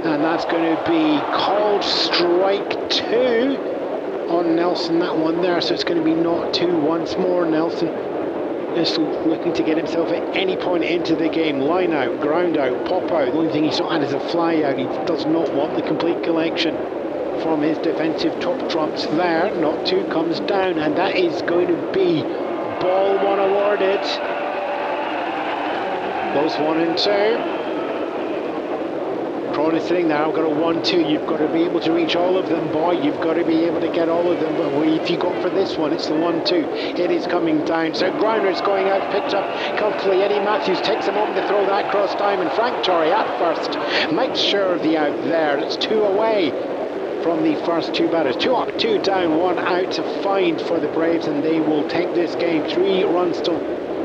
[SPEAKER 2] And that's going to be called strike 2 on Nelson, that one there. So it's going to be 0-2 once more. Nelson just looking to get himself at any point into the game. Line out, ground out, pop out. The only thing he's not had is a fly out. He does not want the complete collection from his defensive top trumps there. 0-2 comes down, and that is going to be ball 1 awarded. Close 1-2. Crone is sitting there. I've got a 1-2. You've got to be able to reach all of them, boy. You've got to be able to get all of them. But if you go for this one, it's the 1-2. It is coming down. So Grounder is going out, picked up comfortably. Eddie Matthews takes a moment to throw that cross time, and Frank Torrey at first makes sure of the out there. It's 2 away from the first 2 batters. 2 up, 2 down, 1 out to find for the Braves, and they will take this game 3 runs to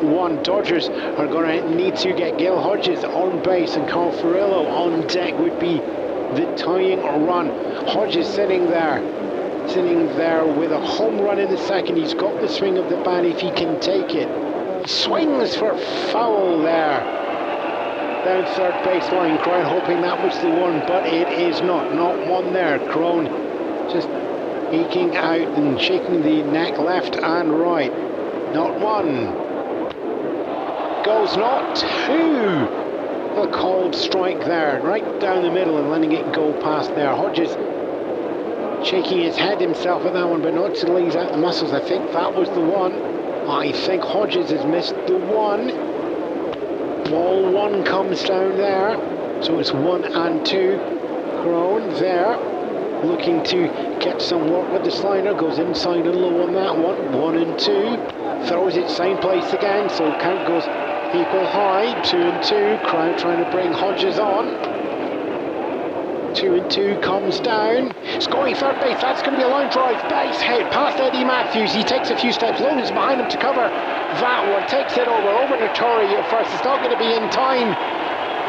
[SPEAKER 2] 1. Dodgers are going to need to get Gil Hodges on base, and Carl Furillo on deck would be the tying run. Hodges sitting there with a home run in the second. He's got the swing of the bat if he can take it. Swings for foul there down third baseline. Crone hoping that was the one, but it is not. Not one there. Crone just eking out and shaking the neck left and right. Not one. Goes not 2. A cold strike there, right down the middle, and letting it go past there. Hodges shaking his head himself at that one, but not till he's out the muscles. I think that was the one. I think Hodges has missed the one. Ball one comes down there, so it's 1 and 2. Crone there, looking to get some work with the slider, goes inside and low on that one. 1 and 2, throws it same place again, so count goes equal high. 2 and 2, Crowd trying to bring Hodges on. 2 and 2 comes down, scoring third base, that's going to be a line drive, base hit past Eddie Matthews, he takes a few steps, Logan's behind him to cover that one, takes it over to Torrey at first, it's not going to be in time,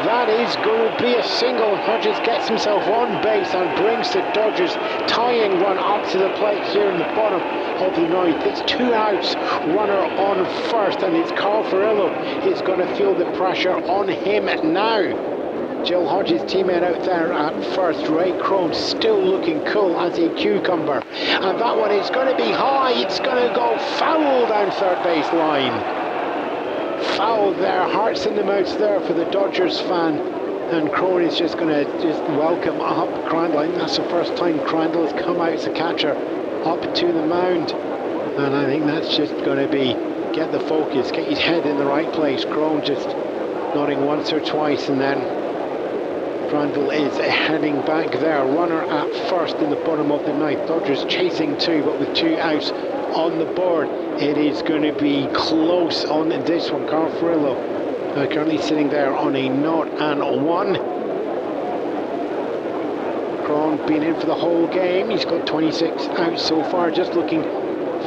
[SPEAKER 2] that is going to be a single. Hodges gets himself on base and brings the Dodgers tying run up to the plate here in the bottom of the ninth. It's 2 outs, runner on first, and it's Carl Furillo is going to feel the pressure on him now. Jill Hodges' teammate out there at first. Ray Crone still looking cool as a cucumber. And that one is going to be high. It's going to go foul down third base line. Foul there. Hearts in the mouth there for the Dodgers fan. And Crone is just going to welcome up Crandall. I think that's the first time Crandall has come out as a catcher up to the mound. And I think that's just going to be get the focus, get his head in the right place. Crone just nodding once or twice, and then Crandall is heading back there. Runner at first in the bottom of the ninth. Dodgers chasing 2, but with 2 outs on the board. It is going to be close on this one. Carl Furillo currently sitting there on a 0-1. Crone been in for the whole game. He's got 26 outs so far. Just looking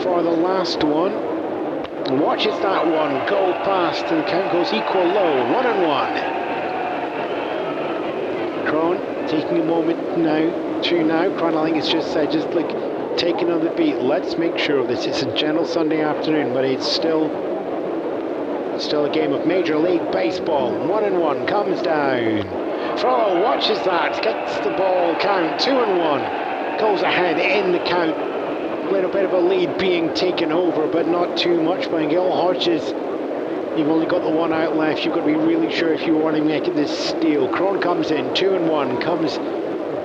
[SPEAKER 2] for the last one. And watches that one go past, and the count goes equal low. 1 and 1. Crone taking a moment now, Crone, I think it's just like taking on the beat. Let's make sure of this. It's a gentle Sunday afternoon, but it's still a game of Major League Baseball. 1 and 1 comes down. Frollo watches that, gets the ball count. 2 and 1 goes ahead in the count. A little bit of a lead being taken over, but not too much by Gil Hodges. You've only got the 1 out left. You've got to be really sure if you want to make this steal. Crone comes in, 2 and 1, comes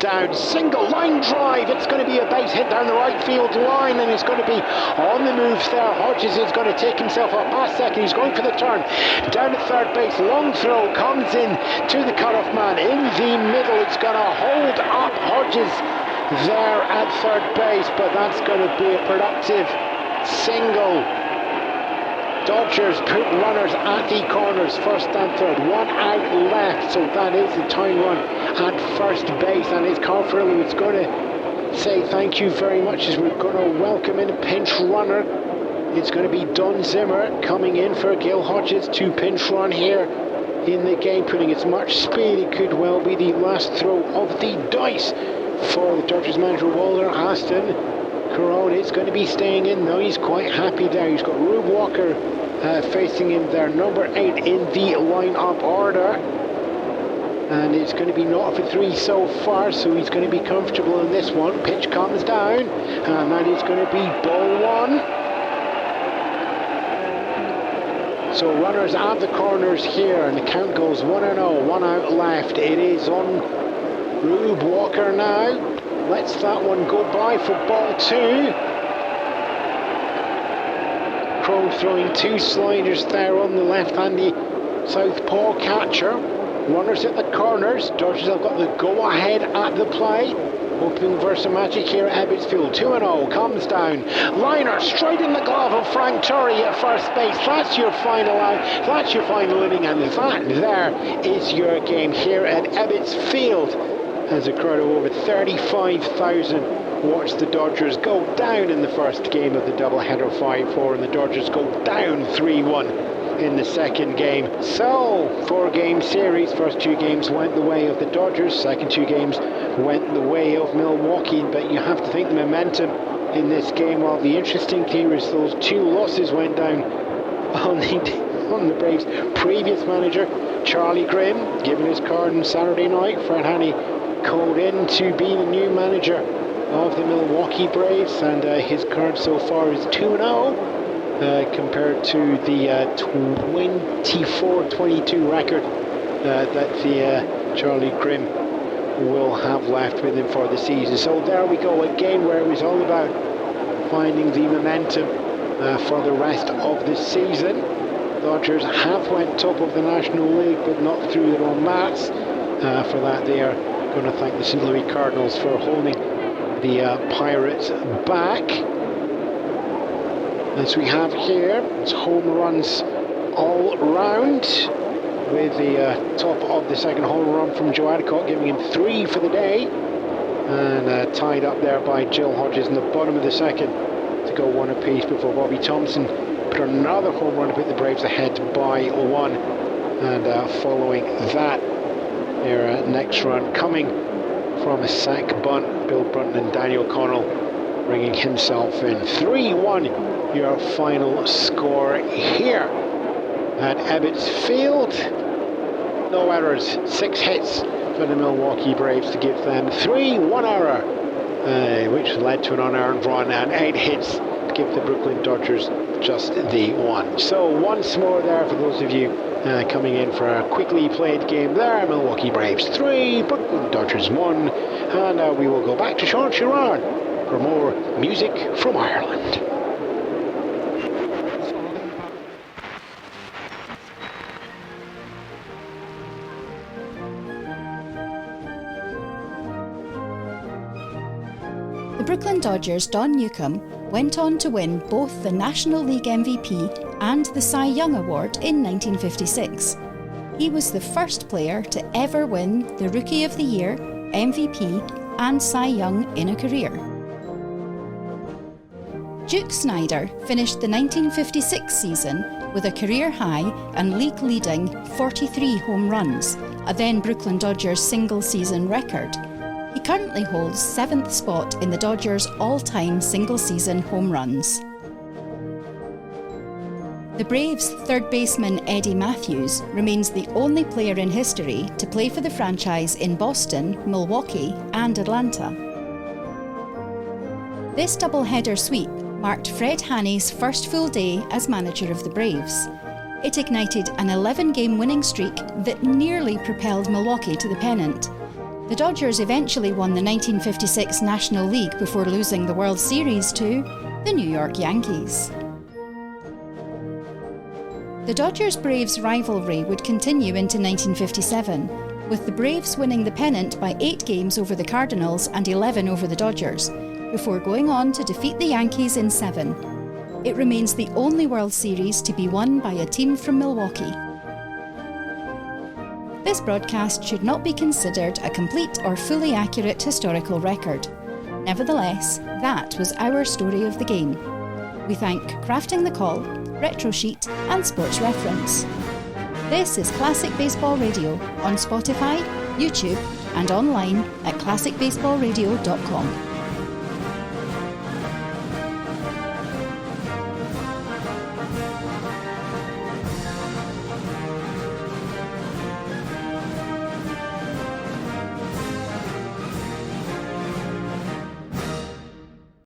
[SPEAKER 2] down, single line drive. It's going to be a base hit down the right field line, and it's going to be on the move there. Hodges is going to take himself up past second. He's going for the turn down to third base. Long throw comes in to the cutoff man in the middle. It's going to hold up Hodges there at third base, but that's going to be a productive single. Dodgers put runners at the corners, first and third, 1 out left, so that is the tying run at first base, and it's Carl Furillo who's going to say thank you very much as we're going to welcome in a pinch runner. It's going to be Don Zimmer coming in for Gil Hodges to pinch run here in the game, putting as much speed. It could well be the last throw of the dice for the Dodgers manager Walter Aston. Crone is going to be staying in though. He's quite happy there. He's got Rube Walker facing him there, number 8 in the lineup order, and it's going to be 0 for 3 so far, so he's going to be comfortable in this one. Pitch comes down, and that is going to be ball 1. So runners at the corners here, and the count goes 1-0, 1 out left. It is on Rube Walker now. Lets that one go by for ball 2. Crone throwing 2 sliders there on the left-handy southpaw catcher. Runners at the corners. Dodgers have got the go-ahead at the play. Hoping for some magic here at Ebbets Field. 2-0 comes down. Liner straight in the glove of Frank Torrey at first base. That's your final out. That's your final inning, and that there is your game here at Ebbets Field. As a crowd of over 35,000 watched the Dodgers go down in the first game of the doubleheader 5-4, and the Dodgers go down 3-1 in the second game. So, 4-game series. First 2 games went the way of the Dodgers. Second 2 games went the way of Milwaukee. But you have to think the momentum in this game. Well, the interesting thing is those 2 losses went down on the Braves' previous manager, Charlie Grimm, given his card on Saturday night. Fred Haney called in to be the new manager of the Milwaukee Braves, and his card so far is 2-0 compared to the 24-22 record that the Charlie Grimm will have left with him for the season. So there we go, a game where it was all about finding the momentum for the rest of the season. Dodgers have went top of the National League, but not through their own mats. For that, they are going to thank the St. Louis Cardinals for holding the Pirates back. As we have here, it's home runs all round, with the top of the second home run from Joe Adcock, giving him 3 for the day, and tied up there by Jill Hodges in the bottom of the second to go 1 apiece before Bobby Thompson put another home run to put the Braves ahead by 1. And following that, their next run coming from a sac bunt, Bill Brunton and Daniel Connell bringing himself in. 3-1 your final score here at Ebbets Field. No errors, 6 hits for the Milwaukee Braves to give them 3 1-error, which led to an unearned run, and 8 hits to give the Brooklyn Dodgers just the 1. So once more there for those of you coming in for a quickly played game there. Milwaukee Braves 3, Brooklyn Dodgers 1, and we will go back to Sean Sherrard for more music from Ireland.
[SPEAKER 1] The Brooklyn Dodgers' Don Newcombe went on to win both the National League MVP and the Cy Young Award in 1956. He was the first player to ever win the Rookie of the Year, MVP and Cy Young in a career. Duke Snider finished the 1956 season with a career high and league-leading 43 home runs, a then Brooklyn Dodgers single-season record. He currently holds 7th spot in the Dodgers' all-time single-season home runs. The Braves' third baseman Eddie Matthews remains the only player in history to play for the franchise in Boston, Milwaukee and Atlanta. This doubleheader sweep marked Fred Haney's first full day as manager of the Braves. It ignited an 11-game winning streak that nearly propelled Milwaukee to the pennant. The Dodgers eventually won the 1956 National League before losing the World Series to the New York Yankees. The Dodgers-Braves rivalry would continue into 1957, with the Braves winning the pennant by 8 games over the Cardinals and 11 over the Dodgers, before going on to defeat the Yankees in 7. It remains the only World Series to be won by a team from Milwaukee. This broadcast should not be considered a complete or fully accurate historical record. Nevertheless, that was our story of the game. We thank Crafting the Call, Retro Sheet and Sports Reference. This is Classic Baseball Radio on Spotify, YouTube and online at classicbaseballradio.com.